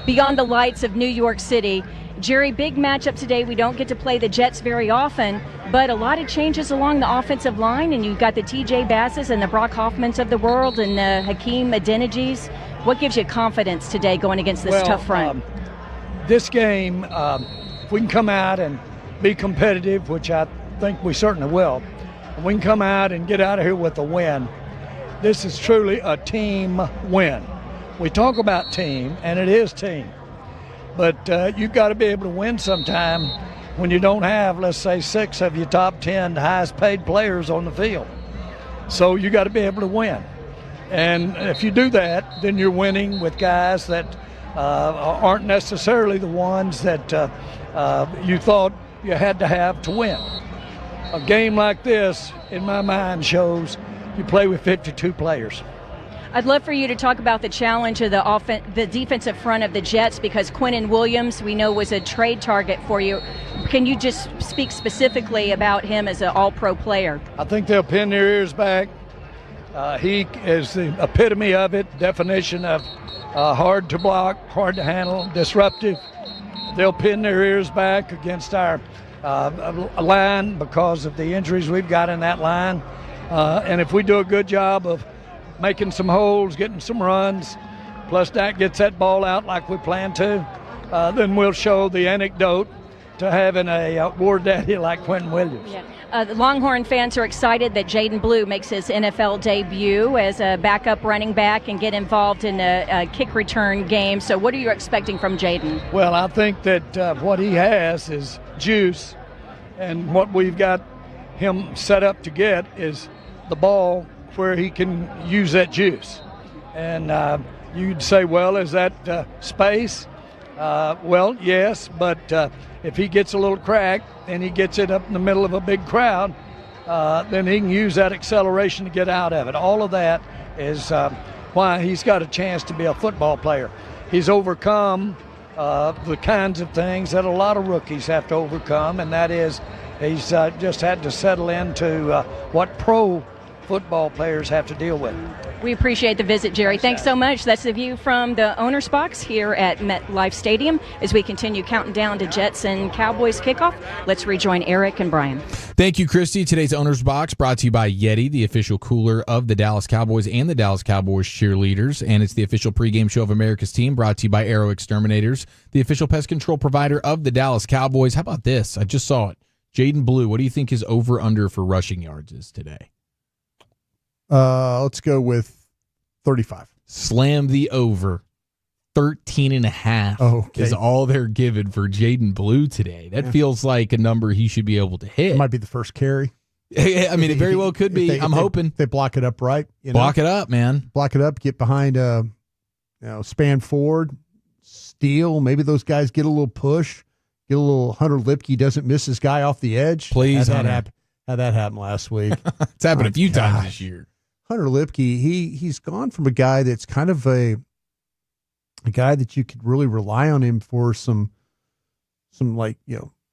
beyond the lights of New York City. Jerry, big matchup today. We don't get to play the Jets very often, but a lot of changes along the offensive line, and you've got the T.J. Basses and the Brock Hoffmans of the world and the Hakeem Adenijis. What gives you confidence today going against this tough front? This game, if we can come out and be competitive, which I think we certainly will, if we can come out and get out of here with a win, this is truly a team win. We talk about team, and it is team. But you've got to be able to win sometime when you don't have, let's say, 6 of your top 10 highest paid players on the field. So you got to be able to win. And if you do that, then you're winning with guys that aren't necessarily the ones that you thought you had to have to win. A game like this, in my mind, shows you play with 52 players. I'd love for you to talk about the challenge of the defensive front of the Jets, because Quinnen Williams, we know, was a trade target for you. Can you just speak specifically about him as an all-pro player? I think they'll pin their ears back. He is the epitome of it, definition of hard to block, hard to handle, disruptive. They'll pin their ears back against our line because of the injuries we've got in that line. And if we do a good job of making some holes, getting some runs, plus Dak gets that ball out like we plan to, then we'll show the anecdote to having a war daddy like Quinnen Williams. Yeah. The Longhorn fans are excited that Jaden Blue makes his NFL debut as a backup running back and get involved in a kick return game. So what are you expecting from Jaden? Well, I think that what he has is juice, and what we've got him set up to get is the ball where he can use that juice. And you'd say, well, is that space? Well, yes, but if he gets a little crack and he gets it up in the middle of a big crowd, then he can use that acceleration to get out of it. All of that is why he's got a chance to be a football player. He's overcome the kinds of things that a lot of rookies have to overcome, and that is he's just had to settle into what pro football players have to deal with. We appreciate the visit, Jerry. Thanks so much. That's the view from the owner's box here at MetLife Stadium as we continue counting down to Jets and Cowboys kickoff. Let's rejoin Eric and Bryan. Thank you, Christy. Today's owner's box brought to you by Yeti, the official cooler of the Dallas Cowboys and the Dallas Cowboys cheerleaders. And it's the official pregame show of America's team, brought to you by Aero Exterminators, the official pest control provider of the Dallas Cowboys. How about this? I just saw it. Jaden Blue, what do you think his over-under for rushing yards is today? Let's go with 35. Slam the over. 13.5 is all they're giving for Jaden Blue today. That feels like a number he should be able to hit. It might be the first carry. I mean, it very well could be. I'm hoping. They block it up right. Block it up, man. Block it up, get behind, span forward, steal. Maybe those guys get a little push, get a little Hunter Lipke doesn't miss his guy off the edge. Please, Had that happen last week. It's happened a few times this year. Hunter Lipke, he's gone from a guy that's kind of a guy that you could really rely on him for some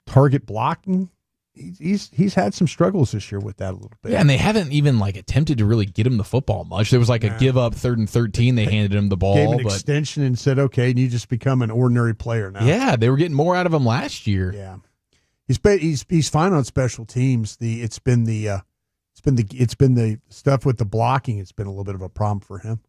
target blocking. He's had some struggles this year with that a little bit. Yeah, and they haven't even attempted to really get him the football much. There was a give up 3rd and 13. They handed him the ball. Gave him an extension and said, okay, and you just become an ordinary player now. Yeah, they were getting more out of him last year. Yeah. He's fine on special teams. It's been the stuff with the blocking. It's been a little bit of a problem for him.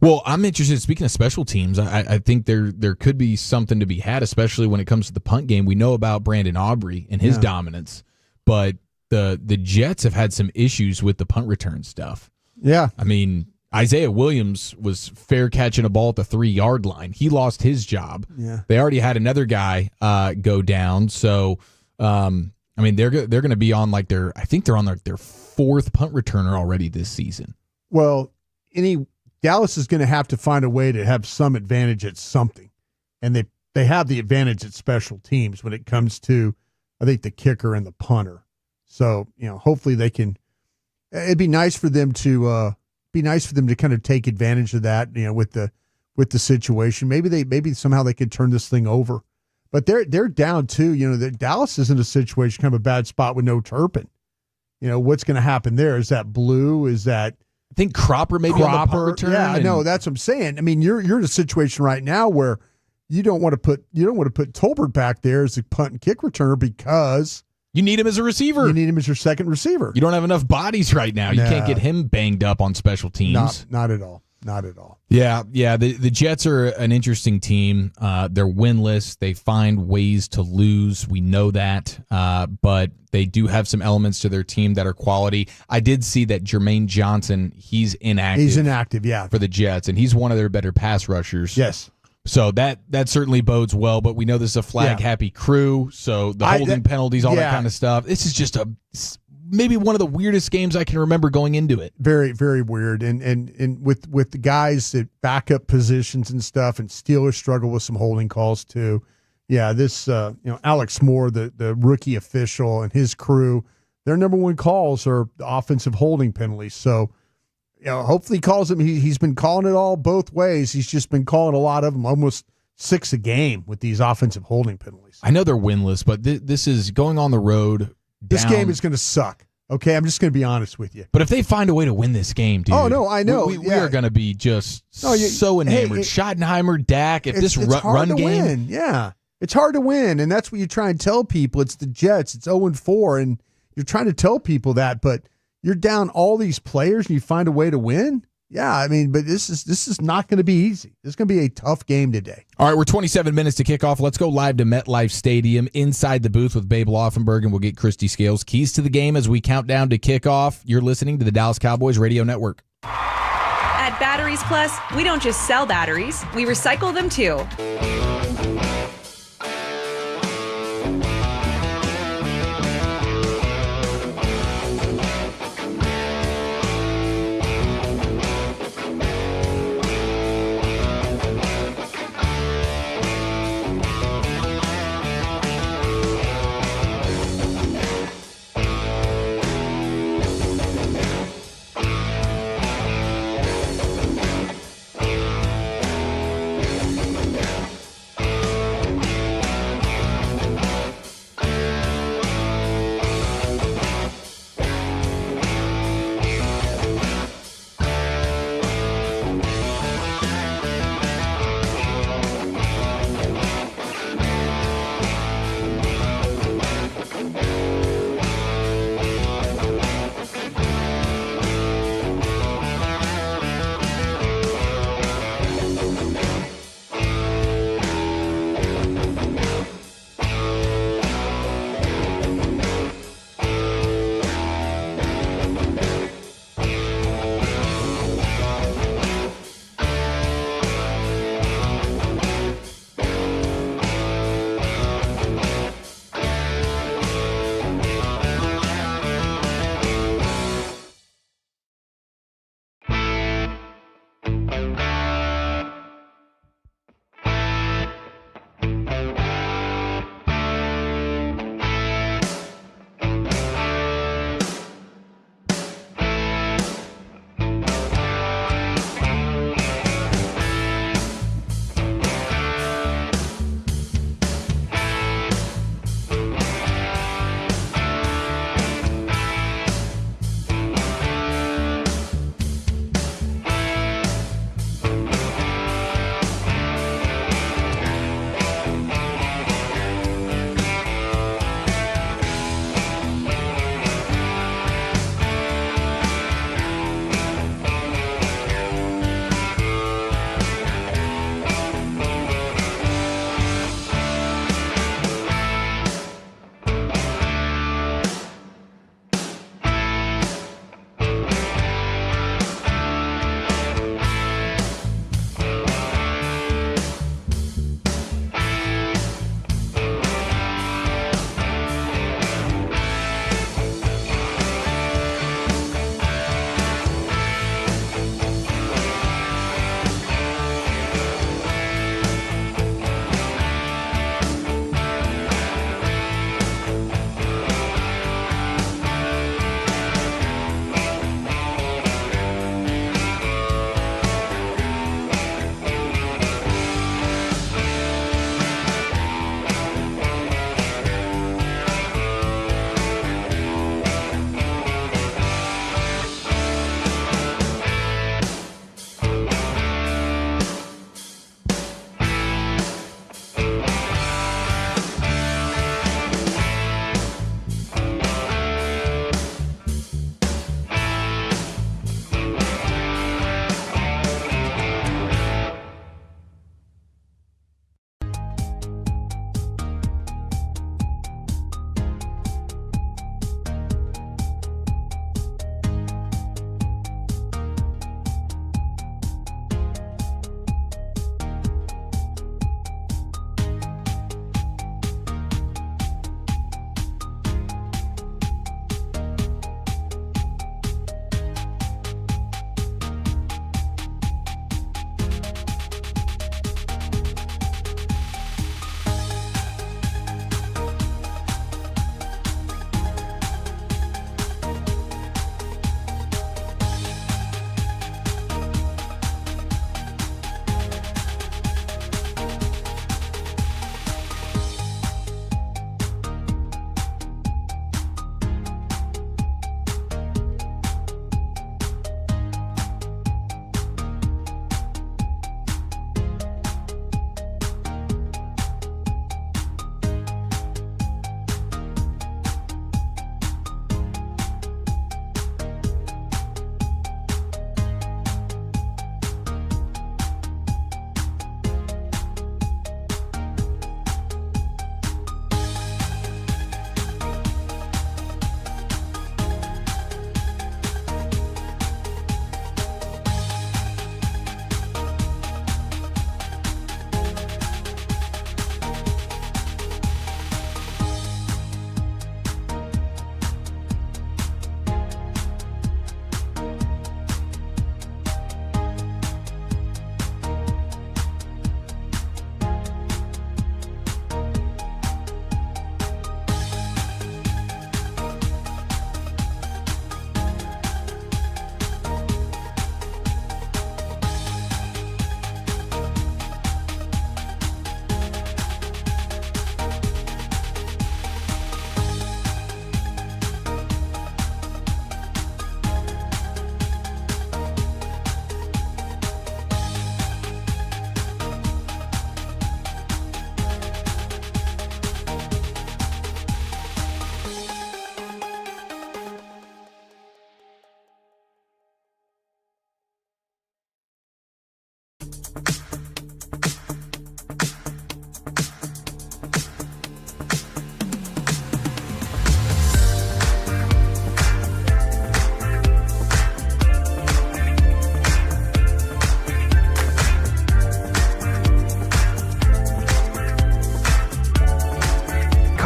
Well, I'm interested. Speaking of special teams, I think there could be something to be had, especially when it comes to the punt game. We know about Brandon Aubrey and his dominance, but the Jets have had some issues with the punt return stuff. Yeah, I mean, Isaiah Williams was fair catching a ball at the 3-yard line. He lost his job. Yeah, they already had another guy go down. So, I mean, they're going to be on I think they're on their 4th punt returner already this season. Well, any Dallas is going to have to find a way to have some advantage at something. And they have the advantage at special teams when it comes to, I think, the kicker and the punter. So, hopefully they can. It'd be nice for them to kind of take advantage of that, with the situation. Maybe somehow they could turn this thing over. But they're down too. Dallas is in a situation, kind of a bad spot with no Turpin. What's going to happen there? Is that Blue? Is that, I think Cropper maybe on the punt return? Yeah, I know. That's what I'm saying. I mean, you're in a situation right now where you don't want to put Tolbert back there as a punt and kick returner because you need him as a receiver. You need him as your second receiver. You don't have enough bodies right now. You can't get him banged up on special teams. Not at all. Not at all. Yeah. The Jets are an interesting team. They're winless. They find ways to lose. We know that. But they do have some elements to their team that are quality. I did see that Jermaine Johnson, he's inactive. Yeah. For the Jets, and he's one of their better pass rushers. Yes. So that certainly bodes well, but we know this is a flag-happy crew, so the holding penalties, all that kind of stuff. This is just maybe one of the weirdest games I can remember going into it. Very, very weird. And with the guys at backup positions and stuff, and Steelers struggle with some holding calls too. Yeah, this Alex Moore, the rookie official, and his crew, their number one calls are offensive holding penalties. So, hopefully he calls them. He's been calling it all both ways. He's just been calling a lot of them, almost 6 a game with these offensive holding penalties. I know they're winless, but this is going on the road. This game is going to suck. Okay, I'm just going to be honest with you. But if they find a way to win this game, dude. Oh, no, I know. We are going to be just so enamored. Schottenheimer, Dak, if this run game. Win. Yeah, it's hard to win, and that's what you try and tell people. It's the Jets. It's 0-4, and you're trying to tell people that, but you're down all these players and you find a way to win? Yeah, I mean, but this is not going to be easy. This is going to be a tough game today. All right, we're 27 minutes to kick off. Let's go live to MetLife Stadium inside the booth with Babe Laufenberg, and we'll get Christy Scales keys to the game as we count down to kickoff. You're listening to the Dallas Cowboys Radio Network. At Batteries Plus, we don't just sell batteries, we recycle them too.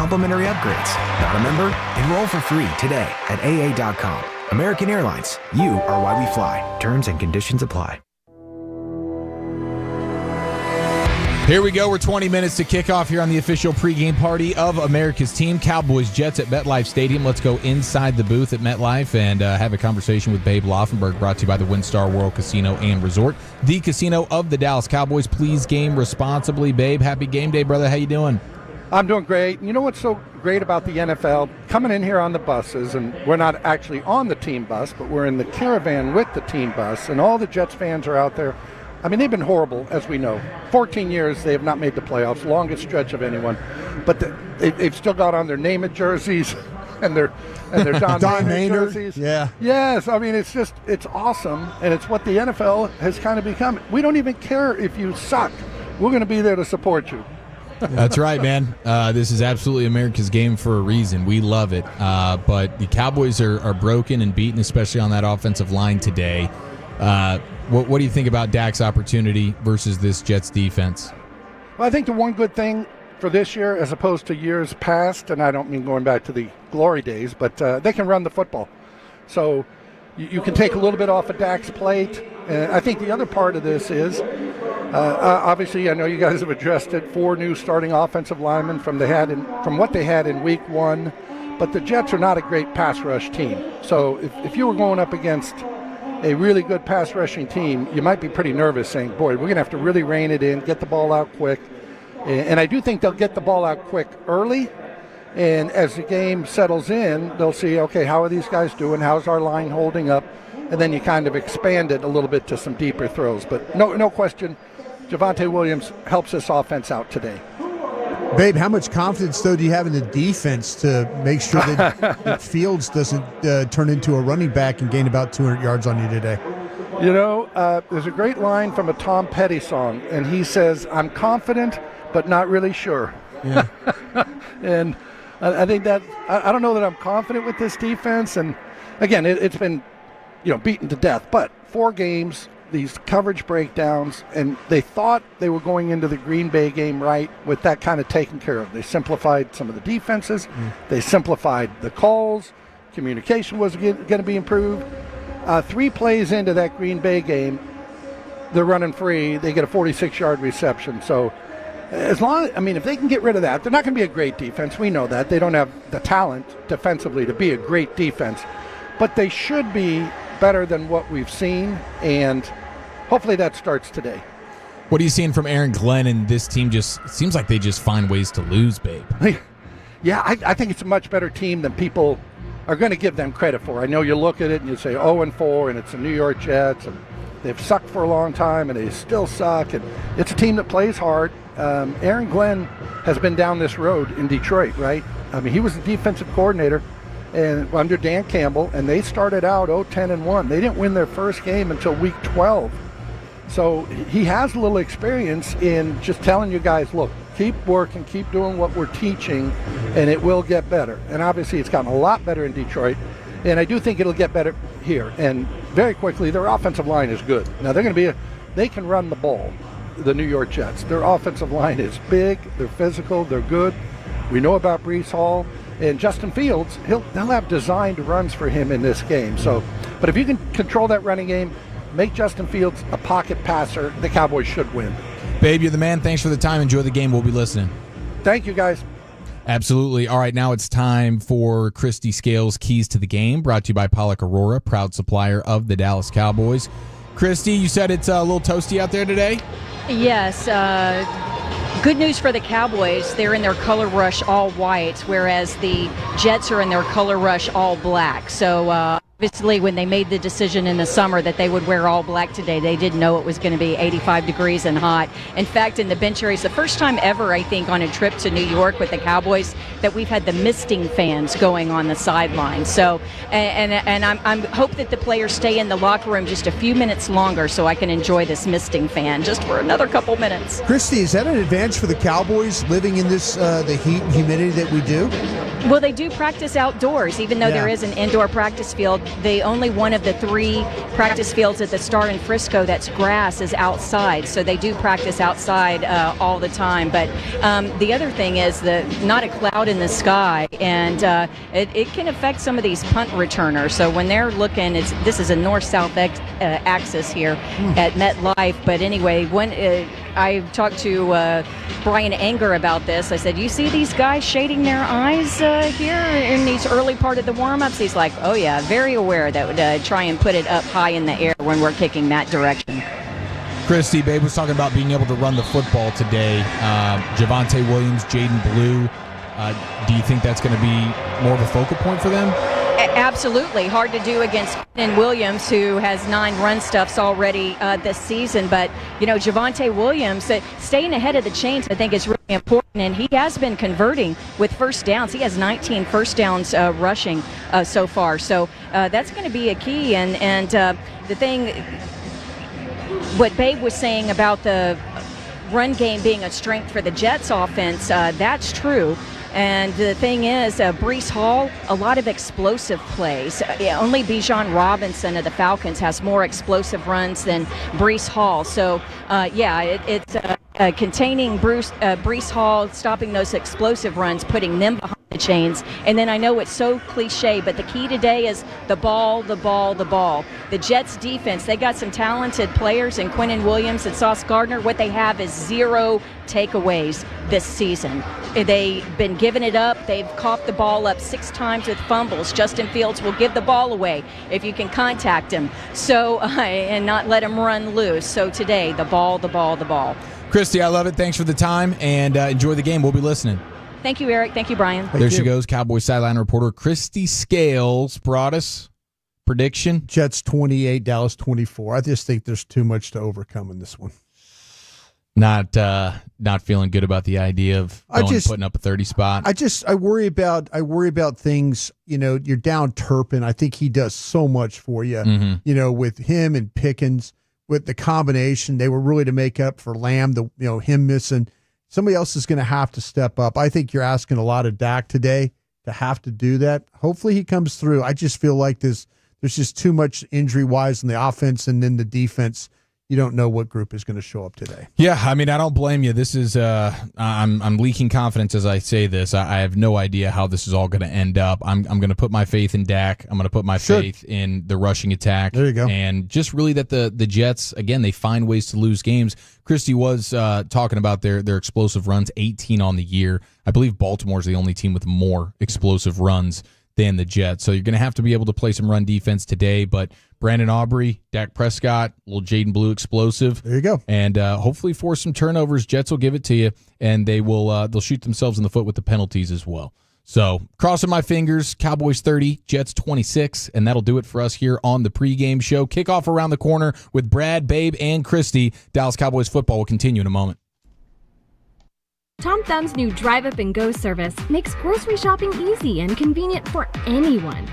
complimentary upgrades. Not a member? Enroll for free today at AA.com. American Airlines, you are why we fly. Terms and conditions apply. Here we go. We're 20 minutes to kick off here on the official pregame party of America's team, Cowboys-Jets at MetLife Stadium. Let's go inside the booth at MetLife and have a conversation with Babe Laufenberg, brought to you by the WinStar World Casino and Resort, the casino of the Dallas Cowboys. Please game responsibly. Babe, happy game day, brother. How you doing? I'm doing great. You know what's so great about the NFL? Coming in here on the buses, and we're not actually on the team bus, but we're in the caravan with the team bus, and all the Jets fans are out there. I mean, they've been horrible, as we know. 14 years, they have not made the playoffs, longest stretch of anyone. But they've still got on their name-it jerseys and their Don Maynard jerseys. Yeah. Yes, I mean, it's awesome, and it's what the NFL has kind of become. We don't even care if you suck. We're going to be there to support you. That's right, man. This is absolutely America's game for a reason. We love it. But the Cowboys are broken and beaten, especially on that offensive line today. What do you think about Dak's opportunity versus this Jets defense? Well, I think the one good thing for this year, as opposed to years past, and I don't mean going back to the glory days, but they can run the football. So you can take a little bit off of Dak's plate. And I think the other part of this is, obviously, I know you guys have addressed it, 4 new starting offensive linemen from what they had in week 1. But the Jets are not a great pass rush team. So if you were going up against a really good pass rushing team, you might be pretty nervous saying, boy, we're going to have to really rein it in, get the ball out quick. And I do think they'll get the ball out quick early. And as the game settles in, they'll see, okay, how are these guys doing? How's our line holding up? And then you kind of expand it a little bit to some deeper throws. But no question, Javonte Williams helps this offense out today. Babe, how much confidence, though, do you have in the defense to make sure that Fields doesn't turn into a running back and gain about 200 yards on you today? You know, there's a great line from a Tom Petty song, and he says, I'm confident, but not really sure. Yeah. And I think that I don't know that I'm confident with this defense. And, again, it's been, beaten to death. But 4 games, these coverage breakdowns, and they thought they were going into the Green Bay game right with that kind of taken care of. They simplified some of the defenses. They simplified the calls. Communication was going to be improved. 3 plays into that Green Bay game, they're running free. They get a 46-yard reception. So if they can get rid of that, they're not going to be a great defense. We know that. They don't have the talent defensively to be a great defense. But they should be better than what we've seen, and hopefully that starts today. What are you seeing from Aaron Glenn and this team? Just seems like they just find ways to lose, Babe. Yeah, I think it's a much better team than people are going to give them credit for. I know you look at it and you say 0-4, and it's the New York Jets, and they've sucked for a long time, and they still suck, and it's a team that plays hard. Aaron Glenn has been down this road in Detroit, right? I mean, he was the defensive coordinator and under Dan Campbell, and they started out 0-10-1. They didn't win their first game until week 12. So he has a little experience in just telling you guys, look, keep working, keep doing what we're teaching, and it will get better. And obviously it's gotten a lot better in Detroit, and I do think it'll get better here. And very quickly, their offensive line is good. Now they can run the ball, the New York Jets. Their offensive line is big, they're physical, they're good. We know about Breece Hall. And Justin Fields, they'll have designed runs for him in this game. So, but if you can control that running game, make Justin Fields a pocket passer, the Cowboys should win. Babe, you're the man. Thanks for the time. Enjoy the game. We'll be listening. Thank you, guys. Absolutely. All right, now it's time for Christy Scales' Keys to the Game, brought to you by Pollock Aurora, proud supplier of the Dallas Cowboys. Christy, you said it's a little toasty out there today? Yes. Good news for the Cowboys. They're in their color rush all white, whereas the Jets are in their color rush all black. So obviously when they made the decision in the summer that they would wear all black today, they didn't know it was going to be 85 degrees and hot. In fact, in the bench area, it's the first time ever, I think, on a trip to New York with the Cowboys that we've had the misting fans going on the sideline. So, and I'm hope that the players stay in the locker room just a few minutes longer so I can enjoy this misting fan just for another couple minutes. Christy, is that an advantage for the Cowboys living in this the heat and humidity that we do? Well, they do practice outdoors, even though there is an indoor practice field. The only one of the 3 practice fields at the Star in Frisco that's grass is outside, so they do practice outside all the time. But the other thing is not a cloud in the sky, and it can affect some of these punt returners. So when they're looking, this is a north-south axis here at MetLife. But anyway, when I talked to Brian Anger about this, I said, you see these guys shading their eyes here in these early part of the warm-ups? He's like, oh yeah, very aware that would try and put it up high in the air when we're kicking that direction. Christy, Babe was talking about being able to run the football today. Javonte Williams, Jaden Blue, do you think that's going to be more of a focal point for them? Absolutely. Hard to do against Quinnen Williams, who has 9 run stuffs already this season. But, Javonte Williams, staying ahead of the chains, I think, is really important. And he has been converting with first downs. He has 19 first downs rushing so far. So that's going to be a key. And the thing, what Babe was saying about the run game being a strength for the Jets offense, that's true. And the thing is, Breece Hall, a lot of explosive plays. Only Bijan Robinson of the Falcons has more explosive runs than Breece Hall. So, it's containing Breece Hall, stopping those explosive runs, putting them behind the chains. And then I know it's so cliche, but the key today is the ball, the ball, the ball. The Jets defense, they got some talented players in Quinnen Williams and Sauce Gardner. What they have is 0 takeaways this season. They've been giving it up. They've coughed the ball up 6 times with fumbles. Justin Fields will give the ball away if you can contact him. So, and not let him run loose. So today, the ball, the ball, the ball. Christy, I love it. Thanks for the time, and enjoy the game. We'll be listening. Thank you, Eric. Thank you, Brian. There she goes, Cowboys sideline reporter Christy Scales. Broaddus, prediction? Jets 28, Dallas 24. I just think there's too much to overcome in this one. Not feeling good about the idea of putting up a 30 spot. I worry about things. You're down Turpin. I think he does so much for you. Mm-hmm. With him and Pickens, with the combination, they were really to make up for Lamb. Him missing. Somebody else is going to have to step up. I think you're asking a lot of Dak today to have to do that. Hopefully he comes through. I just feel like there's just too much injury-wise in the offense and then the defense. You don't know what group is going to show up today. Yeah, I mean, I don't blame you. This is I'm leaking confidence as I say this. I have no idea how this is all going to end up. I'm going to put my faith in Dak. I'm going to put my faith in the rushing attack. There you go. And just really that the Jets, again, they find ways to lose games. Christy was talking about their explosive runs, 18 on the year. I believe Baltimore's the only team with more explosive runs than the Jets. So you're going to have to be able to play some run defense today. But Brandon Aubrey, Dak Prescott, little Jaden Blue explosive. There you go. And hopefully force some turnovers. Jets will give it to you, and they'll shoot themselves in the foot with the penalties as well. So crossing my fingers, Cowboys 30, Jets 26, and that'll do it for us here on the pregame show. Kickoff around the corner with Brad, Babe, and Christy. Dallas Cowboys football will continue in a moment. Tom Thumb's new Drive Up and Go service makes grocery shopping easy and convenient for anyone.